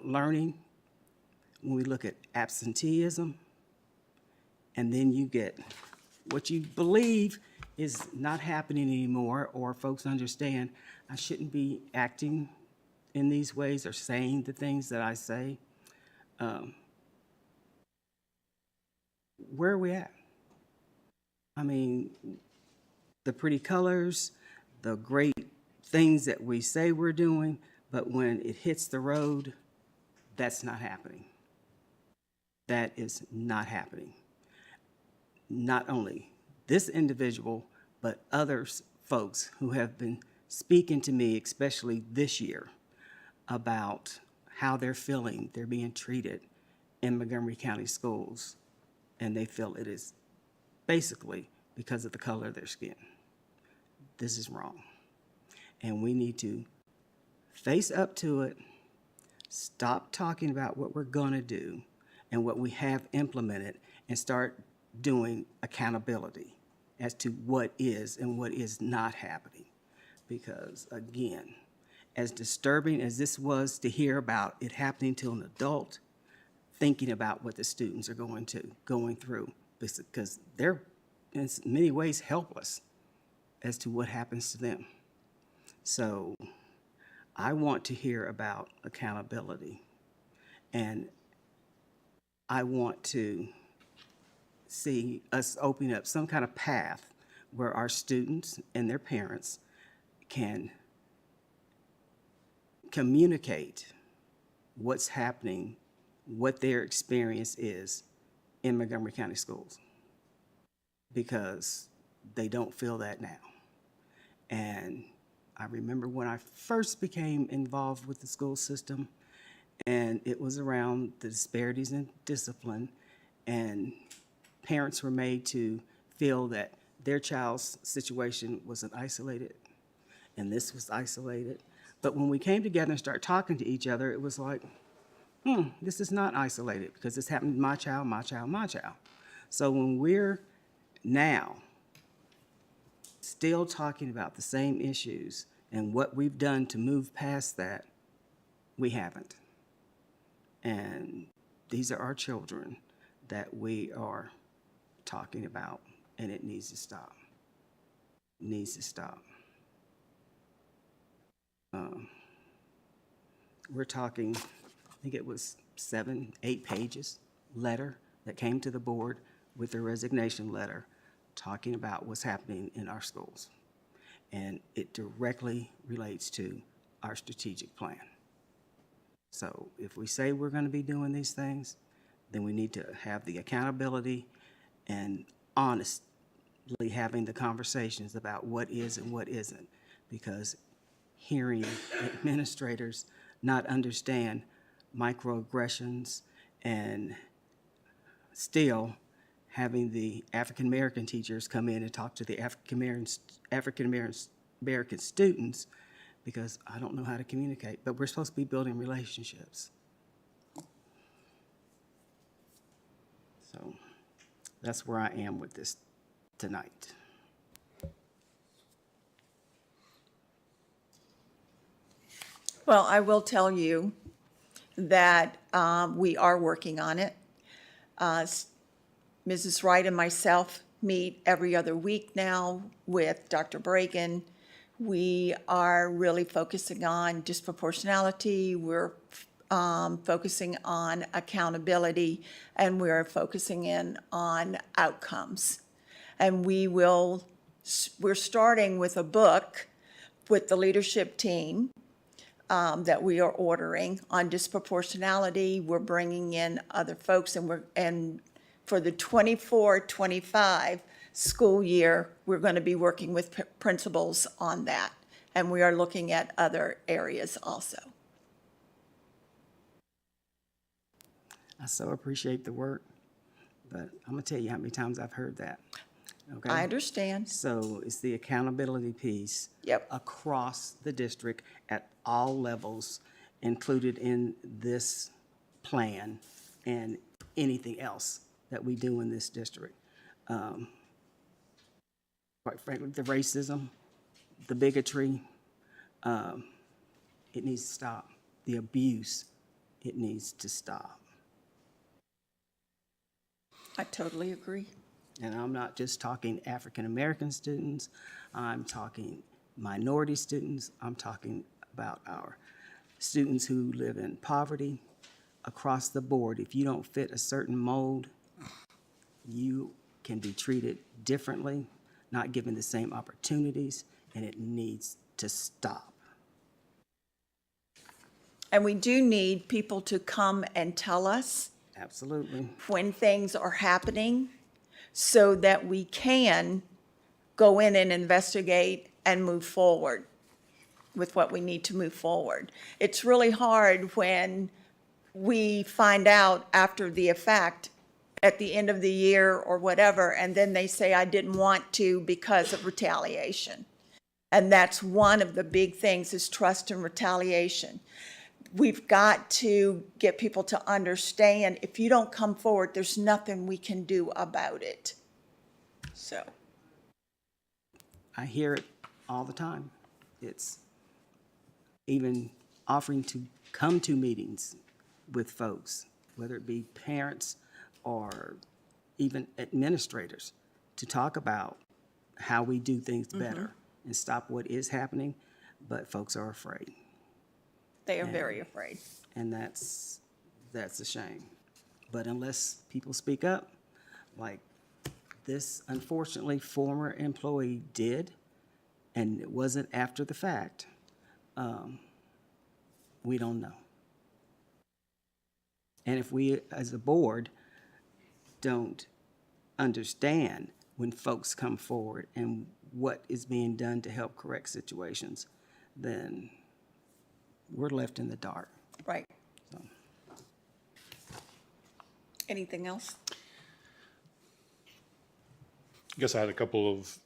learning, when we look at absenteeism, and then you get what you believe is not happening anymore, or folks understand I shouldn't be acting in these ways or saying the things that I say. Where are we at? I mean, the pretty colors, the great things that we say we're doing, but when it hits the road, that's not happening. That is not happening. Not only this individual, but others, folks who have been speaking to me, especially this year, about how they're feeling, they're being treated in Montgomery County schools, and they feel it is basically because of the color of their skin. This is wrong. And we need to face up to it, stop talking about what we're gonna do and what we have implemented, and start doing accountability as to what is and what is not happening. Because again, as disturbing as this was to hear about it happening to an adult, thinking about what the students are going through, because they're in many ways helpless as to what happens to them. So I want to hear about accountability, and I want to see us open up some kind of path where our students and their parents can communicate what's happening, what their experience is in Montgomery County schools, because they don't feel that now. And I remember when I first became involved with the school system, and it was around the disparities in discipline, and parents were made to feel that their child's situation wasn't isolated, and this was isolated. But when we came together and started talking to each other, it was like, this is not isolated, because it's happened to my child, my child, my child. So when we're now still talking about the same issues and what we've done to move past that, we haven't. And these are our children that we are talking about, and it needs to stop. It needs to stop. We're talking, I think it was 7, 8 pages letter that came to the board with a resignation letter talking about what's happening in our schools. And it directly relates to our strategic plan. So if we say we're going to be doing these things, then we need to have the accountability and honestly having the conversations about what is and what isn't, because hearing administrators not understand microaggressions and still having the African-American teachers come in and talk to the African-American students, because I don't know how to communicate, but we're supposed to be building relationships. So that's where I am with this tonight. Well, I will tell you that we are working on it. Mrs. Wright and myself meet every other week now with Dr. Bragan. We are really focusing on disproportionality. We're focusing on accountability, and we're focusing in on outcomes. And we're starting with a book with the leadership team that we are ordering on disproportionality. We're bringing in other folks, and for the 24-25 school year, we're going to be working with principals on that. And we are looking at other areas also. I so appreciate the work, but I'm going to tell you how many times I've heard that. Okay? I understand. So it's the accountability piece. Yep. Across the district at all levels included in this plan and anything else that we do in this district. Quite frankly, the racism, the bigotry, it needs to stop. The abuse, it needs to stop. I totally agree. And I'm not just talking African-American students, I'm talking minority students, I'm talking about our students who live in poverty across the board. If you don't fit a certain mold, you can be treated differently, not given the same opportunities, and it needs to stop. And we do need people to come and tell us Absolutely. when things are happening so that we can go in and investigate and move forward with what we need to move forward. It's really hard when we find out after the effect at the end of the year or whatever, and then they say, I didn't want to because of retaliation. And that's one of the big things is trust and retaliation. We've got to get people to understand if you don't come forward, there's nothing we can do about it. So. I hear it all the time. It's even offering to come to meetings with folks, whether it be parents or even administrators, to talk about how we do things better and stop what is happening, but folks are afraid. They are very afraid. And that's a shame. But unless people speak up, like this unfortunately former employee did, and it wasn't after the fact, we don't know. And if we as a board don't understand when folks come forward and what is being done to help correct situations, then we're left in the dark. Right. Anything else? I guess I had a couple of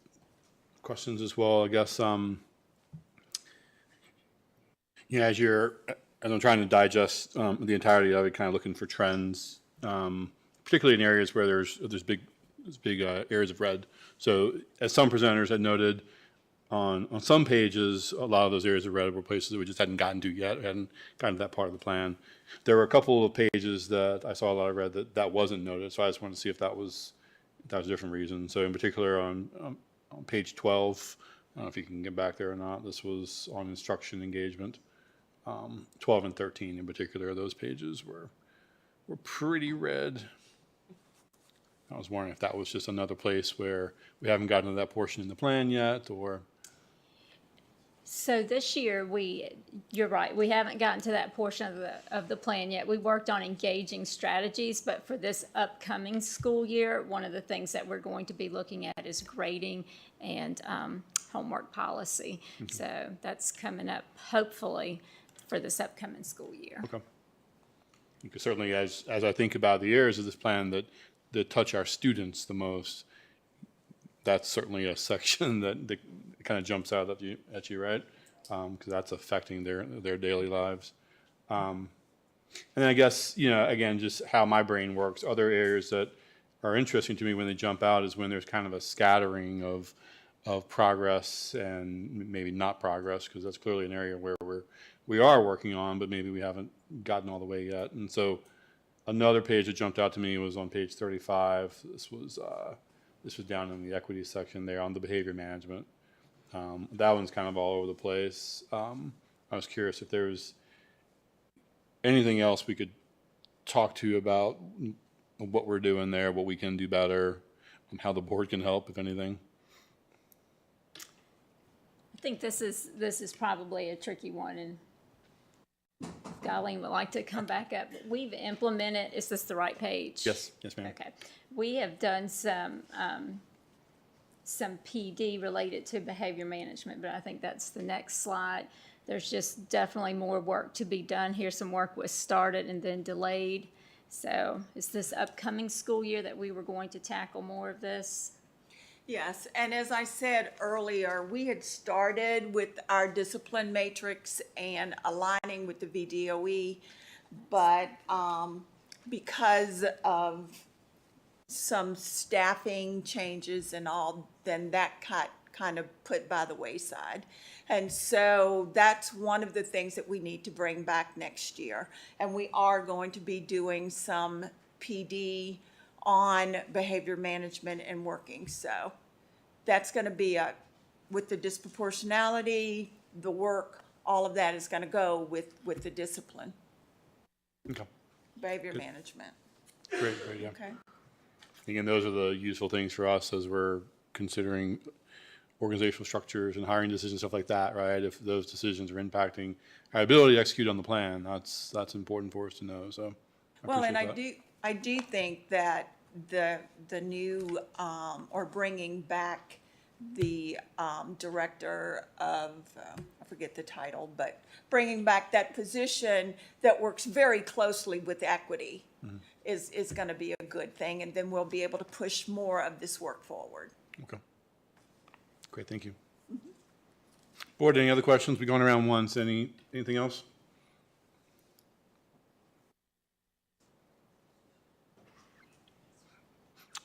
questions as well. I guess, as I'm trying to digest the entirety of it, kind of looking for trends, particularly in areas where there's big areas of red. So as some presenters had noted, on some pages, a lot of those areas of red were places that we just hadn't gotten to yet, hadn't gotten to that part of the plan. There were a couple of pages that I saw a lot of red that wasn't noted, so I just wanted to see if that was a different reason. So in particular on page 12, I don't know if you can get back there or not, this was on instruction engagement. 12 and 13 in particular, those pages were pretty red. I was wondering if that was just another place where we haven't gotten to that portion in the plan yet, or... So this year, you're right, we haven't gotten to that portion of the plan yet. We worked on engaging strategies, but for this upcoming school year, one of the things that we're going to be looking at is grading and homework policy. Okay. So that's coming up, hopefully, for this upcoming school year. Okay. Because certainly as I think about the areas of this plan that touch our students the most, that's certainly a section that kind of jumps out at you, right? Because that's affecting their daily lives. And I guess, again, just how my brain works, other areas that are interesting to me when they jump out is when there's kind of a scattering of progress and maybe not progress, because that's clearly an area where we are working on, but maybe we haven't gotten all the way yet. And so another page that jumped out to me was on page 35. This was down in the equity section there on the behavior management. That one's kind of all over the place. I was curious if there was anything else we could talk to about what we're doing there, what we can do better, and how the board can help, if anything. I think this is probably a tricky one, and Darlene would like to come back up. We've implemented, is this the right page? Yes, ma'am. Okay. We have done some PD related to behavior management, but I think that's the next slide. There's just definitely more work to be done here. Some work was started and then delayed. So is this upcoming school year that we were going to tackle more of this? Yes, and as I said earlier, we had started with our discipline matrix and aligning with the VDOE, but because of some staffing changes and all, then that got kind of put by the wayside. And so that's one of the things that we need to bring back next year. And we are going to be doing some PD on behavior management and working. So that's going to be with the disproportionality, the work, all of that is going to go with the discipline. Okay. Behavior management. Great, yeah. Okay. Again, those are the useful things for us as we're considering organizational structures and hiring decisions, stuff like that, right? If those decisions are impacting our ability to execute on the plan, that's important for us to know. So, Well, and I do think that the new or bringing back the director of I forget the title, but bringing back that position that works very closely with equity is going to be a good thing, and then we'll be able to push more of this work forward. Okay. Great, thank you. Board, any other questions? We're going around once. Anything else?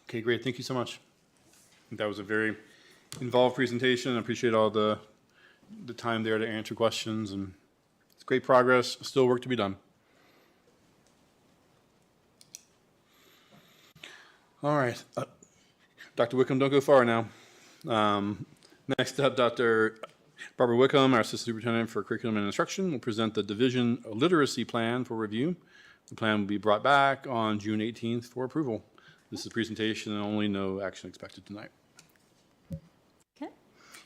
Okay, great. Thank you so much. I think that was a very involved presentation. I appreciate all the time there to answer questions and great progress, still work to be done. All right. Dr. Wickham, don't go far now. Next up, Dr. Barbara Wickham, our Assistant Superintendent for Curriculum and Instruction, will present the Division Literacy Plan for review. The plan will be brought back on June 18th for approval. This is a presentation and only, no action expected tonight.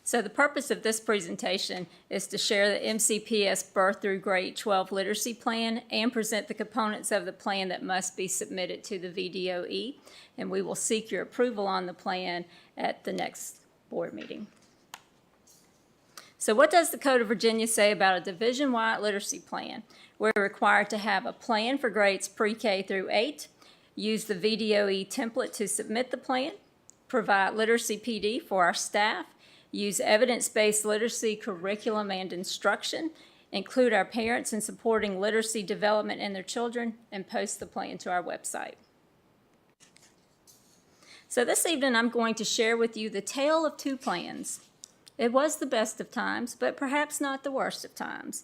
So the purpose of this presentation is to share the MCPS birth through grade 12 literacy plan and present the components of the plan that must be submitted to the VDOE. And we will seek your approval on the plan at the next board meeting. So what does the Code of Virginia say about a division-wide literacy plan? We're required to have a plan for grades pre-K through 8, use the VDOE template to submit the plan, provide literacy PD for our staff, use evidence-based literacy curriculum and instruction, include our parents in supporting literacy development in their children, and post the plan to our website. So this evening, I'm going to share with you the tale of two plans. It was the best of times, but perhaps not the worst of times.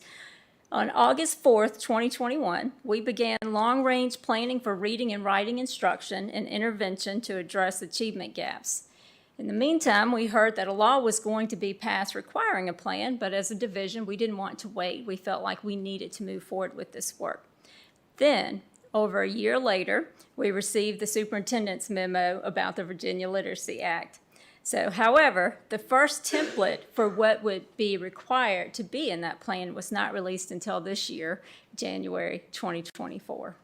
On August 4th, 2021, we began long-range planning for reading and writing instruction and intervention to address achievement gaps. In the meantime, we heard that a law was going to be passed requiring a plan, but as a division, we didn't want to wait. We felt like we needed to move forward with this work. Then, over a year later, we received the superintendent's memo about the Virginia Literacy Act. So, however, the first template for what would be required to be in that plan was not released until this year, January 2024.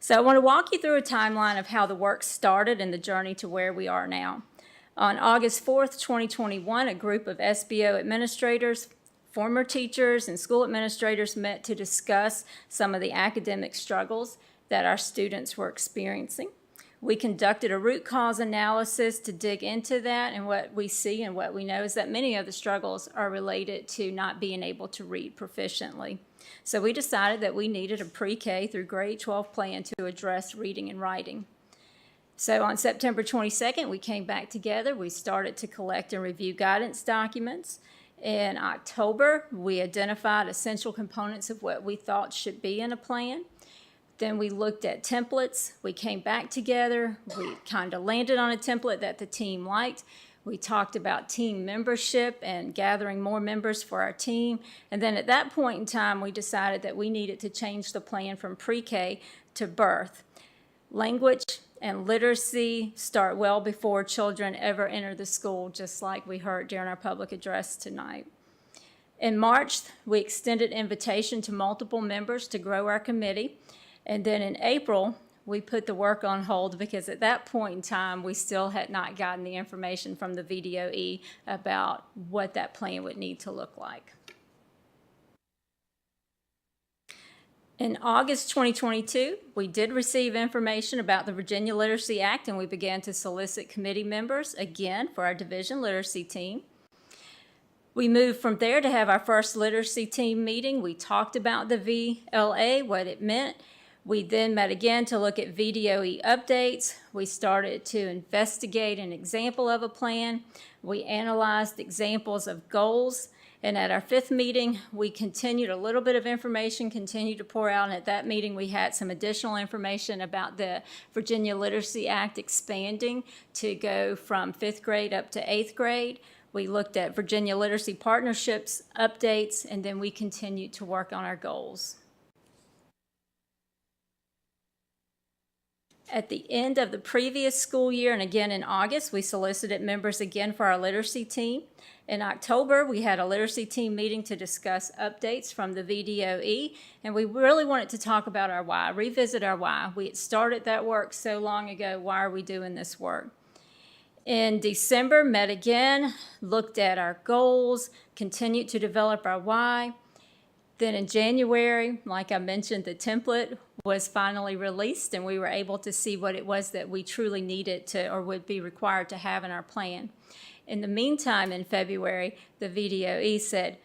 So I want to walk you through a timeline of how the work started and the journey to where we are now. On August 4th, 2021, a group of SBO administrators, former teachers, and school administrators met to discuss some of the academic struggles that our students were experiencing. We conducted a root cause analysis to dig into that, and what we see and what we know is that many of the struggles are related to not being able to read proficiently. So we decided that we needed a pre-K through grade 12 plan to address reading and writing. So on September 22nd, we came back together. We started to collect and review guidance documents. In October, we identified essential components of what we thought should be in a plan. Then we looked at templates. We came back together. We kind of landed on a template that the team liked. We talked about team membership and gathering more members for our team. And then at that point in time, we decided that we needed to change the plan from pre-K to birth. Language and literacy start well before children ever enter the school, just like we heard during our public address tonight. In March, we extended invitation to multiple members to grow our committee. And then in April, we put the work on hold because at that point in time, we still had not gotten the information from the VDOE about what that plan would need to look like. In August 2022, we did receive information about the Virginia Literacy Act, and we began to solicit committee members again for our division literacy team. We moved from there to have our first literacy team meeting. We talked about the VLA, what it meant. We then met again to look at VDOE updates. We started to investigate an example of a plan. We analyzed examples of goals. And at our 5th meeting, we continued a little bit of information, continued to pour out. And at that meeting, we had some additional information about the Virginia Literacy Act expanding to go from 5th grade up to 8th grade. We looked at Virginia Literacy Partnerships updates, and then we continued to work on our goals. At the end of the previous school year, and again in August, we solicited members again for our literacy team. In October, we had a literacy team meeting to discuss updates from the VDOE, and we really wanted to talk about our why, revisit our why. We had started that work so long ago. Why are we doing this work? In December, met again, looked at our goals, continued to develop our why. Then in January, like I mentioned, the template was finally released, and we were able to see what it was that we truly needed to or would be required to have in our plan. In the meantime, in February, the VDOE said,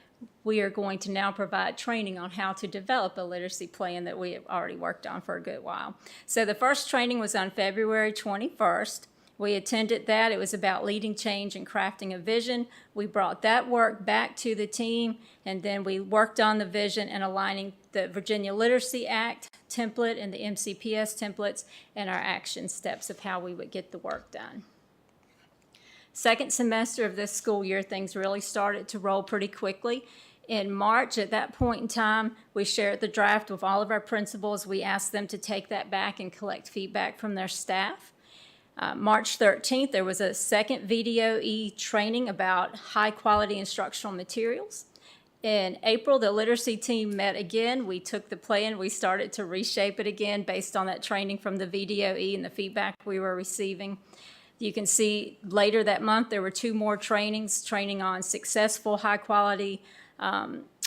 we are going to now provide training on how to develop a literacy plan that we have already worked on for a good while. So the first training was on February 21st. We attended that. It was about leading change and crafting a vision. We brought that work back to the team, and then we worked on the vision and aligning the Virginia Literacy Act template and the MCPS templates and our action steps of how we would get the work done. Second semester of this school year, things really started to roll pretty quickly. In March, at that point in time, we shared the draft with all of our principals. We asked them to take that back and collect feedback from their staff. March 13th, there was a second VDOE training about high-quality instructional materials. In April, the literacy team met again. We took the plan, we started to reshape it again based on that training from the VDOE and the feedback we were receiving. You can see later that month, there were 2 more trainings, training on successful high-quality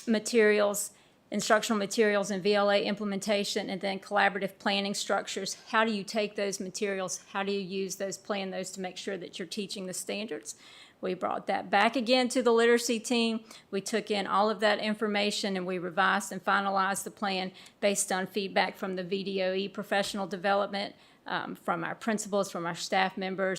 materials, instructional materials and VLA implementation, and then collaborative planning structures. How do you take those materials? How do you use those, plan those to make sure that you're teaching the standards? We brought that back again to the literacy team. We took in all of that information and we revised and finalized the plan based on feedback from the VDOE professional development, from our principals, from our staff members,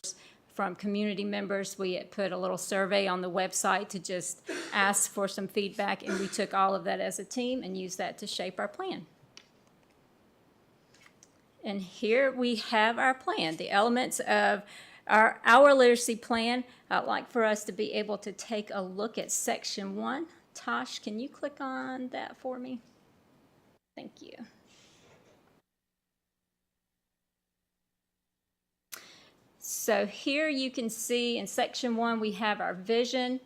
from community members. We had put a little survey on the website to just ask for some feedback, and we took all of that as a team and used that to shape our plan. And here we have our plan, the elements of our literacy plan. I'd like for us to be able to take a look at section 1. Tosh, can you click on that for me? Thank you. So here you can see in section 1, we have our vision.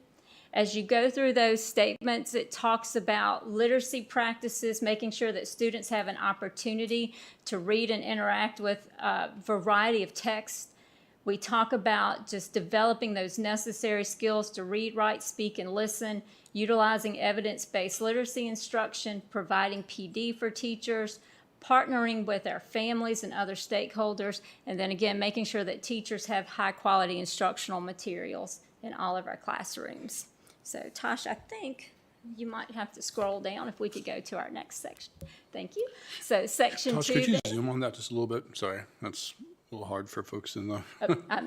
As you go through those statements, it talks about literacy practices, making sure that students have an opportunity to read and interact with a variety of texts. We talk about just developing those necessary skills to read, write, speak, and listen, utilizing evidence-based literacy instruction, providing PD for teachers, partnering with our families and other stakeholders, and then again, making sure that teachers have high-quality instructional materials in all of our classrooms. So, Tosh, I think you might have to scroll down if we could go to our next section. Thank you. So, section 2. Tosh, could you zoom on that just a little bit? Sorry, that's a little hard for folks in the...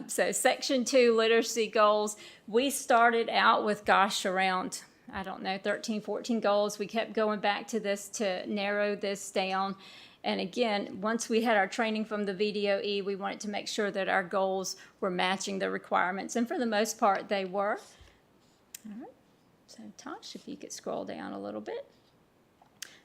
So, section 2, literacy goals. We started out with, around, I don't know, 13, 14 goals. We kept going back to this to narrow this down. And again, once we had our training from the VDOE, we wanted to make sure that our goals were matching the requirements. And for the most part, they were. All right. So, Tosh, if you could scroll down a little bit.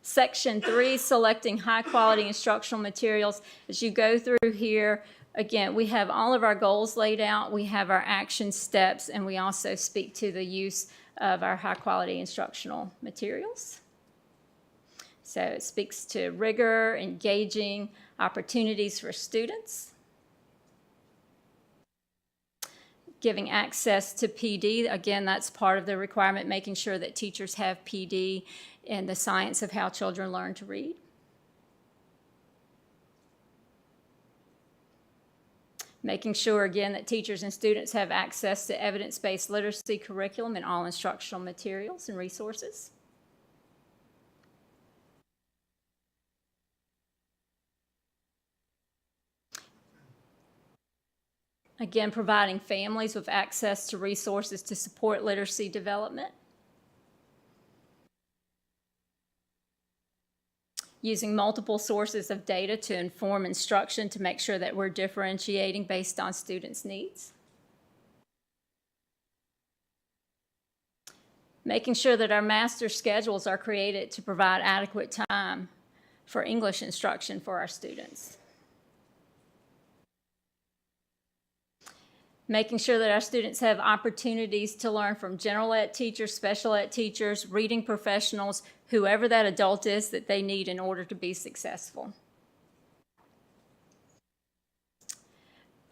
Section 3, selecting high-quality instructional materials. As you go through here, again, we have all of our goals laid out. We have our action steps, and we also speak to the use of our high-quality instructional materials. So it speaks to rigor, engaging, opportunities for students, giving access to PD. Again, that's part of the requirement, making sure that teachers have PD in the science of how children learn to read. Making sure, again, that teachers and students have access to evidence-based literacy curriculum and all instructional materials and resources. Again, providing families with access to resources to support literacy development. Using multiple sources of data to inform instruction to make sure that we're differentiating based on students' needs. Making sure that our master schedules are created to provide adequate time for English instruction for our students. Making sure that our students have opportunities to learn from general ed teachers, special ed teachers, reading professionals, whoever that adult is that they need in order to be successful.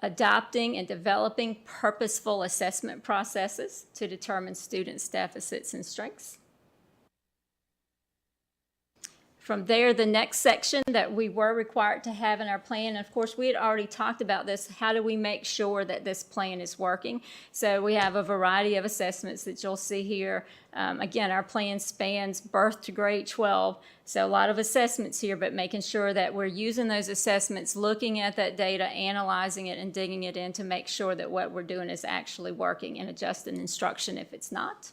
Adopting and developing purposeful assessment processes to determine students' deficits and strengths. From there, the next section that we were required to have in our plan, and of course, we had already talked about this, how do we make sure that this plan is working? So we have a variety of assessments that you'll see here. Again, our plan spans birth to grade 12, so a lot of assessments here, but making sure that we're using those assessments, looking at that data, analyzing it, and digging it in to make sure that what we're doing is actually working, and adjusting instruction if it's not.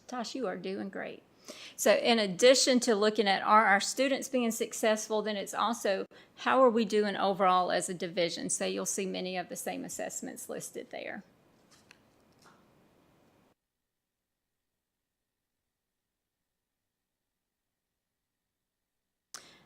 Tosh, you are doing great. So in addition to looking at are our students being successful, then it's also how are we doing overall as a division. So you'll see many of the same assessments listed there.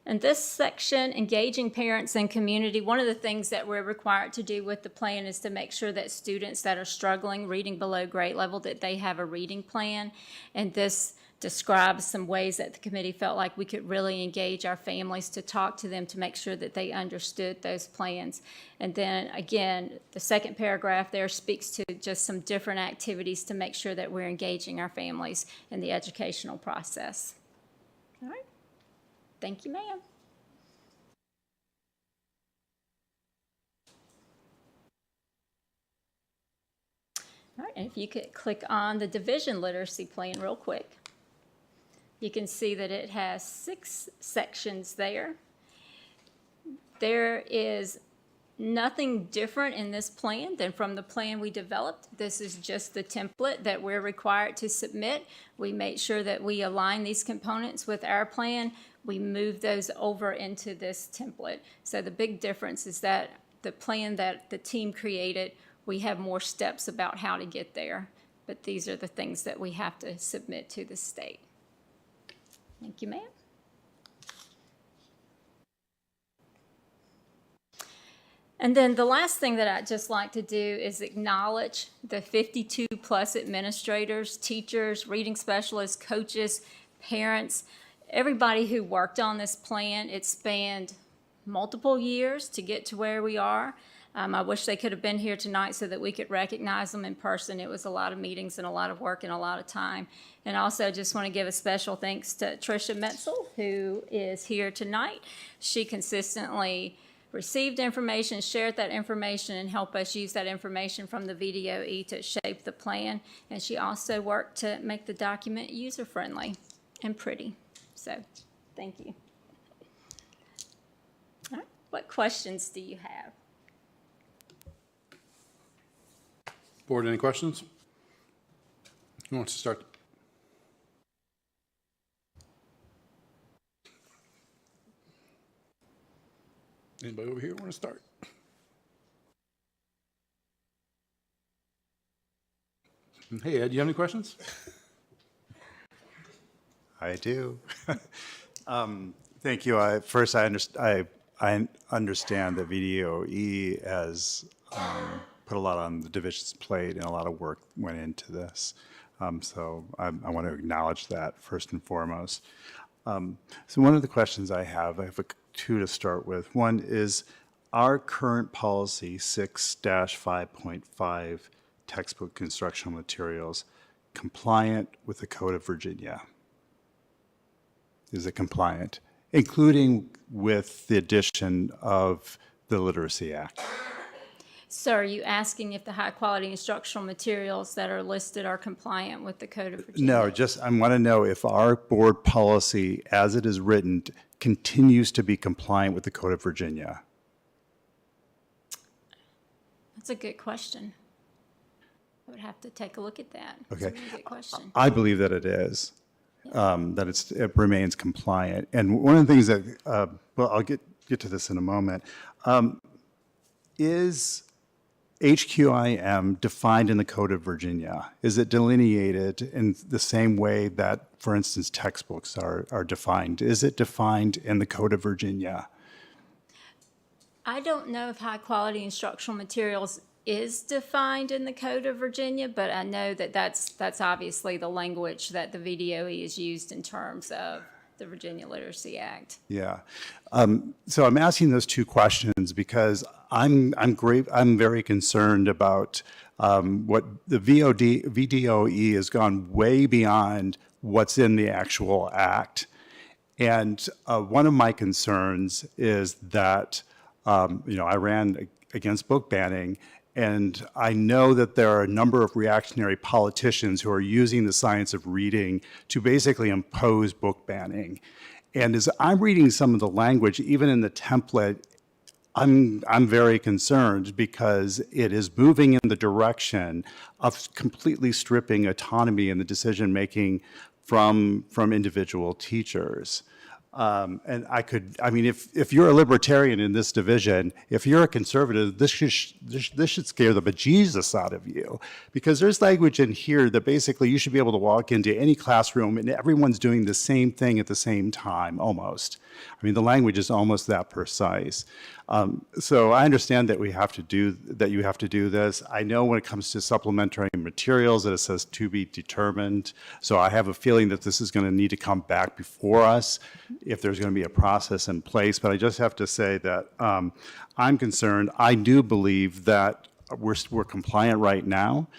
In this section, engaging parents and community, one of the things that we're required to do with the plan is to make sure that students that are struggling, reading below grade level, that they have a reading plan. And this describes some ways that the committee felt like we could really engage our families to talk to them to make sure that they understood those plans. And then again, the second paragraph there speaks to just some different activities to make sure that we're engaging our families in the educational process. All right. Thank you, ma'am. All right, and if you could click on the division literacy plan real quick, you can see that it has 6 sections there. There is nothing different in this plan than from the plan we developed. This is just the template that we're required to submit. We make sure that we align these components with our plan. We move those over into this template. So the big difference is that the plan that the team created, we have more steps about how to get there. But these are the things that we have to submit to the state. Thank you, ma'am. And then the last thing that I'd just like to do is acknowledge the 52 plus administrators, teachers, reading specialists, coaches, parents, everybody who worked on this plan. It spanned multiple years to get to where we are. I wish they could have been here tonight so that we could recognize them in person. It was a lot of meetings and a lot of work and a lot of time. And also just want to give a special thanks to Tricia Metzel, who is here tonight. She consistently received information, shared that information, and helped us use that information from the VDOE to shape the plan. And she also worked to make the document user-friendly and pretty. So, thank you. All right. What questions do you have? Board, any questions? Who wants to start? Anybody over here want to start? Hey, Ed, do you have any questions? I do. Thank you. First, I understand that VDOE has put a lot on the division's plate, and a lot of work went into this. So I want to acknowledge that first and foremost. So one of the questions I have 2 to start with. One is, our current policy 6-5.5 textbook instructional materials compliant with the Code of Virginia? Is it compliant, including with the addition of the Literacy Act? So are you asking if the high-quality instructional materials that are listed are compliant with the Code of Virginia? No, just I want to know if our board policy, as it is written, continues to be compliant with the Code of Virginia. That's a good question. I would have to take a look at that. Okay. That's a really good question. I believe that it is, that it remains compliant. And one of the things that, well, I'll get to this in a moment, is HQIM defined in the Code of Virginia? Is it delineated in the same way that, for instance, textbooks are defined? Is it defined in the Code of Virginia? I don't know if high-quality instructional materials is defined in the Code of Virginia, but I know that that's obviously the language that the VDOE is used in terms of the Virginia Literacy Act. Yeah. So I'm asking those two questions because I'm very concerned about what the VDOE has gone way beyond what's in the actual act. And one of my concerns is that, I ran against book banning, and I know that there are a number of reactionary politicians who are using the science of reading to basically impose book banning. And as I'm reading some of the language, even in the template, I'm very concerned because it is moving in the direction of completely stripping autonomy in the decision-making from individual teachers. And if you're a libertarian in this division, if you're a conservative, this should scare the bejesus out of you, because there's language in here that basically you should be able to walk into any classroom and everyone's doing the same thing at the same time, almost. I mean, the language is almost that precise. So I understand that you have to do this. I know when it comes to supplementary materials that it says to be determined. So I have a feeling that this is going to need to come back before us if there's going to be a process in place. But I just have to say that I'm concerned. I do believe that we're compliant right now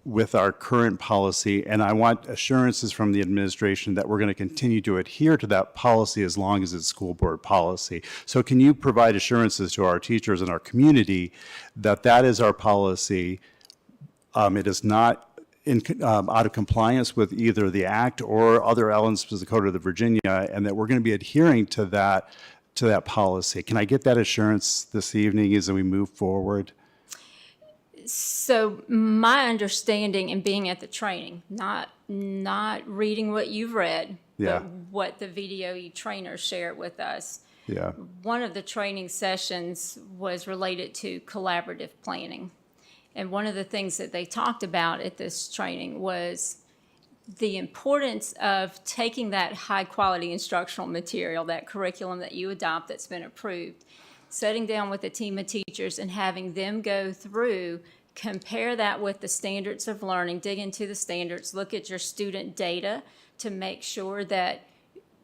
with our current policy, and I want assurances from the administration that we're going to continue to adhere to that policy as long as it's school board policy. So can you provide assurances to our teachers and our community that that is our policy? It is not out of compliance with either the act or other elements of the Code of the Virginia, and that we're going to be adhering to that policy. Can I get that assurance this evening as we move forward? So my understanding and being at the training, not reading what you've read, Yeah. but what the VDOE trainers shared with us. Yeah. One of the training sessions was related to collaborative planning. And one of the things that they talked about at this training was the importance of taking that high quality instructional material, that curriculum that you adopt that's been approved, sitting down with a team of teachers and having them go through, compare that with the standards of learning, dig into the standards, look at your student data to make sure that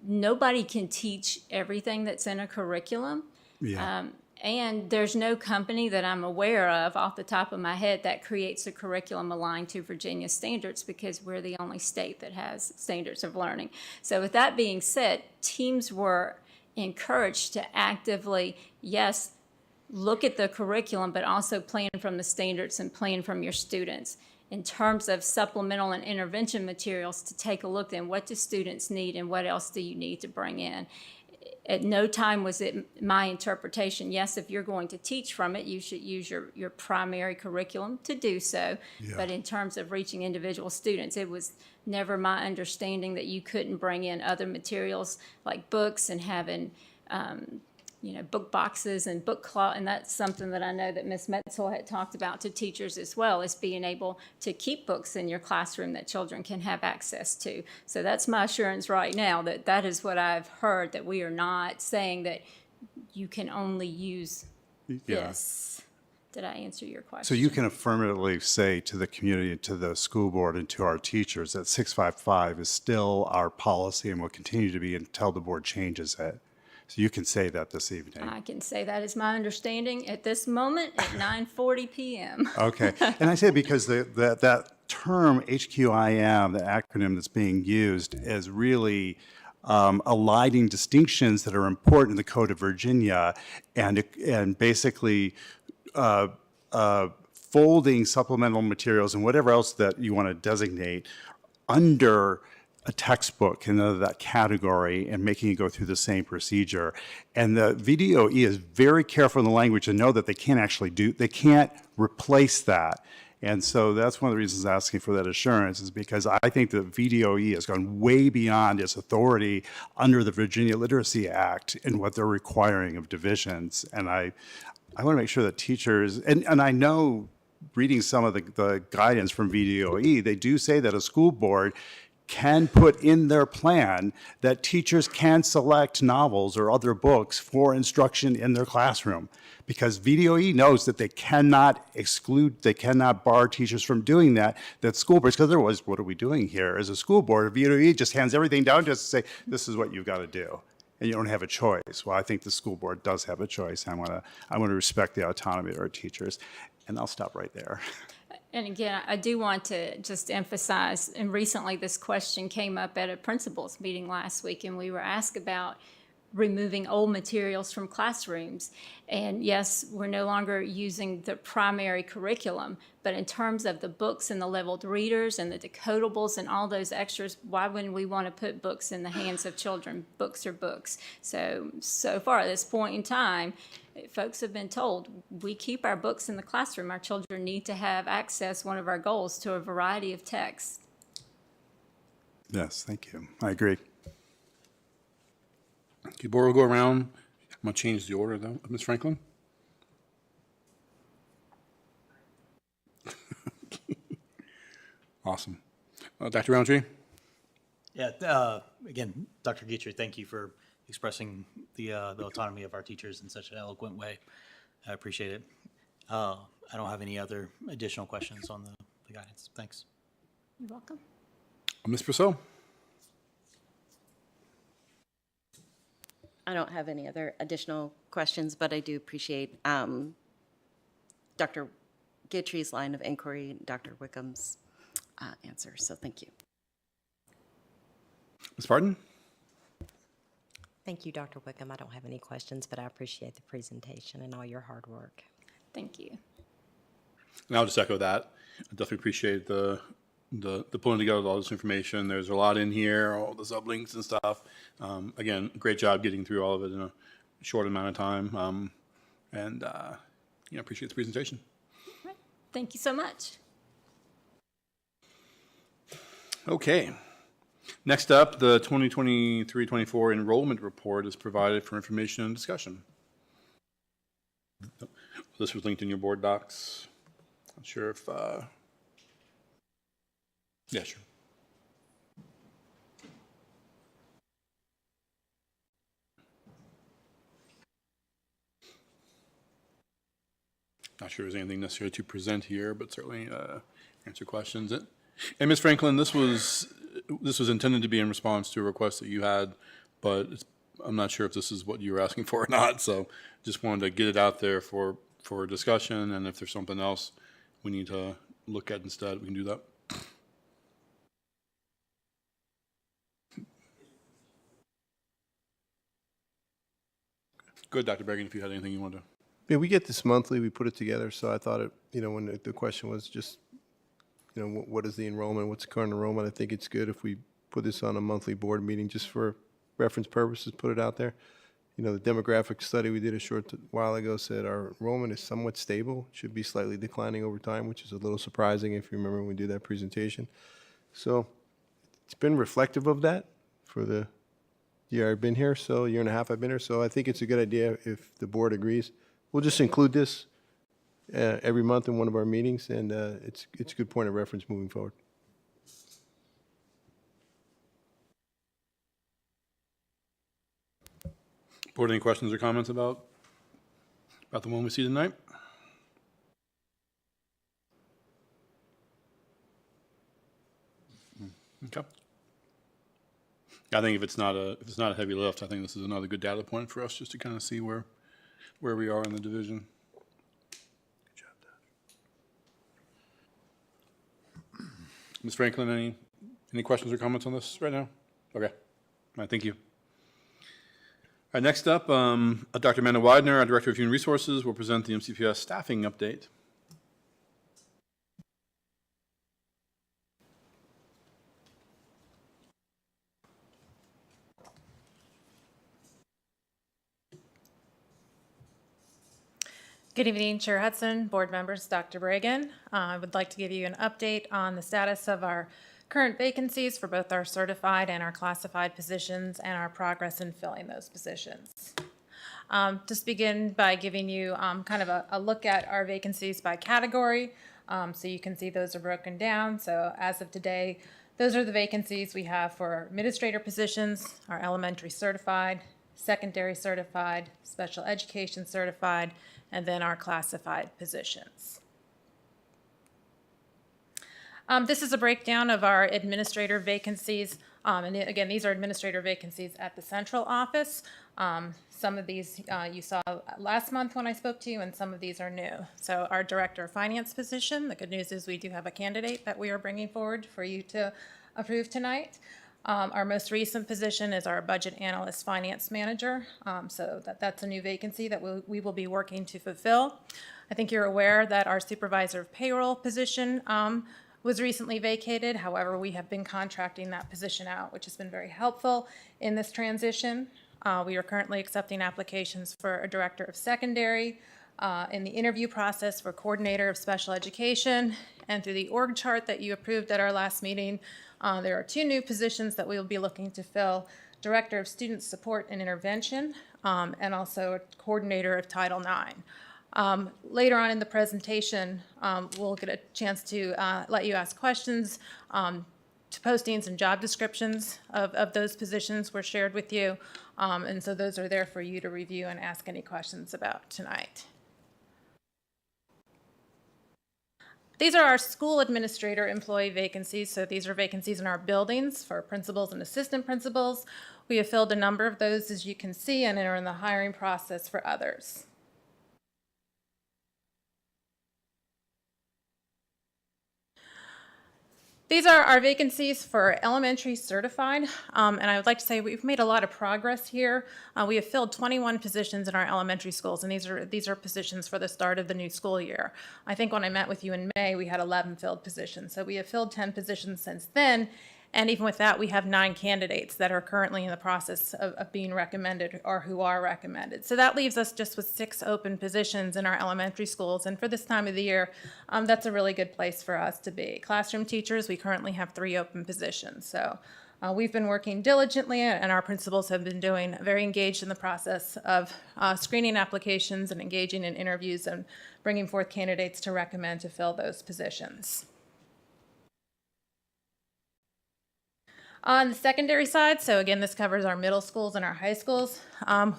nobody can teach everything that's in a curriculum. Yeah. And there's no company that I'm aware of off the top of my head that creates a curriculum aligned to Virginia standards, because we're the only state that has standards of learning. So with that being said, teams were encouraged to actively, yes, look at the curriculum, but also plan from the standards and plan from your students. In terms of supplemental and intervention materials, to take a look then, what do students need and what else do you need to bring in? At no time was it my interpretation, yes, if you're going to teach from it, you should use your primary curriculum to do so. Yeah. But in terms of reaching individual students, it was never my understanding that you couldn't bring in other materials like books and having, book boxes and book cloth. And that's something that I know that Ms. Metzel had talked about to teachers as well, is being able to keep books in your classroom that children can have access to. So that's my assurance right now, that that is what I've heard, that we are not saying that you can only use this. Did I answer your question? So you can affirmatively say to the community, to the school board, and to our teachers that 655 is still our policy and will continue to be until the board changes it. So you can say that this evening. I can say that is my understanding at this moment at 9:40 p.m. Okay. And I say because that term HQIM, the acronym that's being used, is really aligning distinctions that are important in the Code of Virginia, and basically folding supplemental materials and whatever else that you want to designate under a textbook in that category and making it go through the same procedure. And the VDOE is very careful in the language to know that they can't replace that. And so that's one of the reasons asking for that assurance, is because I think the VDOE has gone way beyond its authority under the Virginia Literacy Act and what they're requiring of divisions. And I want to make sure that teachers, and I know reading some of the guidance from VDOE, they do say that a school board can put in their plan that teachers can select novels or other books for instruction in their classroom. Because VDOE knows that they cannot exclude, they cannot bar teachers from doing that school boards, because otherwise, what are we doing here? As a school board, VDOE just hands everything down to us to say, this is what you've got to do. And you don't have a choice. Well, I think the school board does have a choice. I want to respect the autonomy of our teachers. And I'll stop right there. And again, I do want to just emphasize, and recently this question came up at a principals meeting last week, and we were asked about removing old materials from classrooms. And yes, we're no longer using the primary curriculum, but in terms of the books and the leveled readers and the decodables and all those extras, why wouldn't we want to put books in the hands of children? Books are books. So far at this point in time, folks have been told we keep our books in the classroom. Our children need to have access, one of our goals, to a variety of texts. Yes, thank you. I agree. Okay, board will go around. I'm going to change the order, though. Ms. Franklin? Awesome. Dr. Roundtree? Yeah, again, Dr. Guitry, thank you for expressing the autonomy of our teachers in such an eloquent way. I appreciate it. I don't have any other additional questions on the guidance. Thanks. You're welcome. Ms. Purcell? I don't have any other additional questions, but I do appreciate Dr. Guitry's line of inquiry, Dr. Wickham's answer. So thank you. Ms. Barton? Thank you, Dr. Wickham. I don't have any questions, but I appreciate the presentation and all your hard work. Thank you. And I'll just echo that. I definitely appreciate the pulling together of all this information. There's a lot in here, all the sublinks and stuff. Again, great job getting through all of it in a short amount of time. Appreciate the presentation. All right. Thank you so much. Okay. Next up, the 2023-24 enrollment report is provided for information and discussion. This was linked in your board docs. Not sure if, yeah, sure. Not sure there's anything necessary to present here, but certainly answer questions. And Ms. Franklin, this was intended to be in response to a request that you had, but I'm not sure if this is what you were asking for or not. So just wanted to get it out there for discussion, and if there's something else we need to look at instead, we can do that. Good, Dr. Bergen, if you had anything you wanted to. Yeah, we get this monthly. We put it together. So I thought it, when the question was just, what is the enrollment? What's the current enrollment? I think it's good if we put this on a monthly board meeting just for reference purposes, put it out there. The demographic study we did a short while ago said our enrollment is somewhat stable, should be slightly declining over time, which is a little surprising if you remember when we did that presentation. So it's been reflective of that for the year I've been here, so year and a half I've been here. So I think it's a good idea if the board agrees. We'll just include this every month in one of our meetings, and it's a good point of reference moving forward. Board, any questions or comments about the one we see tonight? Okay. I think if it's not a heavy lift, I think this is another good data point for us just to kind of see where we are in the division. Good job, Dad. Ms. Franklin, any questions or comments on this right now? Okay. All right, thank you. All right, next up, Dr. Amanda Widener, our Director of Human Resources, will present the MCPS staffing update. Good evening, Chair Hudson, board members, Dr. Bragan. I would like to give you an update on the status of our current vacancies for both our certified and our classified positions and our progress in filling those positions. Just begin by giving you kind of a look at our vacancies by category. So you can see those are broken down. So as of today, those are the vacancies we have for our administrator positions, our elementary certified, secondary certified, special education certified, and then our classified positions. This is a breakdown of our administrator vacancies. And again, these are administrator vacancies at the central office. Some of these you saw last month when I spoke to you, and some of these are new. So our director of finance position, the good news is we do have a candidate that we are bringing forward for you to approve tonight. Our most recent position is our budget analyst finance manager. So that's a new vacancy that we will be working to fulfill. I think you're aware that our supervisor of payroll position was recently vacated. However, we have been contracting that position out, which has been very helpful in this transition. We are currently accepting applications for a director of secondary, in the interview process for coordinator of special education, and through the org chart that you approved at our last meeting, there are 2 new positions that we will be looking to fill: director of student support and intervention, and also a coordinator of Title IX. Later on in the presentation, we'll get a chance to let you ask questions. Postings and job descriptions of those positions were shared with you. And so those are there for you to review and ask any questions about tonight. These are our school administrator employee vacancies. So these are vacancies in our buildings for principals and assistant principals. We have filled a number of those, as you can see, and are in the hiring process for others. These are our vacancies for elementary certified, and I would like to say we've made a lot of progress here. We have filled 21 positions in our elementary schools, and these are positions for the start of the new school year. I think when I met with you in May, we had 11 filled positions, so we have filled 10 positions since then. And even with that, we have 9 candidates that are currently in the process of being recommended or who are recommended. So that leaves us just with 6 open positions in our elementary schools. And for this time of the year, that's a really good place for us to be. Classroom teachers, we currently have 3 open positions. So we've been working diligently, and our principals have been doing very engaged in the process of screening applications and engaging in interviews and bringing forth candidates to recommend to fill those positions. On the secondary side, so again, this covers our middle schools and our high schools.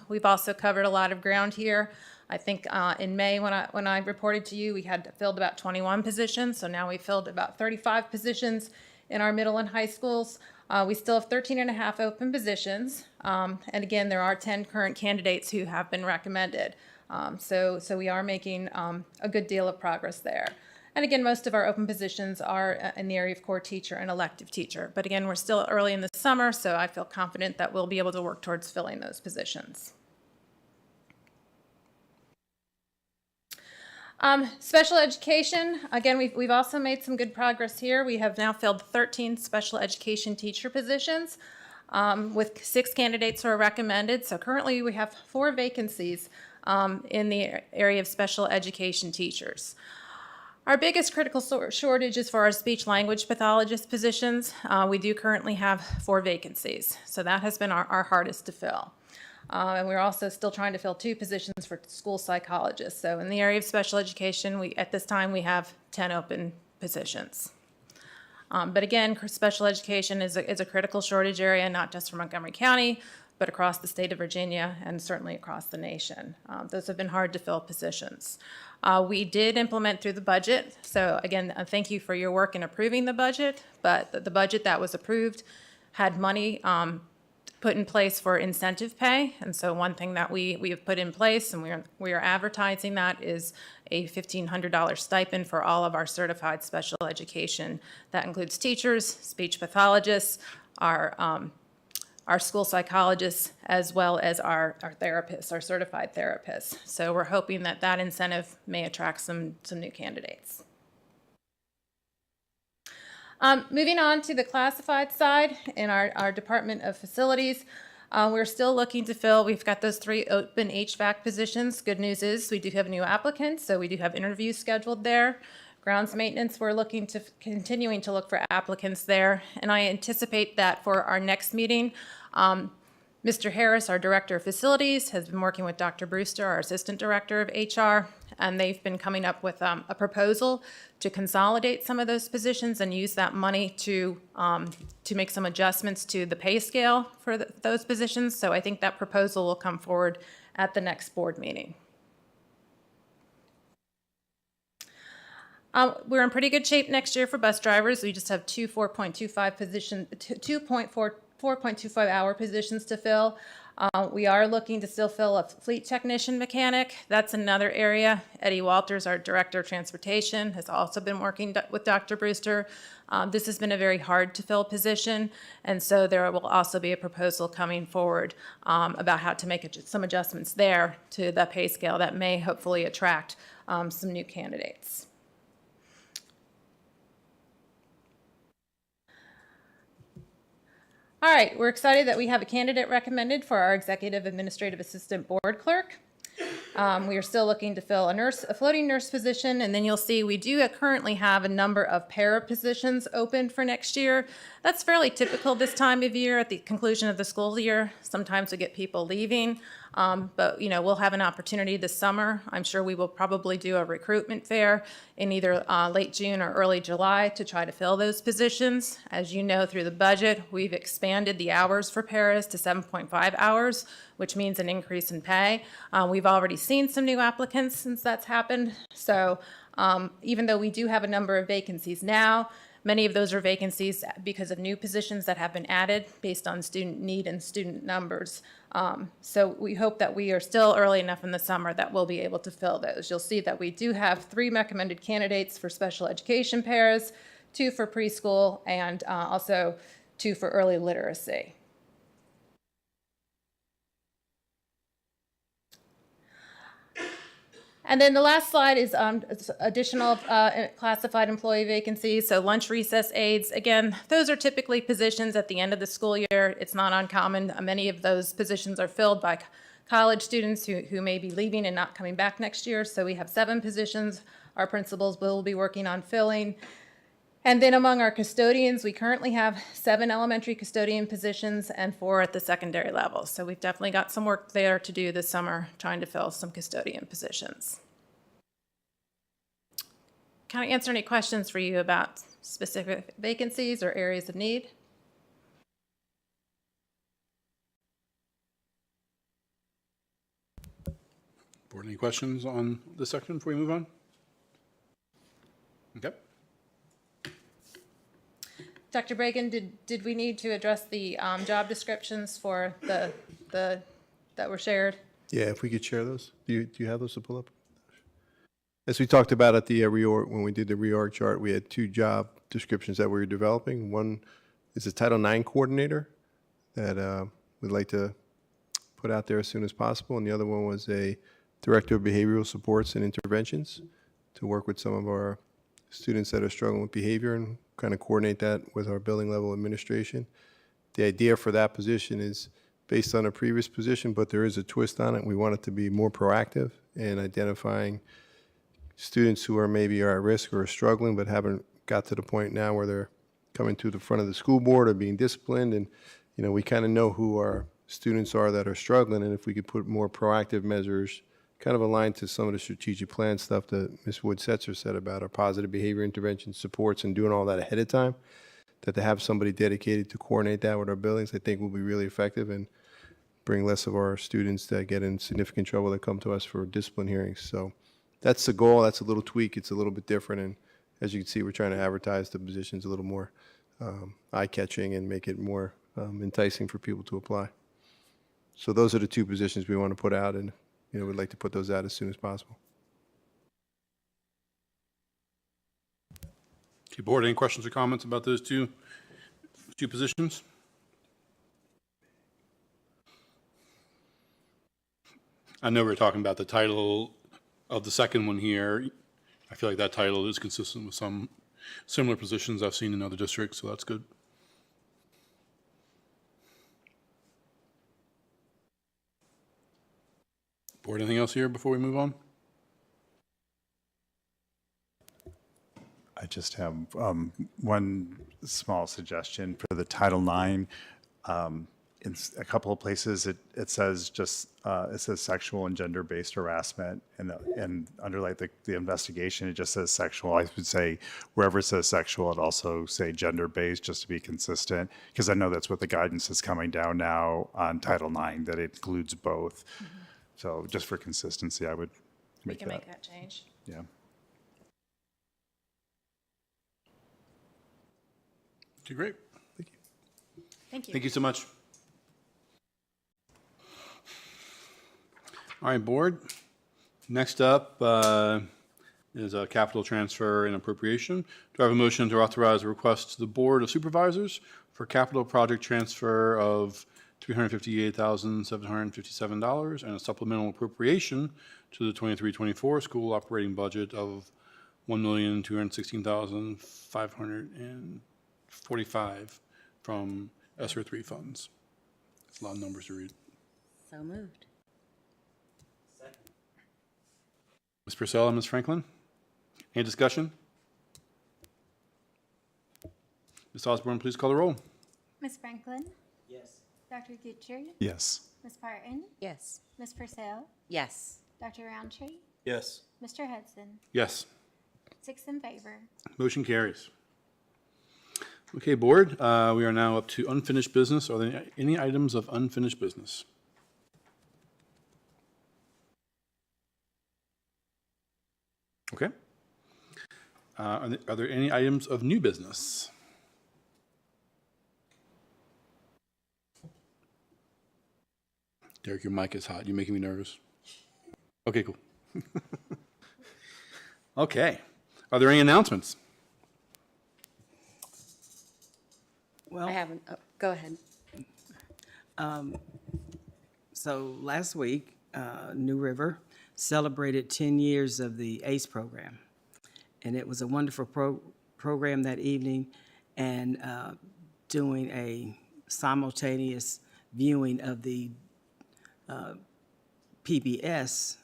We've also covered a lot of ground here. I think in May when I reported to you, we had filled about 21 positions. So now we've filled about 35 positions in our middle and high schools. We still have 13 and a half open positions. And again, there are 10 current candidates who have been recommended. So we are making a good deal of progress there. And again, most of our open positions are in the area of core teacher and elective teacher. But again, we're still early in the summer, so I feel confident that we'll be able to work towards filling those positions. Special education, again, we've also made some good progress here. We have now filled 13 special education teacher positions with 6 candidates who are recommended. So currently we have 4 vacancies in the area of special education teachers. Our biggest critical shortage is for our speech language pathologist positions. We do currently have 4 vacancies, so that has been our hardest to fill. And we're also still trying to fill 2 positions for school psychologists. So in the area of special education, at this time we have 10 open positions. But again, special education is a critical shortage area, not just for Montgomery County, but across the state of Virginia and certainly across the nation. Those have been hard to fill positions. We did implement through the budget. So again, thank you for your work in approving the budget, but the budget that was approved had money put in place for incentive pay. And so one thing that we have put in place, and we are advertising that, is a $1,500 stipend for all of our certified special education. That includes teachers, speech pathologists, our school psychologists, as well as our therapists, our certified therapists. So we're hoping that that incentive may attract some new candidates. Moving on to the classified side in our Department of Facilities, we're still looking to fill. We've got those 3 open HVAC positions. Good news is we do have new applicants, so we do have interviews scheduled there. Grounds maintenance, we're continuing to look for applicants there, and I anticipate that for our next meeting, Mr. Harris, our Director of Facilities, has been working with Dr. Brewster, our Assistant Director of HR, and they've been coming up with a proposal to consolidate some of those positions and use that money to make some adjustments to the pay scale for those positions. So I think that proposal will come forward at the next board meeting. We're in pretty good shape next year for bus drivers. We just have two 4.25 hour positions to fill. We are looking to still fill a fleet technician mechanic. That's another area. Eddie Walters, our director of transportation, has also been working with Dr. Brewster. This has been a very hard to fill position, and so there will also be a proposal coming forward about how to make some adjustments there to the pay scale that may hopefully attract some new candidates. All right, we're excited that we have a candidate recommended for our Executive Administrative Assistant Board Clerk. We are still looking to fill a floating nurse position, and then you'll see we do currently have a number of para positions open for next year. That's fairly typical this time of year at the conclusion of the school year. Sometimes we get people leaving, but we'll have an opportunity this summer. I'm sure we will probably do a recruitment fair in either late June or early July to try to fill those positions. As you know, through the budget, we've expanded the hours for paras to 7.5 hours, which means an increase in pay. We've already seen some new applicants since that's happened. So even though we do have a number of vacancies now, many of those are vacancies because of new positions that have been added based on student need and student numbers. So we hope that we are still early enough in the summer that we'll be able to fill those. You'll see that we do have 3 recommended candidates for special education paras, 2 for preschool, and also 2 for early literacy. And then the last slide is additional classified employee vacancies. So lunch recess aides, again, those are typically positions at the end of the school year. It's not uncommon. Many of those positions are filled by college students who may be leaving and not coming back next year. So we have 7 positions our principals will be working on filling. And then among our custodians, we currently have 7 elementary custodian positions and 4 at the secondary level. So we've definitely got some work there to do this summer, trying to fill some custodian positions. Can I answer any questions for you about specific vacancies or areas of need? Board, any questions on this section before we move on? Okay. Dr. Bragan, did we need to address the job descriptions for the that were shared? Yeah, if we could share those. Do you have those to pull up? As we talked about at the reorg, when we did the reorg chart, we had 2 job descriptions that we were developing. One is a Title IX coordinator that we'd like to put out there as soon as possible, and the other one was a Director of Behavioral Supports and Interventions to work with some of our students that are struggling with behavior and kind of coordinate that with our building level administration. The idea for that position is based on a previous position, but there is a twist on it. We want it to be more proactive in identifying students who are maybe are at risk or are struggling but haven't got to the point now where they're coming to the front of the school board or being disciplined. And, we kind of know who our students are that are struggling, and if we could put more proactive measures kind of aligned to some of the strategic plan stuff that Ms. Wood-Setzer said about our positive behavior intervention supports and doing all that ahead of time, that to have somebody dedicated to coordinate that with our buildings, I think will be really effective and bring less of our students that get in significant trouble that come to us for discipline hearings. So that's the goal. That's a little tweak. It's a little bit different. And as you can see, we're trying to advertise the positions a little more eye-catching and make it more enticing for people to apply. So those are the 2 positions we want to put out, and we'd like to put those out as soon as possible. Okay, board, any questions or comments about those two positions? I know we're talking about the title of the second one here. I feel like that title is consistent with some similar positions I've seen in other districts, so that's good. Board, anything else here before we move on? I just have one small suggestion for the Title IX. in a couple of places, it says just, it says sexual and gender-based harassment, and under like the investigation, it just says sexual. I would say wherever it says sexual, it also say gender-based, just to be consistent, because I know that's what the guidance is coming down now on Title IX, that it includes both. So just for consistency, I would We make can that. make that change. Yeah. Okay, great. Thank you. Thank you. Thank you so much. All right, board. Next up is a capital transfer and appropriation. Do I have a motion to authorize a request to the Board of Supervisors for capital project transfer of $358,757 and a supplemental appropriation to the 23-24 school operating budget of $1,216,545 from ESSER 3 funds? It's a lot of numbers to read. So moved. Ms. Purcell and Ms. Franklin? Any discussion? Ms. Osborne, please call the roll. Ms. Franklin? Yes. Dr. Goodry? Yes. Ms. Parton? Yes. Ms. Purcell? Yes. Dr. Roundtree? Yes. Mr. Hudson? Yes. 6 in favor. Motion carries. Okay, board, we are now up to unfinished business. Are there any items of unfinished business? Okay. Are there any items of new business? Derek, your mic is hot. You're making me nervous. Okay, cool. Okay. Are there any announcements? Well, I haven't, go ahead. So last week, New River celebrated 10 years of the ACE program. And it was a wonderful program that evening, and doing a simultaneous viewing of the PBS,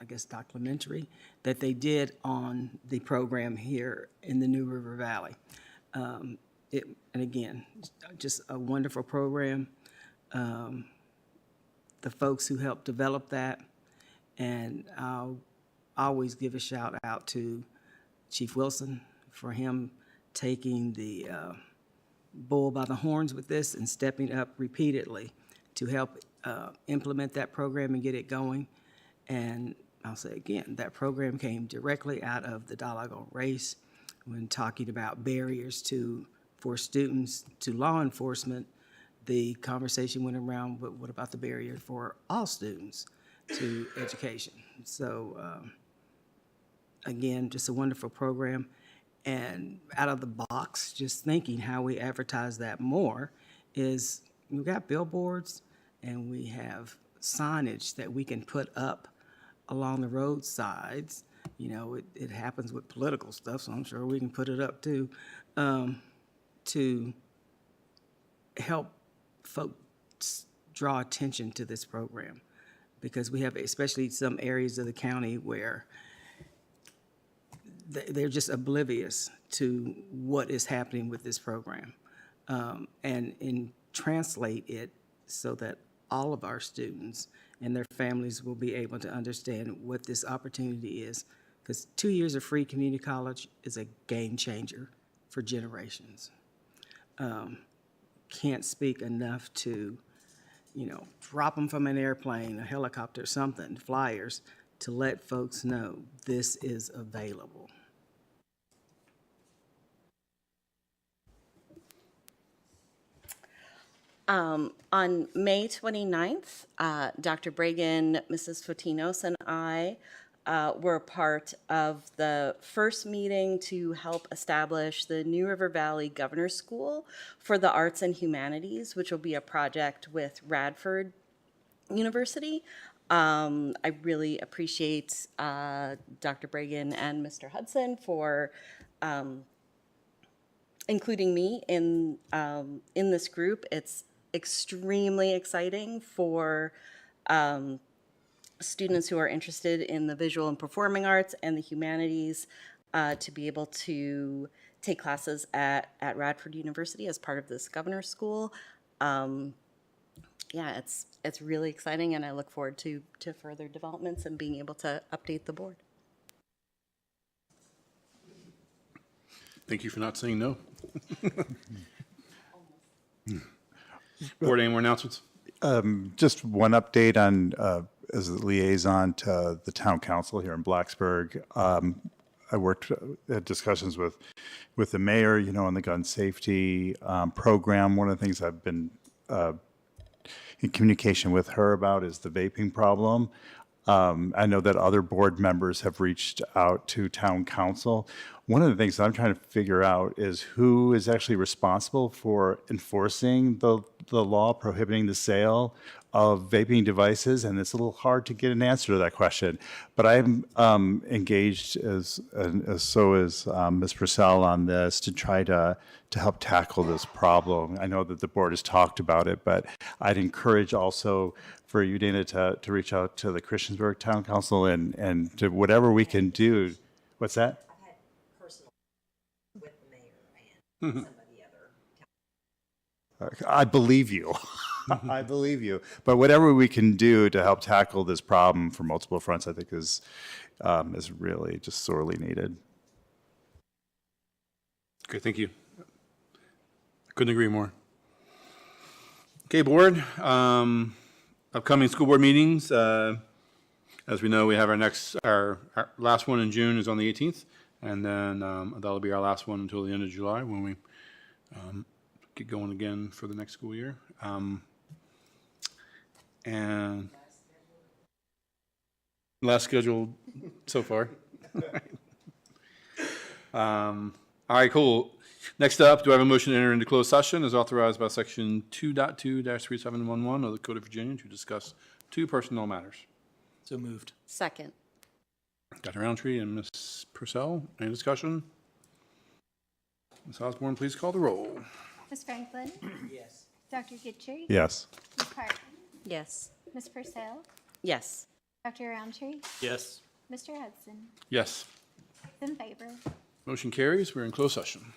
I guess documentary, that they did on the program here in the New River Valley. And again, just a wonderful program. The folks who helped develop that, and I'll always give a shout out to Chief Wilson for him taking the bull by the horns with this and stepping up repeatedly to help implement that program and get it going. And I'll say again, that program came directly out of the dialogue on race when talking about barriers for students to law enforcement. The conversation went around, but what about the barrier for all students to education? So again, just a wonderful program. And out of the box, just thinking how we advertise that more is we've got billboards and we have signage that we can put up along the roadsides. You know, it happens with political stuff, so I'm sure we can put it up too, to help folks draw attention to this program. Because we have especially some areas of the county where they're just oblivious to what is happening with this program. And translate it so that all of our students and their families will be able to understand what this opportunity is. Because 2 years of free community college is a game changer for generations. Can't speak enough to, drop them from an airplane, a helicopter, something, flyers, to let folks know this is available. On May 29th, Dr. Bragan, Mrs. Fotinos, and I were part of the first meeting to help establish the New River Valley Governor's School for the Arts and Humanities, which will be a project with Radford University. I really appreciate Dr. Bragan and Mr. Hudson for including me in this group. It's extremely exciting for students who are interested in the visual and performing arts and the humanities to be able to take classes at Radford University as part of this governor's school. yeah, it's really exciting, and I look forward to further developments and being able to update the board. Thank you for not saying no. Board, any more announcements? Just one update on, as a liaison to the town council here in Blacksburg. I worked at discussions with the mayor, on the gun safety program. One of the things I've been in communication with her about is the vaping problem. I know that other board members have reached out to town council. One of the things that I'm trying to figure out is who is actually responsible for enforcing the law prohibiting the sale of vaping devices, and it's a little hard to get an answer to that question. But I'm engaged, as so is Ms. Purcell, on this to try to help tackle this problem. I know that the board has talked about it, but I'd encourage also for you, Dana, to reach out to the Christiansburg Town Council and to whatever we can do. What's that? With the mayor and some of the other. I believe you. I believe you. But whatever we can do to help tackle this problem from multiple fronts, I think is really just sorely needed. Okay, thank you. Couldn't agree more. Okay, board. Upcoming school board meetings. As we know, we have our last one in June is on the 18th, and then that'll be our last one until the end of July when we get going again for the next school year. And last scheduled so far. All right, cool. Next up, do I have a motion to enter into closed session as authorized by section 2.2-3711 of the Code of Virginia to discuss 2 personnel matters? So moved. Second. Dr. Roundtree and Ms. Purcell, any discussion? Ms. Osborne, please call the roll. Ms. Franklin? Yes. Dr. Gitchery? Yes. Ms. Parton? Yes. Ms. Purcell? Yes. Dr. Roundtree? Yes. Mr. Hudson? Yes. In favor? Motion carries. We're in closed session.